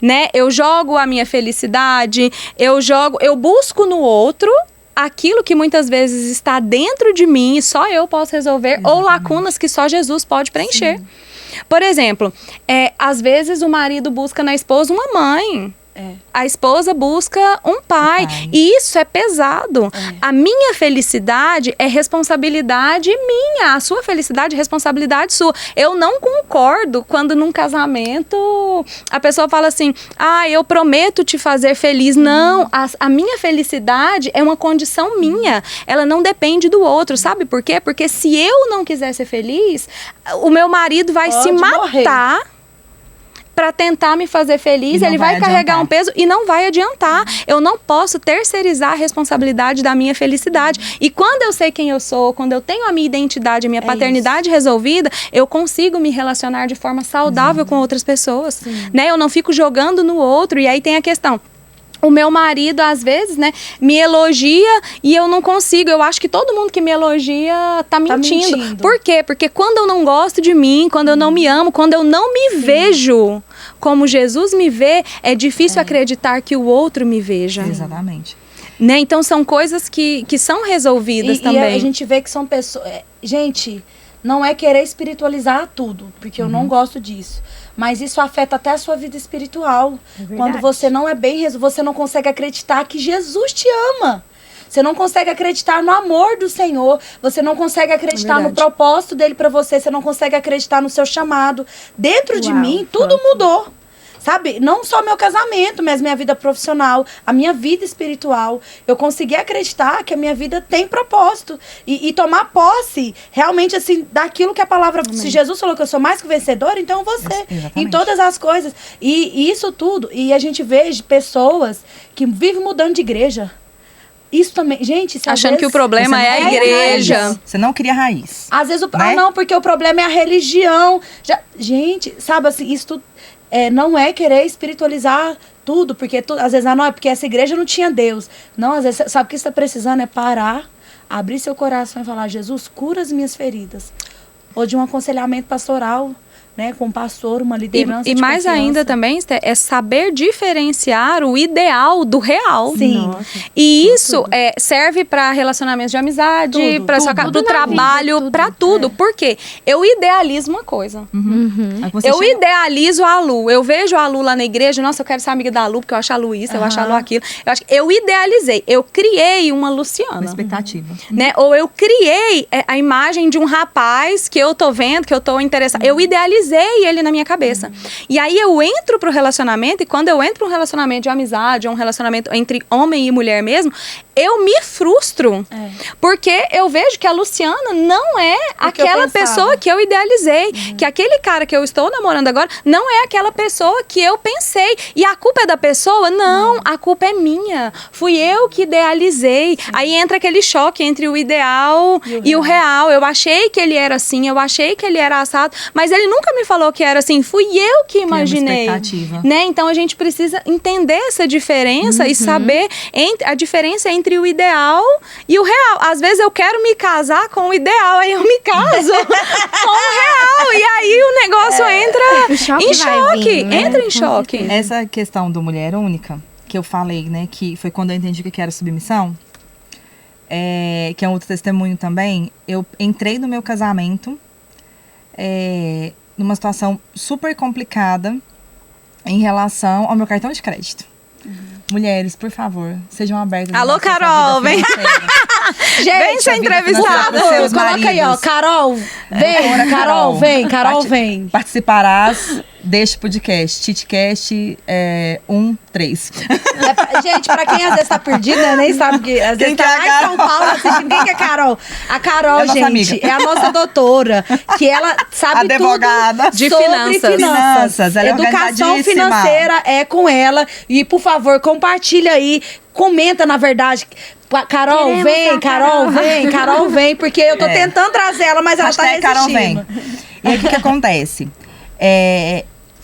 Né? Eu jogo a minha felicidade, eu busco no outro aquilo que muitas vezes está dentro de mim e só eu posso resolver, ou lacunas que só Jesus pode preencher. Sim. Por exemplo, às vezes o marido busca na esposa uma mãe. A esposa busca um pai. E isso é pesado. A minha felicidade é responsabilidade minha. A sua felicidade é responsabilidade sua. Eu não concordo quando num casamento a pessoa fala assim, eu prometo te fazer feliz. Não, a minha felicidade é uma condição minha. Ela não depende do outro. Sabe por quê? Porque se eu não quiser ser feliz, o meu marido vai se matar para tentar me fazer feliz, ele vai carregar um peso e não vai adiantar. Eu não posso terceirizar a responsabilidade da minha felicidade. E quando eu sei quem eu sou, quando eu tenho a minha identidade, a minha paternidade resolvida, eu consigo me relacionar de forma saudável com outras pessoas. Né? Eu não fico jogando no outro. E aí tem a questão. O meu marido, às vezes, né, me elogia e eu não consigo. Eu acho que todo mundo que me elogia tá mentindo. Por quê? Porque quando eu não gosto de mim, quando eu não me amo, quando eu não me vejo como Jesus me vê, é difícil acreditar que o outro me veja.
Exatamente.
Né? Então, são coisas que são resolvidas também.
E a gente vê que são pessoas... Gente, não é querer espiritualizar tudo, porque eu não gosto disso. Mas isso afeta até a sua vida espiritual. Quando você não é bem resolvido, você não consegue acreditar que Jesus te ama. Você não consegue acreditar no amor do Senhor. Você não consegue acreditar no propósito dele para você. Você não consegue acreditar no seu chamado. Dentro de mim, tudo mudou. Sabe? Não só meu casamento, mas minha vida profissional, a minha vida espiritual. Eu consegui acreditar que a minha vida tem propósito. E tomar posse, realmente, assim, daquilo que a palavra... Se Jesus falou que eu sou mais que vencedor, então você. Em todas as coisas. E isso tudo. E a gente vê pessoas que vivem mudando de igreja. Isso também, gente,
achando que o problema é a igreja.
Você não cria raiz.
Às vezes, não, porque o problema é a religião. Gente, sabe assim, isso tudo... não é querer espiritualizar tudo, porque às vezes, não, é porque essa igreja não tinha Deus. Não, às vezes, sabe o que você está precisando? É parar, abrir seu coração e falar, Jesus, cura as minhas feridas. Ou de um aconselhamento pastoral, né, com um pastor, uma liderança
e mais confiança. Ainda também, é saber diferenciar o ideal do real.
Sim.
E isso serve para relacionamentos de amizade, para do trabalho, para tudo. Por quê? Eu idealizo uma coisa. Eu idealizo a Lu. Eu vejo a Lu lá na igreja, nossa, eu quero ser amiga da Lu, porque eu acho a Lu isso, eu acho a Lu aquilo. Eu idealizei, eu criei uma Luciana.
Uma expectativa.
Né? Ou eu criei a imagem de um rapaz que eu tô vendo, que eu tô interessada. Eu idealizei ele na minha cabeça. E aí eu entro pro relacionamento, e quando eu entro num relacionamento de amizade, ou um relacionamento entre homem e mulher mesmo, eu me frustro. Porque eu vejo que a Luciana não é aquela pessoa que eu idealizei. Que aquele cara que eu estou namorando agora não é aquela pessoa que eu pensei. E a culpa é da pessoa? Não, a culpa é minha. Fui eu que idealizei. Aí entra aquele choque entre o ideal e o real. Eu achei que ele era assim, eu achei que ele era assado, mas ele nunca me falou que era assim. Fui eu que imaginei. Né? Então a gente precisa entender essa diferença e saber a diferença entre o ideal e o real. Às vezes eu quero me casar com o ideal, aí eu me caso com o real. E aí o negócio entra em choque. Entra em choque.
Essa questão do mulher única, que eu falei, né, que foi quando eu entendi o que era submissão, que é um outro testemunho também. Eu entrei no meu casamento numa situação super complicada em relação ao meu cartão de crédito. Mulheres, por favor, sejam abertas.
Alô, Carol, vem!
Gente,
Vem ser
por
entrevistada.
favor,
seus
coloca aí, ó.
maridos.
Carol, vem. Carol, vem. Carol, vem.
Participarás deste podcast, Titcast 3.
Gente, pra quem às vezes tá perdido, né, nem sabe que às vezes
Quem que
tá
é a
lá em São
Carol?
Paulo assistindo. Quem que é a Carol? A Carol,
É a nossa
gente,
amiga.
é a nossa doutora, que ela sabe
Advogada.
tudo
De
sobre
finanças.
Finanças, ela é
Educação
organizadíssima.
financeira é com ela. E, por favor, compartilha aí, comenta, na verdade. Carol,
Queremos
vem,
a
Carol, vem, Carol, vem, porque eu tô
É.
tentando trazer ela, mas ela tá
Hashtag
resistindo.
Carol vem. E aí, o que acontece?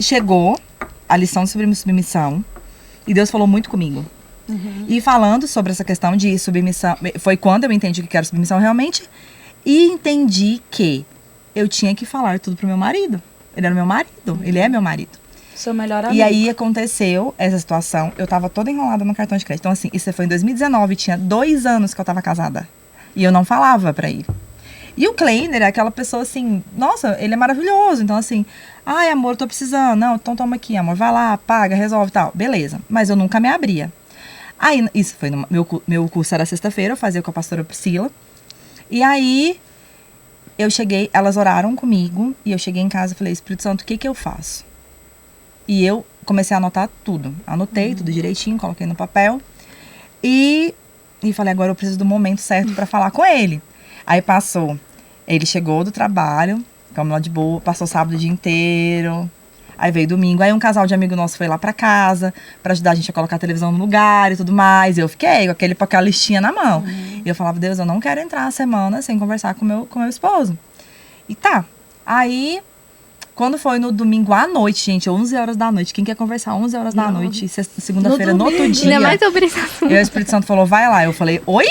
Chegou a lição de submissão e Deus falou muito comigo. E falando sobre essa questão de submissão, foi quando eu entendi que era submissão realmente, e entendi que eu tinha que falar tudo pro meu marido. Ele era meu marido, ele é meu marido.
Seu melhor amigo.
E aí aconteceu essa situação, eu tava toda enrolada no cartão de crédito. Então assim, isso foi em 2019, tinha 2 anos que eu tava casada. E eu não falava pra ele. E o Kleiner é aquela pessoa assim, nossa, ele é maravilhoso. Então assim, ai amor, eu tô precisando. Não, então toma aqui, amor, vai lá, paga, resolve e tal. Beleza, mas eu nunca me abria. Aí, isso foi no meu curso era sexta-feira, eu fazia com a pastora Priscila. E aí, eu cheguei, elas oraram comigo, e eu cheguei em casa e falei, Espírito Santo, o que que eu faço? E eu comecei a anotar tudo. Anotei tudo direitinho, coloquei no papel. E falei, agora eu preciso do momento certo pra falar com ele. Aí passou, ele chegou do trabalho, ficamos lá de boa, passou sábado o dia inteiro. Aí veio domingo, aí um casal de amigo nosso foi lá pra casa pra ajudar a gente a colocar a televisão no lugar e tudo mais. E eu fiquei com aquela listinha na mão. E eu falava, Deus, eu não quero entrar a semana sem conversar com meu esposo. E tá. Aí, quando foi no domingo à noite, gente, 11 horas da noite. Quem quer conversar 11 horas da noite, segunda-feira, no outro dia.
Ainda mais sobre isso.
E o Espírito Santo falou, vai lá. Eu falei, oi?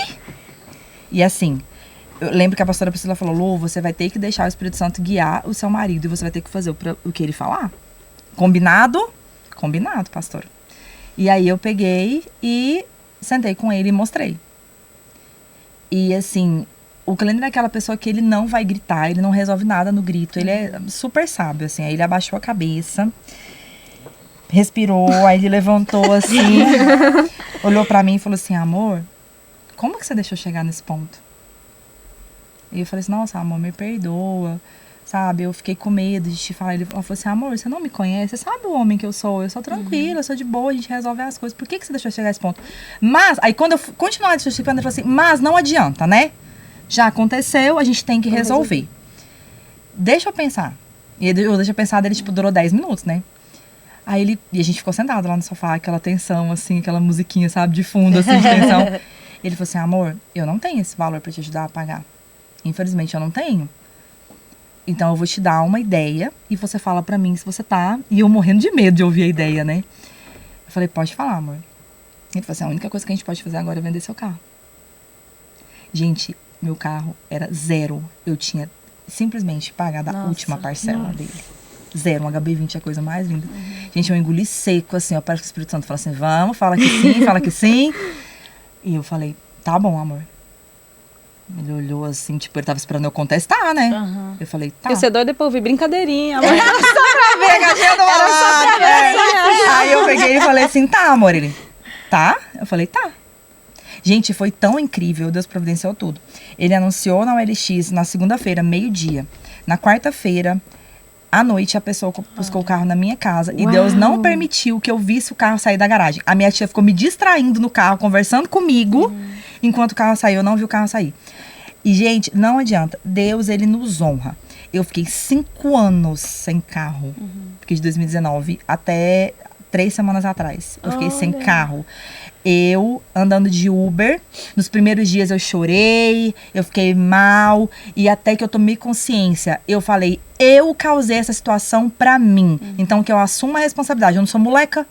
E assim, eu lembro que a pastora Priscila falou, Lu, você vai ter que deixar o Espírito Santo guiar o seu marido e você vai ter que fazer o que ele falar. Combinado? Combinado, pastora. E aí eu peguei e sentei com ele e mostrei. E assim, o Kleiner é aquela pessoa que ele não vai gritar, ele não resolve nada no grito. Ele é super sábio, assim. Aí ele abaixou a cabeça, respirou, aí ele levantou assim, olhou pra mim e falou assim, amor, como que você deixou chegar nesse ponto? E eu falei assim, nossa, amor, me perdoa. Sabe, eu fiquei com medo de te falar. Ele falou assim, amor, você não me conhece, você sabe o homem que eu sou tranquila, eu sou de boa, a gente resolve as coisas. Por que você deixou chegar a esse ponto? Mas, aí quando eu continuar justificando, ele falou assim, mas não adianta, né? Já aconteceu, a gente tem que resolver. Deixa eu pensar. E eu deixa eu pensar dele, tipo, durou 10 minutos, né? Aí e a gente ficou sentado lá no sofá, aquela tensão, assim, aquela musiquinha, sabe, de fundo, assim, de tensão. Ele falou assim, amor, eu não tenho esse valor pra te ajudar a pagar. Infelizmente, eu não tenho. Então, eu vou te dar uma ideia e você fala pra mim se você tá... E eu morrendo de medo de ouvir a ideia, né? Eu falei, pode falar, amor. Ele falou assim, a única coisa que a gente pode fazer agora é vender seu carro. Gente, meu carro era 0. Eu tinha simplesmente pagado a última parcela dele. 0, um HB20 é a coisa mais linda. Gente, eu engoli seco, assim, ó, parece que o Espírito Santo fala assim, vamos, fala que sim, fala que sim. E eu falei, tá bom, amor. Ele olhou assim, tipo, ele tava esperando eu contestar, né? Eu falei, tá.
Eu ser doida pra ouvir brincadeirinha.
Era só pra ver, gatinha do lado. Aí eu peguei e falei assim, tá, amor. Ele, tá? Eu falei, tá. Gente, foi tão incrível, Deus providenciou tudo. Ele anunciou na OLX na segunda-feira, meio-dia. Na quarta-feira, à noite, a pessoa buscou o carro na minha casa. E Deus não permitiu que eu visse o carro sair da garagem. A minha tia ficou me distraindo no carro, conversando comigo. Enquanto o carro saiu, eu não vi o carro sair. E, gente, não adianta. Deus, ele nos honra. Eu fiquei 5 anos sem carro. Fiquei de 2019 até 3 semanas atrás. Eu fiquei sem carro. Eu andando de Uber. Nos primeiros dias eu chorei. Eu fiquei mal. E até que eu tomei consciência. Eu falei, eu causei essa situação pra mim. Então, que eu assumo a responsabilidade. Eu não sou moleca.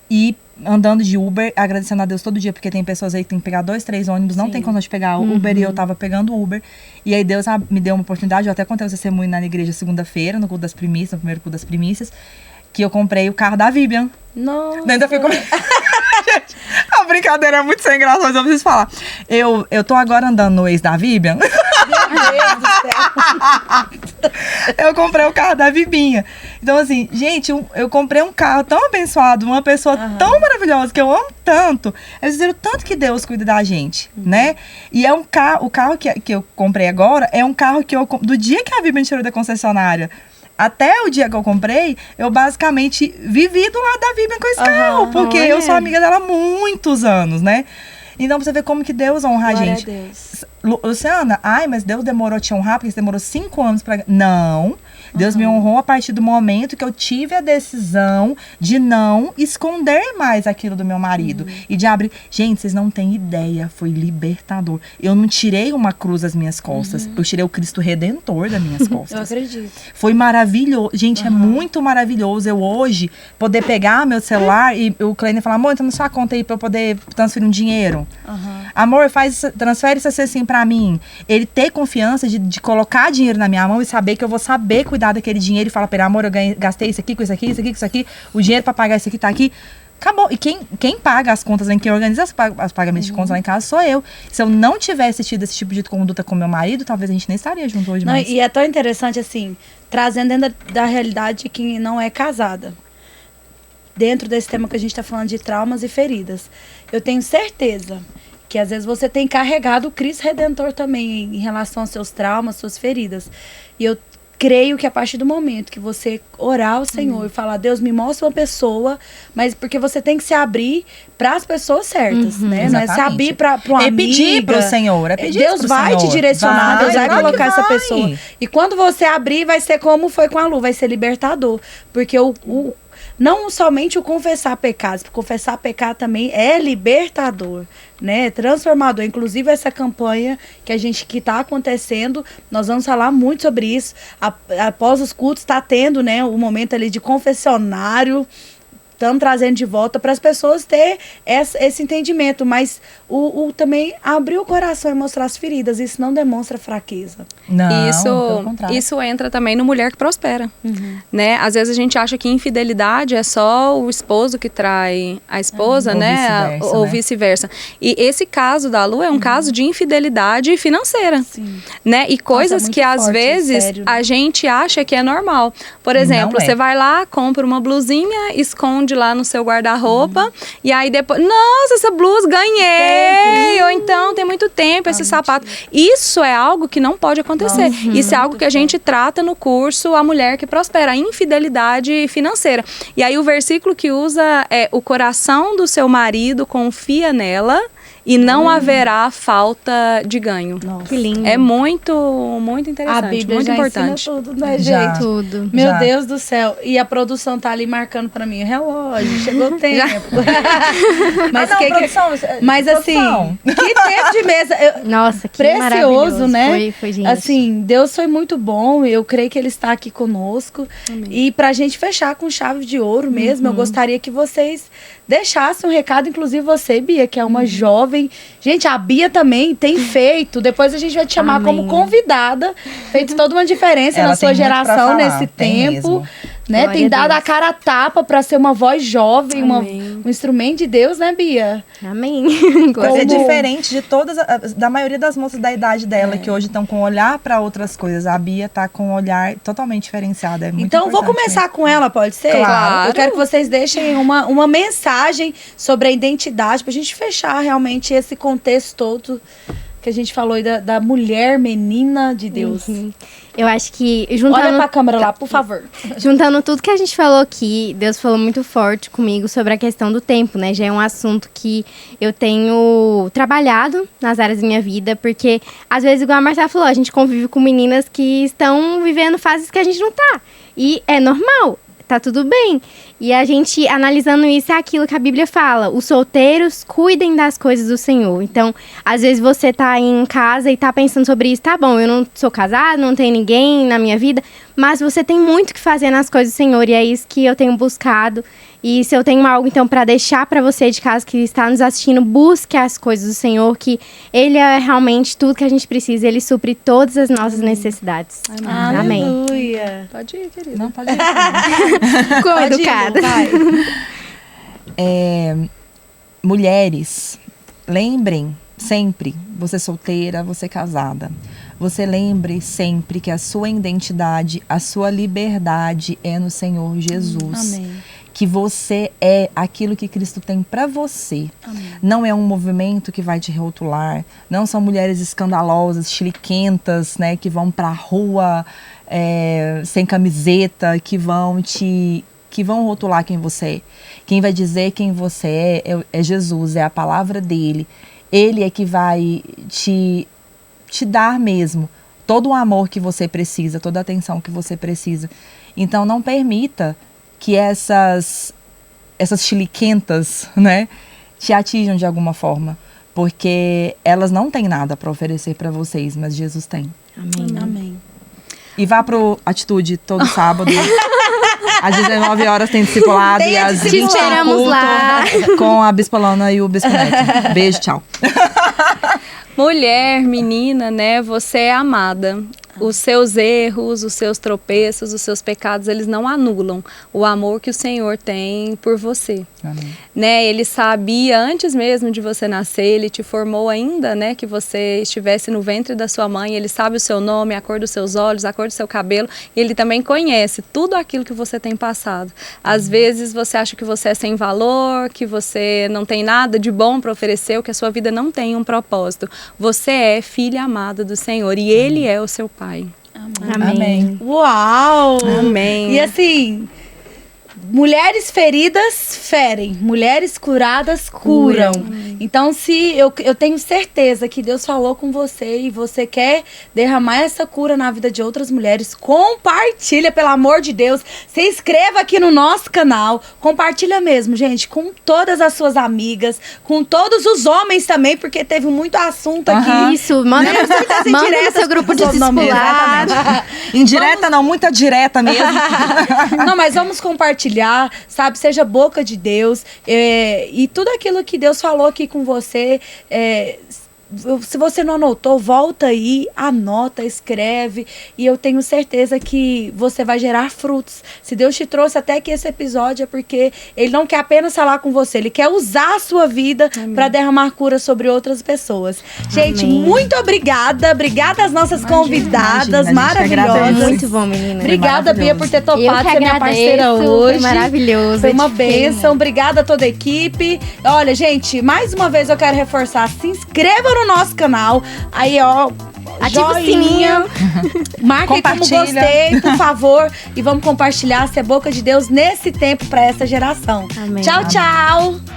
E andando de Uber, agradecendo a Deus todo dia, porque tem pessoas aí que tem que pegar 2, 3 ônibus, não tem condição de pegar o Uber, e eu tava pegando Uber. E aí Deus me deu uma oportunidade, eu até contei o testemunho na igreja segunda-feira, no culto das primícias, no primeiro culto das primícias, que eu comprei o carro da Vivian.
Nossa.
Ainda fui comprar. Gente, a brincadeira é muito sem graça, mas eu preciso falar. Eu tô agora andando no ex da Vivian.
Meu Deus do céu.
Eu comprei o carro da Vibinha. Então, assim, gente, eu comprei um carro tão abençoado, uma pessoa tão maravilhosa, que eu amo tanto. É dizer o tanto que Deus cuida da gente, né? E é um carro, o carro que eu comprei agora é um carro que do dia que a Bíblia me tirou da concessionária até o dia que eu comprei, eu basicamente vivi do lado da Vivian com esse carro. Porque eu sou amiga dela há muitos anos, né? Então, pra você ver como que Deus honra a gente.
Glória a Deus.
Luciana, mas Deus demorou a te honrar porque você demorou 5 anos pra... Não. Deus me honrou a partir do momento que eu tive a decisão de não esconder mais aquilo do meu marido. E de abrir... Gente, vocês não têm ideia. Foi libertador. Eu não tirei uma cruz das minhas costas. Eu tirei o Cristo Redentor das minhas costas.
Eu acredito.
Foi maravilhoso. Gente, é muito maravilhoso eu hoje poder pegar meu celular e o cliente falar, amor, então na sua conta aí pra eu poder transferir um dinheiro. Amor, transfere isso assim pra mim. Ele ter confiança de colocar dinheiro na minha mão e saber que eu vou saber cuidar daquele dinheiro e falar pra ele, amor, eu gastei isso aqui, com isso aqui, isso aqui, com isso aqui, o dinheiro pra pagar isso aqui tá aqui. Acabou. E quem paga as contas, quem organiza os pagamentos de contas lá em casa sou eu. Se eu não tivesse tido esse tipo de conduta com meu marido, talvez a gente nem estaria junto hoje mais.
E é tão interessante, assim, trazendo dentro da realidade de quem não é casada. Dentro desse tema que a gente tá falando de traumas e feridas. Eu tenho certeza que às vezes você tem carregado o Cristo Redentor também em relação aos seus traumas, suas feridas. E eu creio que a partir do momento que você orar ao Senhor e falar, Deus, me mostra uma pessoa, mas porque você tem que se abrir para as pessoas certas, né? Não é se abrir para uma amiga.
É pedir pro Senhor,
Deus vai te direcionar, Deus vai colocar essa pessoa. E quando você abrir, vai ser como foi com a Lu, vai ser libertador. Porque não somente o confessar pecados, porque confessar pecado também é libertador, né? Transformador. Inclusive essa campanha que está acontecendo, nós vamos falar muito sobre isso. Após os cultos está tendo, né, o momento ali de confessionário. Estamos trazendo de volta para as pessoas ter esse entendimento, mas também abrir o coração e mostrar as feridas, isso não demonstra fraqueza.
Não,
isso entra também no Mulher que Prospera, né? Às vezes a gente acha que infidelidade é só o esposo que trai a esposa, né? Ou vice-versa. E esse caso da Lu é um caso de infidelidade financeira, né? E coisas que às vezes a gente acha que é normal. Por exemplo, você vai lá, compra uma blusinha, esconde lá no seu guarda-roupa e aí depois, nossa, essa blusa ganhei, ou então tem muito tempo esse sapato. Isso é algo que não pode acontecer. Isso é algo que a gente trata no curso A Mulher que Prospera, a infidelidade financeira. E aí o versículo que usa é: o coração do seu marido confia nela e não haverá falta de ganho.
Nossa. Que lindo.
É muito, muito interessante,
a Bíblia
muito
já
importante.
Ensina tudo, né, gente?
Tudo.
Meu Deus do céu. E a produção tá ali marcando pra mim o relógio, chegou o tempo. Mas mas assim, que tempo de mesa.
Nossa, que
precioso, né?
Foi, gente.
Assim, Deus foi muito bom. Eu creio que Ele está aqui conosco.
Amém.
E pra gente fechar com chave de ouro mesmo, eu gostaria que vocês deixassem um recado, inclusive você, Bia, que é uma jovem. Gente, a Bia também tem feito. Depois a gente vai te chamar como convidada. Feito toda uma diferença na sua geração nesse tempo. Né? Tem dado a cara a tapa para ser uma voz jovem, um instrumento de Deus, né, Bia?
Amém.
É diferente de da maioria das moças da idade dela, que hoje estão com olhar para outras coisas. A Bia tá com um olhar totalmente diferenciado. É muito
então, vou começar com ela, pode ser?
Claro.
Eu quero que vocês deixem uma mensagem sobre a identidade, pra gente fechar realmente esse contexto todo que a gente falou aí da mulher menina de Deus.
Eu acho que juntando...
Olha pra câmera lá, por favor.
Juntando tudo que a gente falou aqui, Deus falou muito forte comigo sobre a questão do tempo, né? Já é um assunto que eu tenho trabalhado nas áreas da minha vida, porque às vezes, igual a Marcela falou, a gente convive com meninas que estão vivendo fases que a gente não tá. E é normal. Tá tudo bem. E a gente, analisando isso, é aquilo que a Bíblia fala. Os solteiros cuidem das coisas do Senhor. Então, às vezes você tá em casa e tá pensando sobre isso. Tá bom, eu não sou casada, não tenho ninguém na minha vida. Mas você tem muito que fazer nas coisas do Senhor. E é isso que eu tenho buscado. E se eu tenho algo, então, para deixar para você de casa que está nos assistindo, busque as coisas do Senhor, que Ele é realmente tudo que a gente precisa. Ele supre todas as nossas necessidades. Amém.
Aleluia.
Pode ir, querida.
Não, pode ir.
Como educada.
Mulheres, lembrem sempre, você solteira, você casada, você lembre sempre que a sua identidade, a sua liberdade é no Senhor Jesus.
Amém.
Que você é aquilo que Cristo tem para você.
Amém.
Não é um movimento que vai te rotular. Não são mulheres escandalosas, chiliquentas, né, que vão pra rua sem camiseta, que vão rotular quem você é. Quem vai dizer quem você é Jesus, é a palavra dele. Ele é que vai te dar mesmo todo o amor que você precisa, toda a atenção que você precisa. Então não permita que essas chiliquentas, né, te atinjam de alguma forma, porque elas não têm nada para oferecer para vocês, mas Jesus tem.
Amém.
Amém.
E vá pro Atitude todo sábado. Às 19 horas tem discipulado e às 20
Te esperamos lá.
Com a Bispa Lana e o Bispo Neto. Beijo, tchau.
Mulher, menina, né? Você é amada. Os seus erros, os seus tropeços, os seus pecados, eles não anulam o amor que o Senhor tem por você.
Amém.
Né? Ele sabia antes mesmo de você nascer, ele te formou ainda, né, que você estivesse no ventre da sua mãe. Ele sabe o seu nome, a cor dos seus olhos, a cor do seu cabelo. E ele também conhece tudo aquilo que você tem passado. Às vezes você acha que você é sem valor, que você não tem nada de bom para oferecer, ou que a sua vida não tem um propósito. Você é filha amada do Senhor e ele é o seu pai.
Amém.
Uau!
Amém.
E assim, mulheres feridas ferem, mulheres curadas curam. Então, se eu tenho certeza que Deus falou com você e você quer derramar essa cura na vida de outras mulheres, compartilha, pelo amor de Deus. Se inscreva aqui no nosso canal, compartilha mesmo, gente, com todas as suas amigas, com todos os homens também, porque teve muito assunto aqui.
Isso, manda no seu grupo de discipulado.
Indireta não, muita direta mesmo.
Não, mas vamos compartilhar, sabe? Seja boca de Deus. E tudo aquilo que Deus falou aqui com você, se você não anotou, volta aí, anota, escreve, e eu tenho certeza que você vai gerar frutos. Se Deus te trouxe até aqui esse episódio, é porque Ele não quer apenas falar com você, Ele quer usar a sua vida para derramar cura sobre outras pessoas. Gente, muito obrigada às nossas convidadas maravilhosas.
Muito bom, menina.
Obrigada, Bia, por ter topado ser minha parceira hoje.
Foi maravilhoso.
Foi uma bênção. Obrigada a toda a equipe. Olha, gente, mais uma vez eu quero reforçar, se inscreva no nosso canal. Aí, ó,
ativa o sininho.
Marque aí como gostei, por favor. E vamos compartilhar, ser boca de Deus nesse tempo para essa geração.
Amém.
Tchau, tchau.